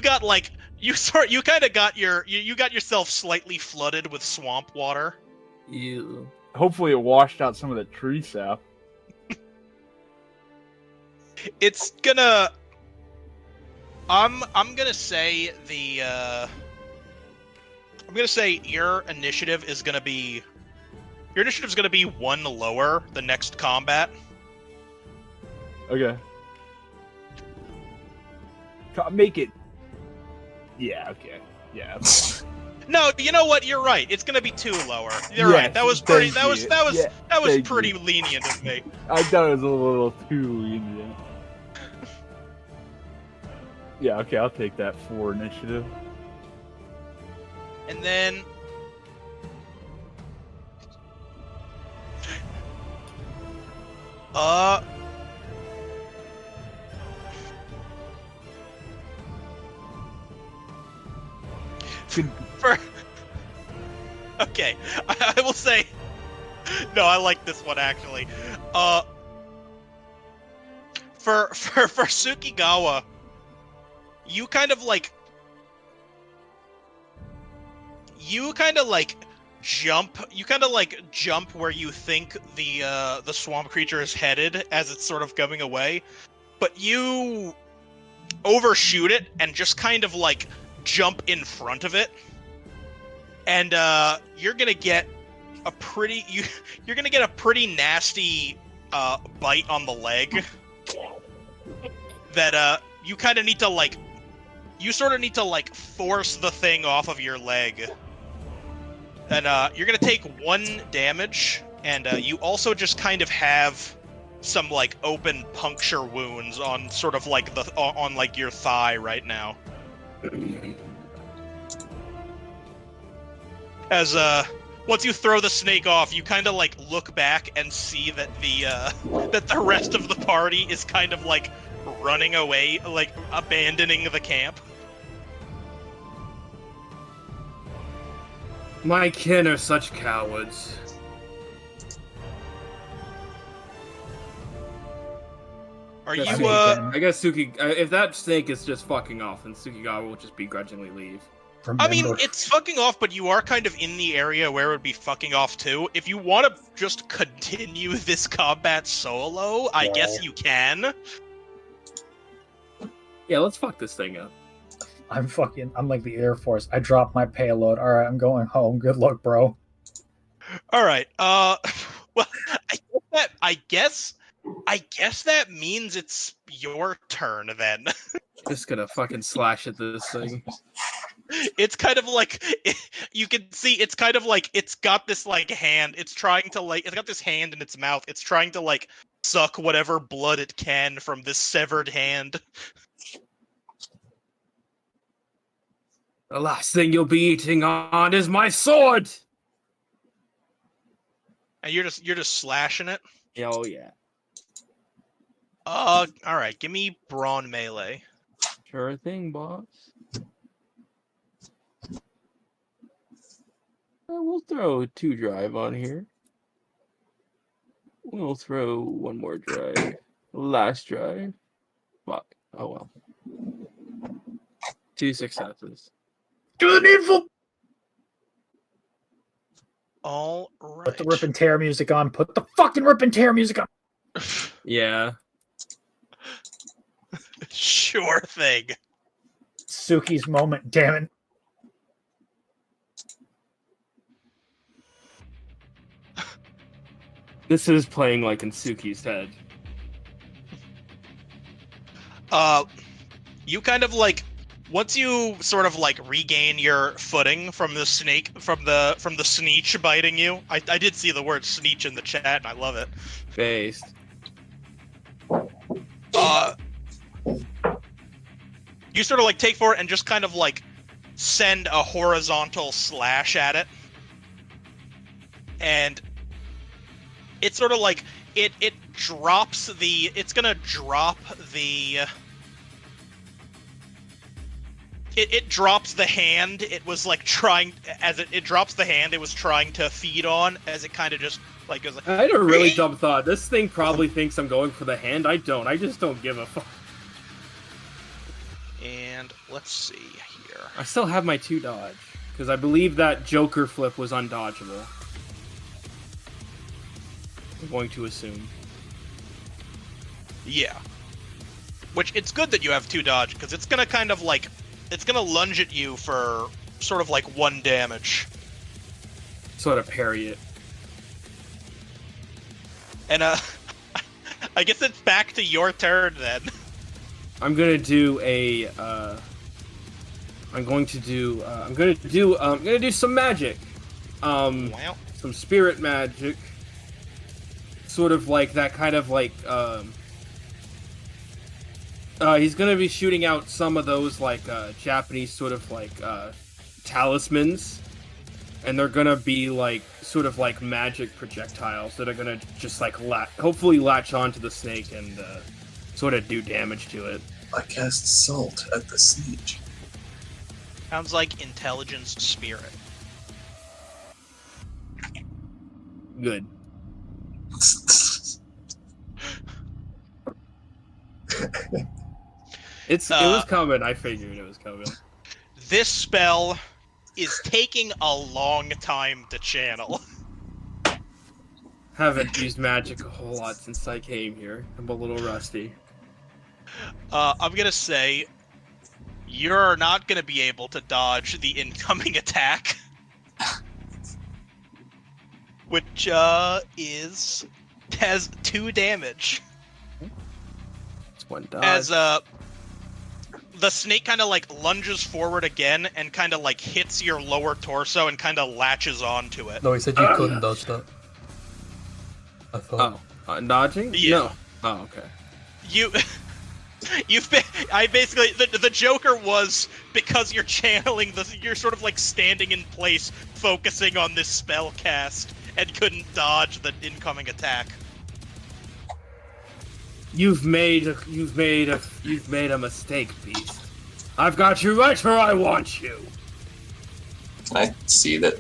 Speaker 1: got like you kind of got you got yourself slightly flooded with swamp water.
Speaker 4: Ew.
Speaker 8: Hopefully it washed out some of the tree sap.
Speaker 1: It's gonna. I'm gonna say the. I'm gonna say your initiative is gonna be. Your initiative's gonna be one lower the next combat.
Speaker 8: Okay. Make it. Yeah. Okay. Yeah.
Speaker 1: No, you know what? You're right. It's gonna be two lower. You're
Speaker 8: Yes,
Speaker 1: right. That was pretty.
Speaker 8: thank
Speaker 1: That was
Speaker 8: you.
Speaker 1: that was
Speaker 8: Yeah,
Speaker 1: that was
Speaker 8: thank
Speaker 1: pretty
Speaker 8: you.
Speaker 1: lenient of me.
Speaker 8: I thought it was a little too lenient. Yeah. Okay. I'll take that for initiative.
Speaker 1: And then. For okay, I will say no. I like this one actually. For Sukigawa, you kind of like jump. You kind of like jump where you think the swamp creature is headed as it's sort of going away, but you overshoot it and just kind of like jump in front of it, and you're gonna get a pretty you're gonna get a pretty nasty bite on the leg that you kind of need to like you sort of need to like force the thing off of your leg, and you're gonna take 1 damage, and you also just kind of have some like open puncture wounds on sort of like the on like your thigh right now. As once you throw the snake off, you kind of like look back and see that the rest of the party is kind of like running away, like abandoning the camp.
Speaker 4: My kin are such cowards.
Speaker 1: Are you
Speaker 4: I guess if that snake is just fucking off, then Sukigawa will just begrudgingly leave.
Speaker 1: I mean, it's fucking off, but you are kind of in the area where it would be fucking off too. If you want to just continue this combat solo, I guess you can.
Speaker 4: Yeah, let's fuck this thing up.
Speaker 5: I'm like the Air Force. I dropped my payload. All right, I'm going home. Good luck, bro.
Speaker 1: All right. Well, I guess that means it's your turn then.
Speaker 4: Just gonna fucking slash at this thing.
Speaker 1: It's kind of like you can see. It's kind of like it's got this like hand. It's trying to like. It's got this hand in its mouth. It's trying to like suck whatever blood it can from this severed hand.
Speaker 4: The last thing you'll be eating on is my sword.
Speaker 1: And you're just slashing it.
Speaker 4: Oh yeah.
Speaker 1: All right. Give me brawn melee.
Speaker 4: Sure thing, boss. We'll throw 2 drive on here. We'll throw one more drive. Last drive. Fuck. Oh well. 2 successes.
Speaker 5: Do the needful.
Speaker 1: All right.
Speaker 5: Put the rip and tear music on. Put the fucking rip and tear music on.
Speaker 4: Yeah.
Speaker 1: Sure thing.
Speaker 5: Suki's moment, damn it.
Speaker 4: This is playing like in Suki's head.
Speaker 1: You kind of like once you sort of like regain your footing from the snake from the sneech biting you. I did see the word sneech in the chat and I love it.
Speaker 4: Based.
Speaker 1: You sort of like take for it and just kind of like send a horizontal slash at it. And it's sort of like it drops the it's gonna drop the it drops the hand it was like trying as it drops the hand it was trying to feed on as it kind of just like goes like,
Speaker 4: I had a really dumb thought. This thing probably thinks I'm going for the hand. I don't. I just don't give a fuck.
Speaker 1: And let's see here.
Speaker 4: I still have my 2 dodge because I believe that Joker flip was undodgeable. I'm going to assume.
Speaker 1: Yeah. Which it's good that you have 2 dodge because it's gonna kind of like it's gonna lunge at you for sort of like 1 damage.
Speaker 4: Sort of parry it.
Speaker 1: And I guess it's back to your turn then.
Speaker 4: I'm gonna do a. I'm gonna do some magic.
Speaker 1: Wow.
Speaker 4: Some spirit magic. Sort of like that kind of like. He's gonna be shooting out some of those like Japanese sort of like talismans, and they're gonna be like sort of like magic projectiles that are gonna just like hopefully latch onto the snake and sort of do damage to it.
Speaker 2: I cast salt at the snake.
Speaker 1: Sounds like intelligence spirit.
Speaker 4: Good. It was coming. I figured it was coming.
Speaker 1: This spell is taking a long time to channel.
Speaker 4: Haven't used magic a whole lot since I came here. I'm a little rusty.
Speaker 1: I'm gonna say you're not gonna be able to dodge the incoming attack, which has 2 damage.
Speaker 4: It's 1 dodge.
Speaker 1: As the snake kind of like lunges forward again and kind of like hits your lower torso and kind of latches onto it.
Speaker 7: No, he said you couldn't dodge that. I thought.
Speaker 4: Oh, dodging?
Speaker 1: Yeah.
Speaker 4: No. Oh, okay.
Speaker 1: I basically the Joker was because you're channeling you're sort of like standing in place focusing on this spell cast and couldn't dodge the incoming attack.
Speaker 4: You've made a mistake, Beast. I've got you right where I want you.
Speaker 2: Can I see that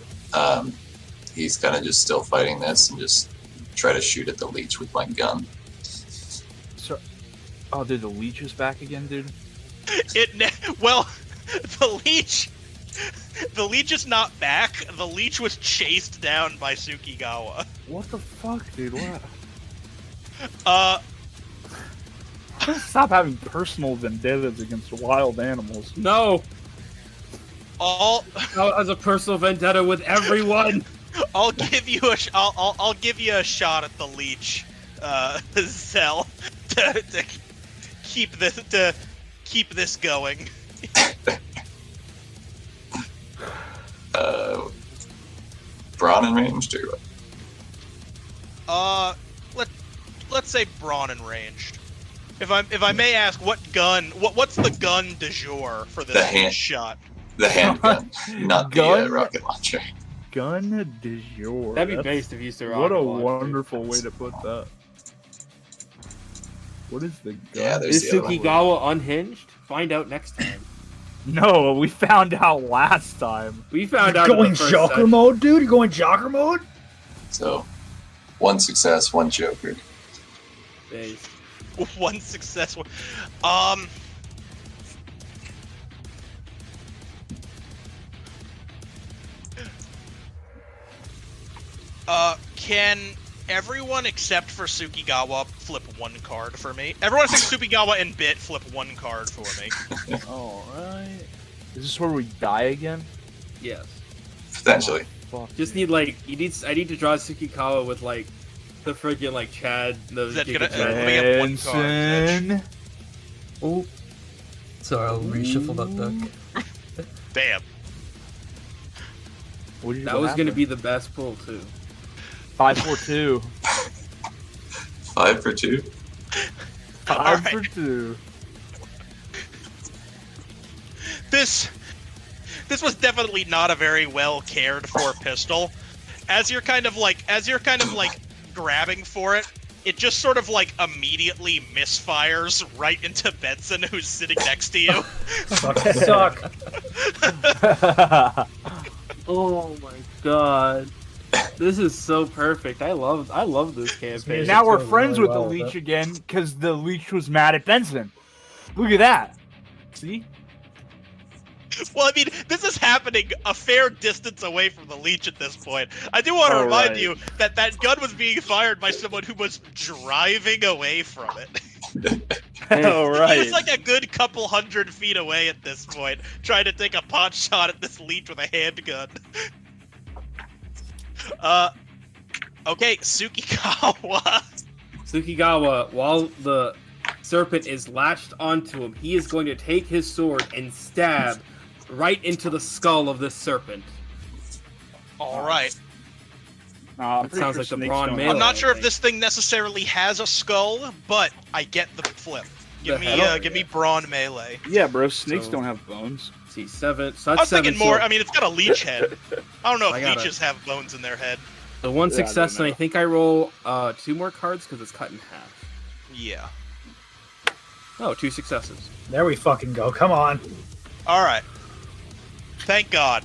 Speaker 2: he's kind of just still fighting this and just try to shoot at the leech with my gun?
Speaker 8: So, oh, dude, the leech is back again, dude.
Speaker 1: Well, the leech is not back. The leech was chased down by Tsukigawa.
Speaker 8: What the fuck, dude? What? Stop having personal vendettas against wild animals.
Speaker 4: No.
Speaker 1: All
Speaker 4: as a personal vendetta with everyone.
Speaker 1: I'll give you a shot at the leech, Zell, to keep this going.
Speaker 2: Brawn and ranged or what?
Speaker 1: Let's say brawn and ranged. If I may ask, what's the gun du jour for this shot?
Speaker 2: The handgun, not the rocket launcher.
Speaker 8: Gun du jour.
Speaker 4: That'd be based if you used to rocket
Speaker 8: What a
Speaker 4: launcher.
Speaker 8: wonderful way to put that. What is the gun?
Speaker 2: Yeah,
Speaker 4: Is
Speaker 2: there's the other one.
Speaker 4: Tsukigawa unhinged? Find out next time.
Speaker 8: No, we found out last time.
Speaker 4: We found out.
Speaker 5: Going
Speaker 4: in the first
Speaker 5: Joker
Speaker 4: session.
Speaker 5: mode, dude? You're going Joker mode?
Speaker 2: So, 1 success, 1 joker.
Speaker 4: Base.
Speaker 1: 1 success. Can everyone except for Sukigawa flip 1 card for me? Everyone except Sukigawa and Bit flip 1 card for me.
Speaker 8: Alright. Is this where we die again?
Speaker 4: Yes.
Speaker 2: Potentially.
Speaker 8: Oh, fuck.
Speaker 4: Just need like I need to draw Tsukikawa with like the friggin' like Chad. The
Speaker 1: Is that
Speaker 4: Giga
Speaker 1: gonna-
Speaker 4: Chad.
Speaker 1: let me get 1 card.
Speaker 8: Benson.
Speaker 7: Oh. Sorry, I'll reshuffle that deck.
Speaker 1: Damn.
Speaker 4: That was gonna be the best pull too.
Speaker 8: 5-4-2.
Speaker 2: 5 for 2.
Speaker 8: 5 for 2.
Speaker 1: This was definitely not a very well cared for pistol. As you're kind of like grabbing for it, it just sort of like immediately misfires right into Benson, who's sitting next to you.
Speaker 5: Suck.
Speaker 4: Oh my god. This is so perfect. I love this campaign.
Speaker 8: Now we're
Speaker 5: goes
Speaker 8: friends
Speaker 5: really
Speaker 8: with
Speaker 5: well
Speaker 8: the
Speaker 5: with
Speaker 8: leech
Speaker 5: it.
Speaker 8: again because the leech was mad at Benson. Look at that. See?
Speaker 1: Well, I mean, this is happening a fair distance away from the leech at this point. I do want to remind
Speaker 8: right.
Speaker 1: you that that gun was being fired by someone who was driving away from it.
Speaker 8: Oh, right.
Speaker 1: He's like a good couple 100 feet away at this point, trying to take a pot shot at this leech with a handgun. Okay, Sukigawa.
Speaker 4: Sukigawa, while the serpent is latched onto him, he is going to take his sword and stab right into the skull of this serpent.
Speaker 1: Alright.
Speaker 8: I'm
Speaker 4: That
Speaker 8: pretty
Speaker 4: sounds
Speaker 8: sure
Speaker 4: like the
Speaker 8: snakes
Speaker 4: brawn
Speaker 8: don't
Speaker 4: melee.
Speaker 8: have-
Speaker 1: I'm not sure if
Speaker 4: think.
Speaker 1: this thing necessarily has a skull, but I get the flip. Give
Speaker 4: The
Speaker 1: me,
Speaker 4: hell?
Speaker 1: give me brawn melee.
Speaker 8: Yeah, bro. Snakes
Speaker 4: So-
Speaker 8: don't have bones.
Speaker 4: Let's see, 7. So
Speaker 1: I
Speaker 4: that's
Speaker 1: was
Speaker 4: 7.
Speaker 1: thinking more.
Speaker 4: So
Speaker 1: I mean, it's got a leech head. I don't know
Speaker 4: I
Speaker 1: if
Speaker 4: got it.
Speaker 1: leeches have bones in their head.
Speaker 4: the 1
Speaker 8: Yeah, I
Speaker 4: success,
Speaker 8: don't
Speaker 4: and I
Speaker 8: know.
Speaker 4: think I roll 2 more cards because it's cut in half.
Speaker 1: Yeah.
Speaker 4: Oh, 2 successes.
Speaker 5: There we fucking go. Come on.
Speaker 1: All right. Thank God.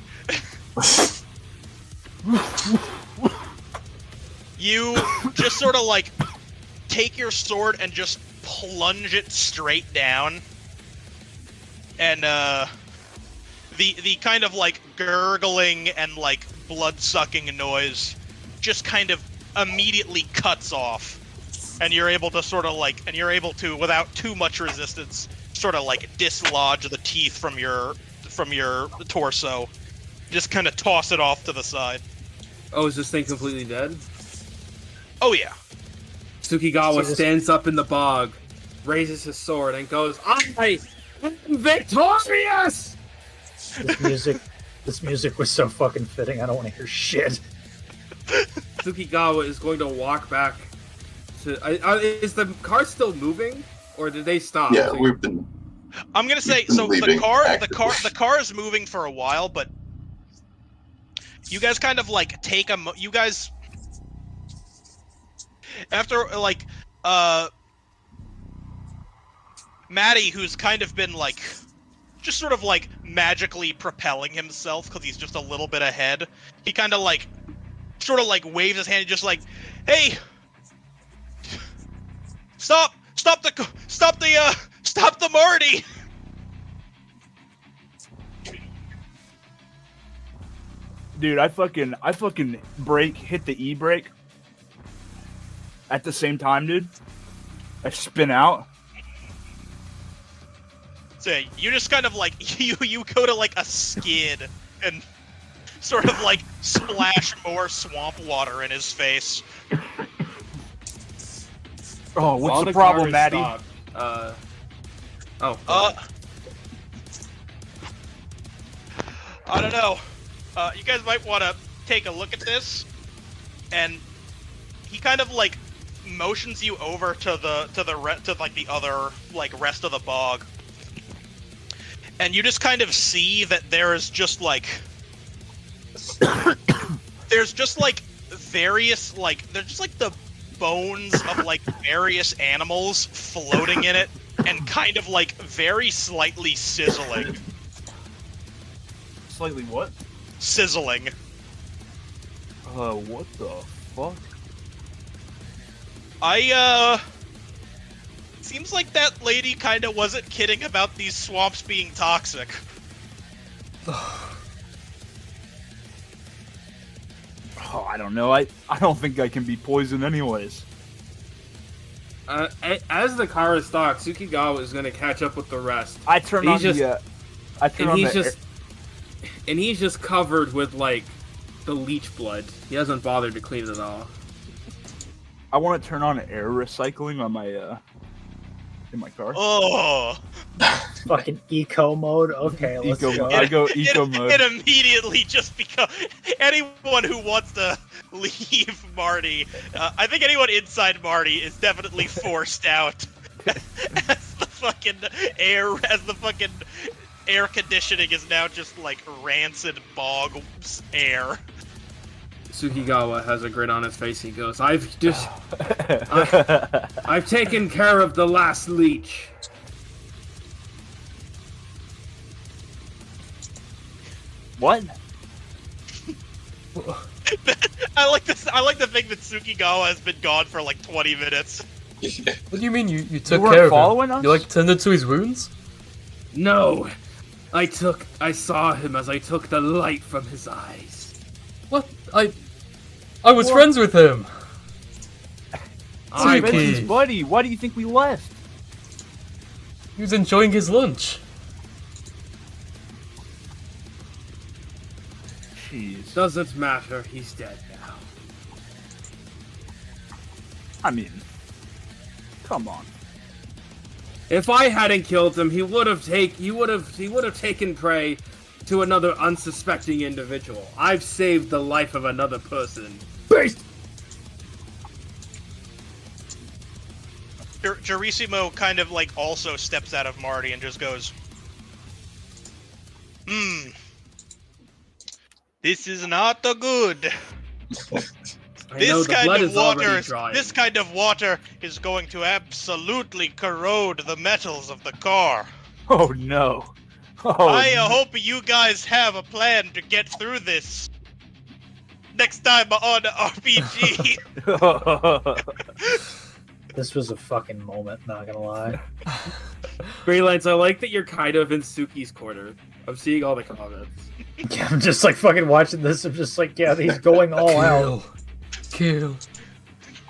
Speaker 1: You just sort of like take your sword and just plunge it straight down, and the kind of like gurgling and like blood-sucking noise just kind of immediately cuts off, and you're able to without too much resistance sort of like dislodge the teeth from your torso, just kind of toss it off to the side.
Speaker 4: Oh, is this thing completely dead?
Speaker 1: Oh yeah.
Speaker 4: Sukigawa
Speaker 5: See this-
Speaker 4: stands up in the bog, raises his sword, and goes, I am victorious!
Speaker 5: This music was so fucking fitting. I don't want to hear shit.
Speaker 4: Sukigawa is going to walk back to. Is the car still moving, or did they stop?
Speaker 2: Yeah, we've been.
Speaker 1: I'm gonna say
Speaker 2: been
Speaker 1: so. The
Speaker 2: leaving
Speaker 1: car is moving for a while, but you guys kind of like take you guys after like Maddie, who's kind of been like just sort of like magically propelling himself because he's just a little bit ahead. He kind of like sort of like waves his hand, just like, "Hey, stop the Marty!"
Speaker 8: Dude, I fucking hit the E-brake at the same time, dude. I spin out.
Speaker 1: So you just kind of like you go to like a skid and sort of like splash more swamp water in his face.
Speaker 8: Oh, what's
Speaker 4: While
Speaker 8: the
Speaker 4: car
Speaker 8: problem,
Speaker 4: is
Speaker 8: Maddie?
Speaker 4: stopped,
Speaker 1: I don't know. You guys might want to take a look at this, and he kind of like motions you over to the other like rest of the bog, and you just kind of see that there is just like there's just like various like there's just like the bones of like various animals floating in it and kind of like very slightly sizzling.
Speaker 8: Slightly what?
Speaker 1: Sizzling.
Speaker 8: What the fuck?
Speaker 1: Seems like that lady kind of wasn't kidding about these swamps being toxic.
Speaker 8: Oh, I don't know. I don't think I can be poisoned anyways.
Speaker 4: As the car is stocked, Tsukigawa is going to catch up with the rest.
Speaker 8: I turn on the.
Speaker 4: And he's just covered with like the leech blood. He hasn't bothered to clean it at all.
Speaker 8: I want to turn on air recycling on my in my car.
Speaker 1: Oh,
Speaker 5: Fucking eco mode. Okay, let's
Speaker 8: Eco
Speaker 5: go.
Speaker 8: mode. I go eco mode.
Speaker 1: It immediately just becomes anyone who wants to leave Marty. I think anyone inside Marty is definitely forced out as the fucking air conditioning is now just like rancid bog air.
Speaker 4: Tsukigawa has a grin on his face. He goes, I've taken care of the last leech.
Speaker 8: What?
Speaker 1: I like this. I like the thing that Tsukigawa has been gone for like 20 minutes.
Speaker 7: What do you mean you took
Speaker 8: weren't
Speaker 7: care of
Speaker 8: following
Speaker 7: him?
Speaker 8: us?
Speaker 7: You like tended to his wounds?
Speaker 4: No, I saw him as I took the light from his eyes.
Speaker 7: What? I was friends with him.
Speaker 8: I'm
Speaker 7: Suki.
Speaker 8: Vincent's buddy. Why do you think we left?
Speaker 7: He was enjoying his lunch.
Speaker 8: Jeez.
Speaker 4: Doesn't matter. He's dead now.
Speaker 8: I mean, come on.
Speaker 4: If I hadn't killed him, he would have taken prey to another unsuspecting individual. I've saved the life of another person.
Speaker 8: Based.
Speaker 1: Gerissimo kind of like also steps out of Marty and just goes, this is not a good. This kind of water is going to absolutely corrode the metals of the car.
Speaker 8: Oh no. Oh,
Speaker 1: I hope you guys have a plan to get through this. Next time on RPG.
Speaker 5: This was a fucking moment, not gonna lie.
Speaker 4: Greylights, I like that you're kind of in Suki's corner. I'm seeing all the comments.
Speaker 5: Yeah, I'm just like fucking watching this. I'm just like, yeah, he's going all out.
Speaker 7: Kill.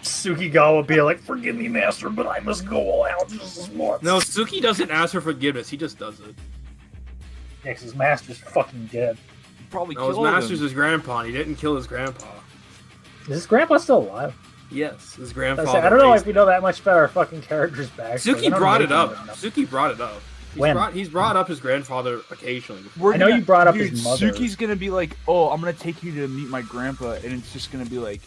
Speaker 5: Tsukigawa be like, forgive me, master, but I must go all out just as once.
Speaker 4: No, Suki doesn't ask for forgiveness. He just does it.
Speaker 5: Yeah, 'cause his master's fucking dead.
Speaker 8: probably
Speaker 4: No, his
Speaker 8: killed
Speaker 4: master's
Speaker 8: him.
Speaker 4: his grandpa, and he didn't kill his grandpa.
Speaker 5: Is his grandpa still alive?
Speaker 4: Yes, his
Speaker 5: I
Speaker 4: grandfather.
Speaker 5: don't know
Speaker 4: raised
Speaker 5: if we know that much about our fucking characters back.
Speaker 4: Suki brought it up. Suki brought it up.
Speaker 5: When?
Speaker 4: He's brought up his grandfather occasionally.
Speaker 8: We're
Speaker 5: I know you brought up
Speaker 8: dude,
Speaker 5: his mother.
Speaker 8: Suki's gonna be like, oh, I'm gonna take you to meet my grandpa, and it's just gonna be like,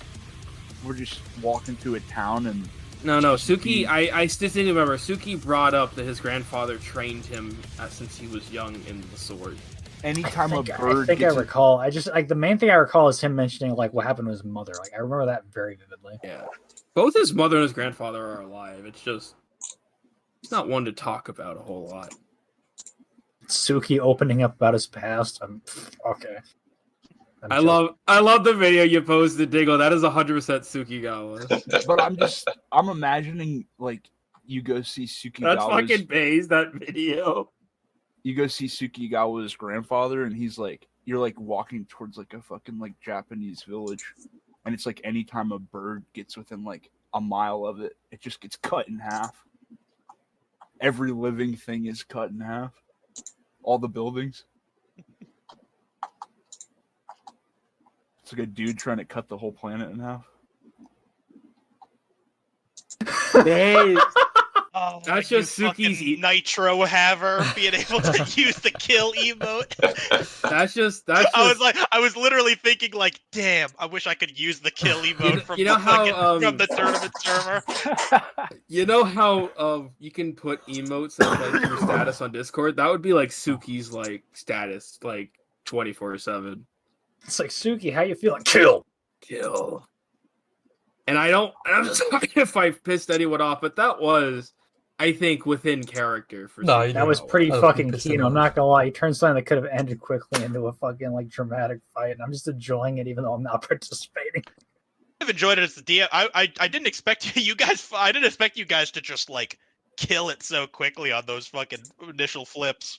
Speaker 8: we're just walking through a town and.
Speaker 4: No, Suki, I distinctly remember Suki brought up that his grandfather trained him since he was young in the sword.
Speaker 8: Anytime
Speaker 5: I
Speaker 8: a bird
Speaker 5: think I
Speaker 8: gets
Speaker 5: recall. I just like the main thing I recall is him mentioning like what happened to his mother. Like I remember that very vividly.
Speaker 4: Yeah. Both his mother and his grandfather are alive. It's just it's not one to talk about a whole lot.
Speaker 5: Suki opening up about his past. Okay.
Speaker 4: I love the video you posted, Diggle. That is 100% Tsukigawa.
Speaker 8: But I'm imagining like you go see Tsukigawa's.
Speaker 4: That's fucking based, that video.
Speaker 8: You go see Tsukigawa's grandfather, and he's like, you're like walking towards like a fucking like Japanese village, and it's like anytime a bird gets within like a mile of it, it just gets cut in half. Every living thing is cut in half. All the buildings. It's like a dude trying to cut the whole planet in half.
Speaker 4: Hey,
Speaker 1: Oh,
Speaker 4: that's
Speaker 1: you
Speaker 4: just Suki's
Speaker 1: fucking Nitro Haver being able to use the kill emote. I was literally thinking like, damn, I wish I could use the kill emote from the tournament server.
Speaker 4: You know how you can put emotes as like your status on Discord? That would be like Suki's like status, like 24/7.
Speaker 5: It's like Suki, how you feeling? Kill.
Speaker 4: And I'm just sorry if I pissed anyone off, but that was, I think, within character for Suki.
Speaker 5: That was pretty fucking keen. I'm not gonna lie. You turned something that could have ended quickly into a fucking like dramatic fight, and I'm just enjoying it, even though I'm not participating.
Speaker 1: I've enjoyed it as the DM. I didn't expect you guys. I didn't expect you guys to just like kill it so quickly on those fucking initial flips.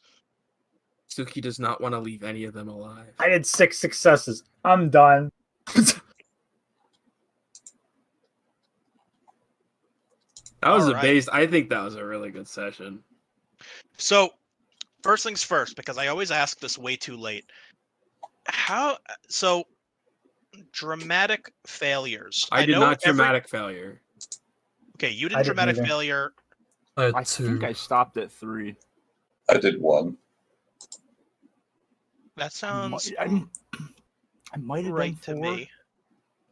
Speaker 4: Suki does not want to leave any of them alive.
Speaker 5: I did 6 successes. I'm done.
Speaker 4: That was
Speaker 1: All right.
Speaker 4: base. I think that was a really good session.
Speaker 1: So, first things first, because I always ask this way too late. So dramatic failures.
Speaker 4: I did
Speaker 1: know
Speaker 4: not dramatic failure.
Speaker 1: Okay, you
Speaker 5: I
Speaker 1: didn't
Speaker 5: didn't
Speaker 1: dramatic
Speaker 5: either.
Speaker 1: failure.
Speaker 7: I had
Speaker 8: I
Speaker 7: 2.
Speaker 8: think I stopped at 3.
Speaker 6: I did 1.
Speaker 1: That sounds
Speaker 8: I might have
Speaker 1: right
Speaker 8: done
Speaker 1: to
Speaker 8: 4.
Speaker 1: me.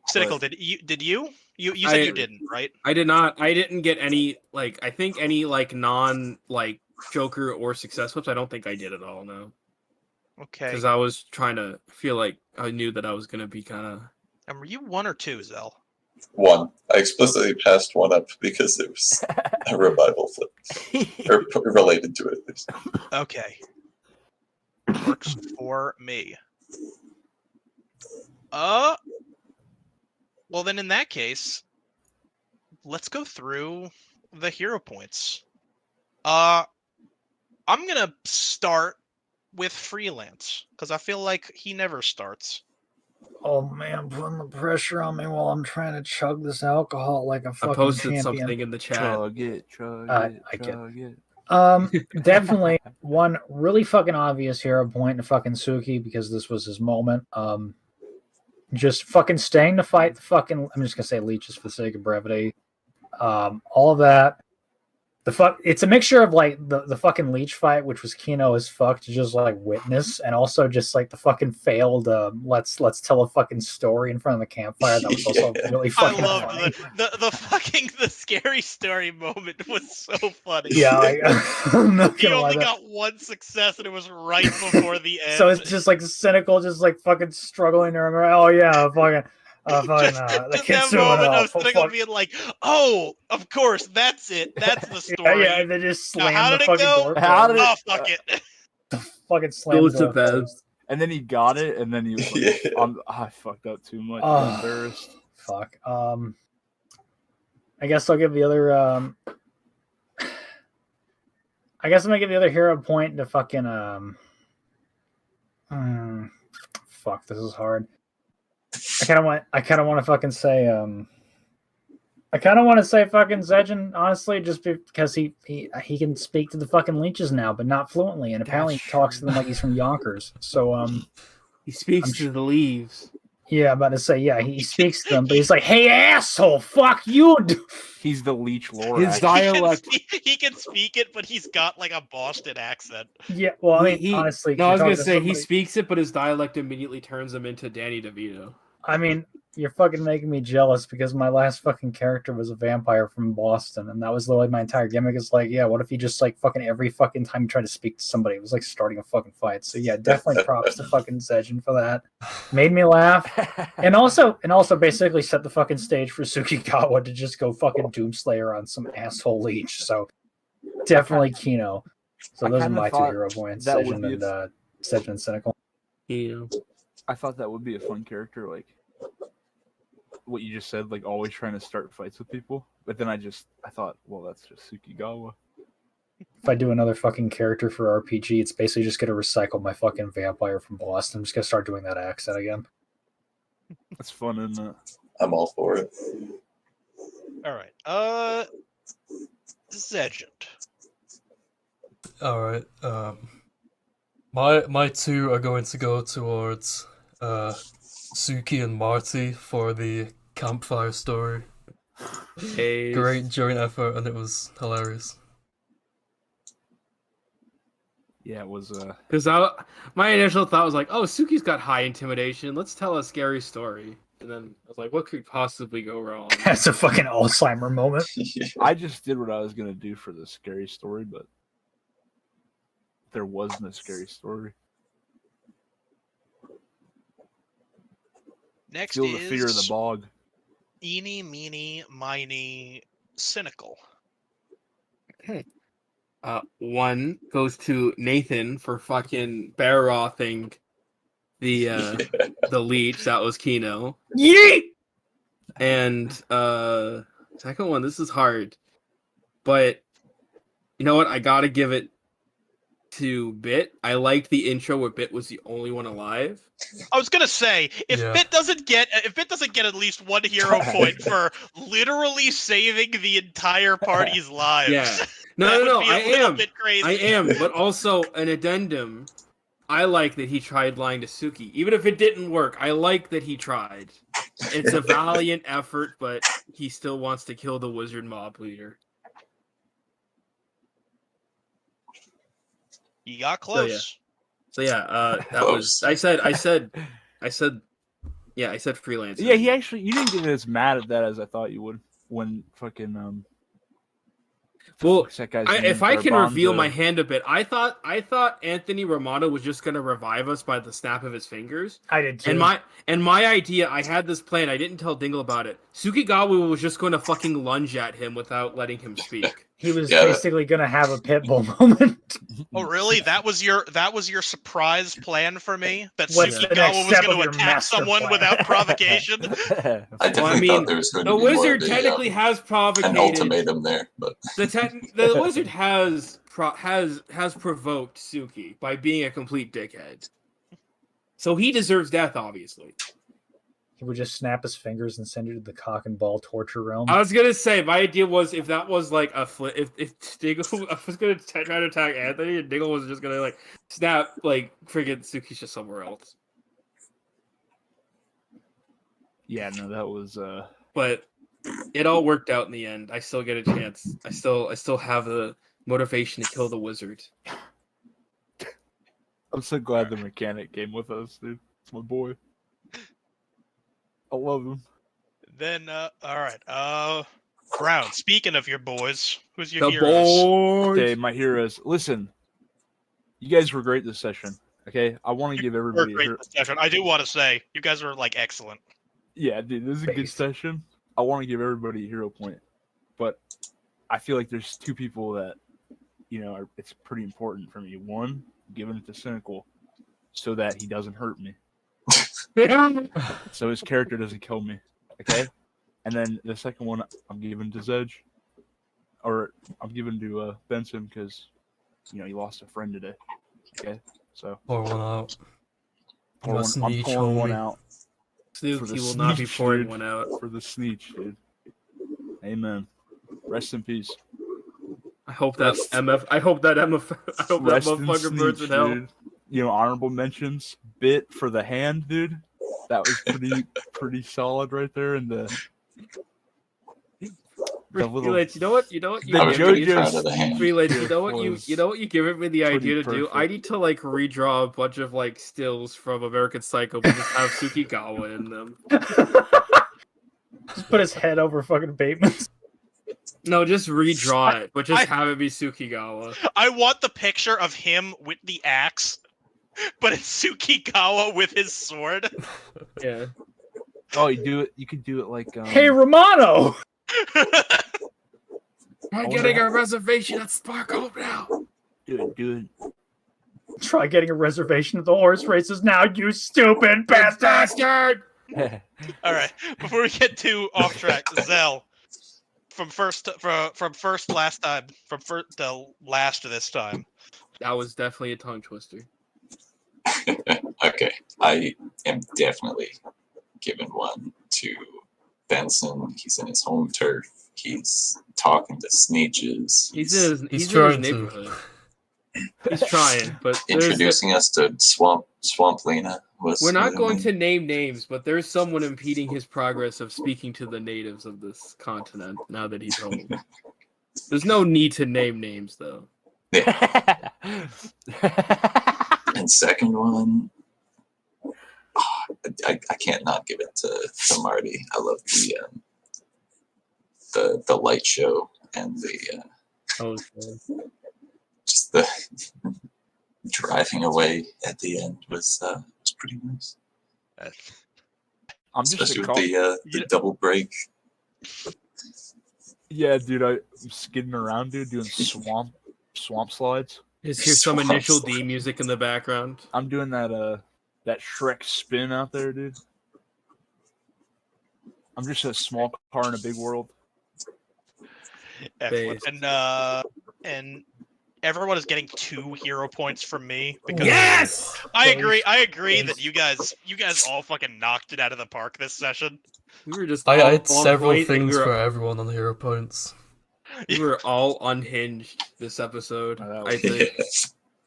Speaker 1: Cynical,
Speaker 8: but-
Speaker 1: did you? You said you didn't, right?
Speaker 4: I did not. I didn't get any like. I think any like non like Joker or success flips. I don't think I did at all. No,
Speaker 1: Okay.
Speaker 4: because I was trying to feel like I knew that I was gonna be kind of.
Speaker 1: And were you 1 or 2, Zell?
Speaker 6: 1. I explicitly passed 1 up because it was a revival flip. Or related to it, at least.
Speaker 1: Okay. Works for me. Well then in that case, let's go through the hero points. I'm gonna start with Freelance, because I feel like he never starts.
Speaker 5: Oh man, putting the pressure on me while I'm trying to chug this alcohol like a
Speaker 4: I
Speaker 5: fucking
Speaker 4: posted
Speaker 5: champion.
Speaker 4: something in the chat.
Speaker 8: Chug it, chug
Speaker 5: I
Speaker 8: it,
Speaker 5: get-
Speaker 8: chug it.
Speaker 5: Definitely one really fucking obvious hero point to fucking Suki because this was his moment. Just fucking staying to fight the fucking. I'm just gonna say leeches for the sake of brevity. All of that. It's a mixture of like the fucking leech fight, which was Kino as fuck to just like witness, and also just like the fucking failed let's tell a fucking story in front of the campfire. That was also really fucking
Speaker 1: I loved
Speaker 5: funny.
Speaker 1: the scary story moment was so funny.
Speaker 5: Yeah, I'm not
Speaker 1: He
Speaker 5: gonna lie.
Speaker 1: only got 1 success and it was right before the end.
Speaker 5: So it's just like cynical, just like fucking struggling to remember. Oh yeah, fucking, the
Speaker 1: just
Speaker 5: kid's
Speaker 1: that
Speaker 5: doing
Speaker 1: moment
Speaker 5: it all.
Speaker 1: of Cynical being like, "Oh, of course, that's it. That's the
Speaker 5: Yeah,
Speaker 1: story."
Speaker 5: yeah, and they just
Speaker 1: Now,
Speaker 5: slam
Speaker 1: how
Speaker 5: the
Speaker 1: did it
Speaker 5: fucking
Speaker 1: go?
Speaker 5: door.
Speaker 8: How did
Speaker 1: Oh,
Speaker 8: it?
Speaker 1: fuck it.
Speaker 5: Fucking slam
Speaker 4: Goes
Speaker 5: the
Speaker 4: to
Speaker 5: door
Speaker 4: bed.
Speaker 5: closed.
Speaker 8: And then he got it, and then he was like,
Speaker 6: Yeah.
Speaker 8: I fucked up too much.
Speaker 5: Oh.
Speaker 8: I'm embarrassed.
Speaker 5: Fuck. I guess I'll give the other. I guess I'm gonna give the other hero point to fucking. Fuck, this is hard. I kind of want to fucking say. I kind of want to say fucking Zedgen, honestly, just because he can speak to the fucking leeches now, but not fluently, and apparently he talks to them like he's from Yonkers. So
Speaker 4: He speaks to the leaves.
Speaker 5: yeah, I'm about to say yeah, he speaks to them, but he's like, "Hey asshole, fuck you."
Speaker 8: He's the leech lore.
Speaker 4: His
Speaker 8: actor.
Speaker 4: dialect.
Speaker 1: He can speak it, but he's got like a Boston accent.
Speaker 5: Yeah, well, I mean, honestly,
Speaker 4: No, I was
Speaker 5: you're
Speaker 4: gonna
Speaker 5: talking
Speaker 4: say
Speaker 5: to
Speaker 4: he
Speaker 5: somebody-
Speaker 4: speaks it, but his dialect immediately turns him into Danny DeVito.
Speaker 5: I mean, you're fucking making me jealous because my last fucking character was a vampire from Boston, and that was literally my entire gimmick. Is like, yeah, what if you just like fucking every fucking time you try to speak to somebody, it was like starting a fucking fight. So yeah, definitely props to fucking Zedgen for that. Made me laugh, and also basically set the fucking stage for Sukigawa to just go fucking Doomslayer on some asshole leech. So definitely Kino. So
Speaker 8: I
Speaker 5: those are
Speaker 8: kinda
Speaker 5: my 2
Speaker 8: thought
Speaker 5: hero points:
Speaker 8: that would
Speaker 5: Zedgen
Speaker 8: be
Speaker 5: and Zedgen and Cynical.
Speaker 4: Yeah.
Speaker 8: I thought that would be a fun character, like what you just said, like always trying to start fights with people. But then I thought, well, that's just Sukigawa.
Speaker 5: If I do another fucking character for RPG, it's basically just gonna recycle my fucking vampire from Boston. I'm just gonna start doing that accent again.
Speaker 8: That's fun, isn't it?
Speaker 6: I'm all for it.
Speaker 1: All right. Zedgen.
Speaker 7: All right. My 2 are going to go towards Suki and Marty for the campfire story.
Speaker 4: Hey.
Speaker 7: Great joint effort, and it was hilarious.
Speaker 8: Yeah, it was.
Speaker 4: Because my initial thought was like, oh, Suki's got high intimidation. Let's tell a scary story. And then I was like, what could possibly go wrong?
Speaker 5: That's a fucking Alzheimer moment.
Speaker 8: I just did what I was gonna do for the scary story, but there wasn't a scary story.
Speaker 1: Next
Speaker 8: Feel
Speaker 1: is
Speaker 8: the fear of the bog.
Speaker 1: Eeny, meeny, miny, Cynical.
Speaker 4: Okay. 1 goes to Nathan for fucking bear rothing the leech. That was Kino.
Speaker 5: Yeet!
Speaker 4: And second one, this is hard. But you know what? I gotta give it to Bit. I liked the intro where Bit was the only one alive.
Speaker 1: I was gonna say, if Bit doesn't get at least one hero point for literally saving the entire party's lives,
Speaker 4: Yeah.
Speaker 1: that
Speaker 4: No,
Speaker 1: would be a little bit crazy.
Speaker 4: I am, but also an addendum. I like that he tried lying to Suki. Even if it didn't work, I like that he tried. It's a valiant effort, but he still wants to kill the wizard mob leader.
Speaker 1: You got close.
Speaker 4: So yeah, that was. I said freelancer.
Speaker 8: Yeah, you didn't get as mad at that as I thought you would when fucking
Speaker 4: Well, if I can reveal my hand a bit, I thought Anthony Romano was just gonna revive us by the snap of his fingers.
Speaker 5: I did too.
Speaker 4: And my idea, I had this plan. I didn't tell Dingle about it. Sukigawa was just going to fucking lunge at him without letting him speak.
Speaker 5: He was basically gonna have a pit bull moment.
Speaker 1: Oh, really? That was your surprise plan for me? That
Speaker 5: What's the next
Speaker 1: Sukigawa was
Speaker 5: step
Speaker 1: going
Speaker 5: of
Speaker 1: to
Speaker 5: your
Speaker 1: attack
Speaker 5: master
Speaker 1: someone
Speaker 5: plan?
Speaker 1: without provocation?
Speaker 6: I definitely thought there was going to
Speaker 4: the
Speaker 6: be more
Speaker 4: wizard
Speaker 6: of a,
Speaker 4: technically has
Speaker 6: an
Speaker 4: provocated.
Speaker 6: ultimatum there, but
Speaker 4: The wizard has provoked Suki by being a complete dickhead. So he deserves death, obviously.
Speaker 5: He would just snap his fingers and send you to the cock and ball torture realm.
Speaker 4: I was gonna say my idea was if that was like a flip, if Diggle I was gonna try to attack Anthony and Diggle was just gonna like snap like friggin' Suki's just somewhere else.
Speaker 8: Yeah, no, that was.
Speaker 4: But it all worked out in the end. I still get a chance. I still have the motivation to kill the wizard.
Speaker 8: I'm so glad the mechanic came with us, dude. It's my boy. I love him.
Speaker 1: Then, all right. Brown, speaking of your boys, who's your
Speaker 4: The
Speaker 1: heroes?
Speaker 4: boys.
Speaker 8: Okay, my heroes. Listen, you guys were great this session. Okay, I want to give everybody.
Speaker 1: Great session. I do want to say, you guys were like excellent.
Speaker 8: Yeah, dude, this is a good session. I want to give everybody a hero point, but I feel like there's two people that, it's pretty important for me. One, giving it to Cynical, so that he doesn't hurt me. So his character doesn't kill me. Okay? And then the second one I'm giving to Zedge. Or I'm giving to Benson because he lost a friend today. Okay? So
Speaker 7: Pour one out.
Speaker 8: I'm pouring one out.
Speaker 4: Snooki will not be pouring one out.
Speaker 8: For the Sneech, dude. Amen. Rest in peace.
Speaker 4: I hope that motherfucker burns in hell.
Speaker 8: Dude. Honorable mentions. Bit for the hand, dude. That was pretty solid right there. And the little,
Speaker 4: Freelance, you know what?
Speaker 6: I was pretty proud of the hand.
Speaker 4: Freelance, you know what you giving me the idea to do? I need to redraw a bunch of stills from American Psycho, but just have Sukigawa in them.
Speaker 5: Just put his head over fucking Bateman's.
Speaker 4: No, just redraw it, but just have it be Sukigawa.
Speaker 1: I want the picture of him with the axe, but it's Sukigawa with his sword.
Speaker 4: Yeah.
Speaker 8: Oh, you could do it like.
Speaker 5: Hey, Romano!
Speaker 4: I'm getting a reservation at Sparkle now.
Speaker 8: Do it.
Speaker 5: Try getting a reservation at the horse races now, you stupid bastard!
Speaker 1: All right, before we get too off track, Zell, from first to last this time.
Speaker 4: That was definitely a tongue twister.
Speaker 2: Okay, I am definitely giving one to Benson. He's in his home turf. He's talking to Sneeches.
Speaker 4: He's in his neighborhood. He's trying, but
Speaker 2: introducing us to Swamp Lena.
Speaker 4: We're not going to name names, but there's someone impeding his progress of speaking to the natives of this continent now that he's home. There's no need to name names, though.
Speaker 2: Yeah. And second one, I can't not give it to Marty. I love the light show and the just the driving away at the end was pretty nice. Especially with the double break.
Speaker 8: Yeah, dude, I'm skidding around, dude, doing swamp slides.
Speaker 4: Here's some initial D music in the background.
Speaker 8: I'm doing that Shrek spin out there, dude. I'm just a small car in a big world.
Speaker 1: Excellent. And everyone is getting 2 hero points from me because
Speaker 4: Yes!
Speaker 1: I agree that you guys all fucking knocked it out of the park this session.
Speaker 4: We were just
Speaker 7: I
Speaker 4: all
Speaker 7: had
Speaker 4: on
Speaker 7: several
Speaker 4: point, and
Speaker 7: things
Speaker 4: we were,
Speaker 7: for everyone on hero points.
Speaker 4: we were all unhinged this episode.
Speaker 8: Oh,
Speaker 4: I think.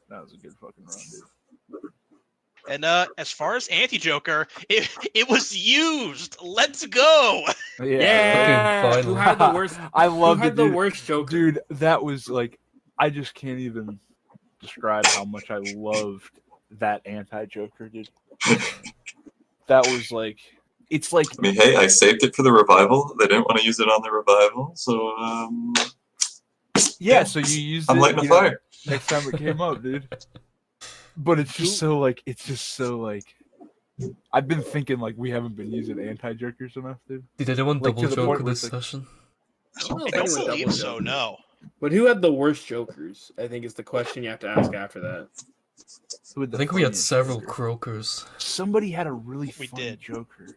Speaker 8: That was a good fucking run, dude.
Speaker 1: And as far as anti-Joker, it was used. Let's go.
Speaker 4: Yeah.
Speaker 7: Fucking
Speaker 4: Who
Speaker 7: finally.
Speaker 4: had the worst?
Speaker 8: I love
Speaker 4: Who had the worst Joker?
Speaker 8: Dude, that was like, I just can't even describe how much I loved that anti-Joker, dude. That was like, it's like,
Speaker 6: I mean, hey, I saved it for the revival. They didn't want to use it on the revival, so
Speaker 8: yeah. So you used
Speaker 6: I'm
Speaker 8: it,
Speaker 6: lighting a
Speaker 8: you know,
Speaker 6: fire.
Speaker 8: next time it came up, dude. But it's just so like, I've been thinking like we haven't been using anti-Jokers enough, dude.
Speaker 7: Did anyone
Speaker 8: Like, to
Speaker 7: double
Speaker 8: the point
Speaker 7: Joker
Speaker 8: where
Speaker 7: this
Speaker 8: it's like-
Speaker 7: session?
Speaker 4: I don't know
Speaker 1: I
Speaker 4: if
Speaker 1: don't
Speaker 4: anyone
Speaker 1: believe
Speaker 4: double
Speaker 1: so.
Speaker 4: Joker.
Speaker 1: No.
Speaker 4: But who had the worst Jokers? I think is the question you have to ask after that.
Speaker 8: Who had the
Speaker 7: I think we had
Speaker 8: funniest
Speaker 7: several
Speaker 8: Joker?
Speaker 7: croakers.
Speaker 8: Somebody had a really
Speaker 1: We
Speaker 8: funny
Speaker 1: did.
Speaker 8: Joker.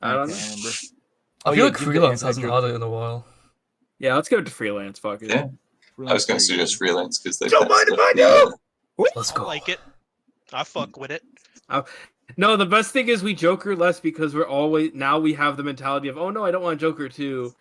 Speaker 4: I don't know.
Speaker 8: can't remember.
Speaker 7: I
Speaker 8: Oh,
Speaker 7: feel
Speaker 8: yeah,
Speaker 7: like
Speaker 8: give the
Speaker 7: Freelance hasn't
Speaker 8: anti-Joker.
Speaker 7: had it in a while.
Speaker 4: Yeah, let's go to freelance. Fuck it.
Speaker 6: Yeah. I was going to suggest freelance because they
Speaker 8: Don't mind
Speaker 6: passed
Speaker 8: if I
Speaker 6: the,
Speaker 7: Let's
Speaker 1: I
Speaker 7: go.
Speaker 1: like it. I fuck with it.
Speaker 4: No, the best thing is we Joker less because we're always now we have the mentality of, oh no, I don't want Joker too.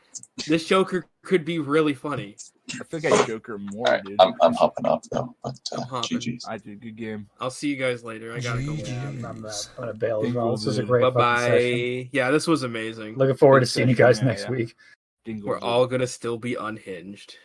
Speaker 4: This Joker could be really funny.
Speaker 8: I think I Joker more,
Speaker 6: All right,
Speaker 8: dude.
Speaker 6: I'm hopping off though, but
Speaker 4: I'm hopping.
Speaker 6: GG's.
Speaker 8: I did good game.
Speaker 4: I'll see you guys later. I gotta go.
Speaker 7: GG.
Speaker 5: I'm gonna bail as
Speaker 8: Dingle
Speaker 5: well. This was a
Speaker 8: did.
Speaker 5: great
Speaker 4: Bye
Speaker 5: fucking session.
Speaker 4: bye. Yeah, this was amazing.
Speaker 5: Looking forward to
Speaker 8: Good
Speaker 5: seeing you
Speaker 8: session,
Speaker 5: guys
Speaker 8: yeah,
Speaker 5: next
Speaker 8: yeah.
Speaker 5: week.
Speaker 8: Dingle
Speaker 4: We're
Speaker 8: did.
Speaker 4: all gonna still be unhinged.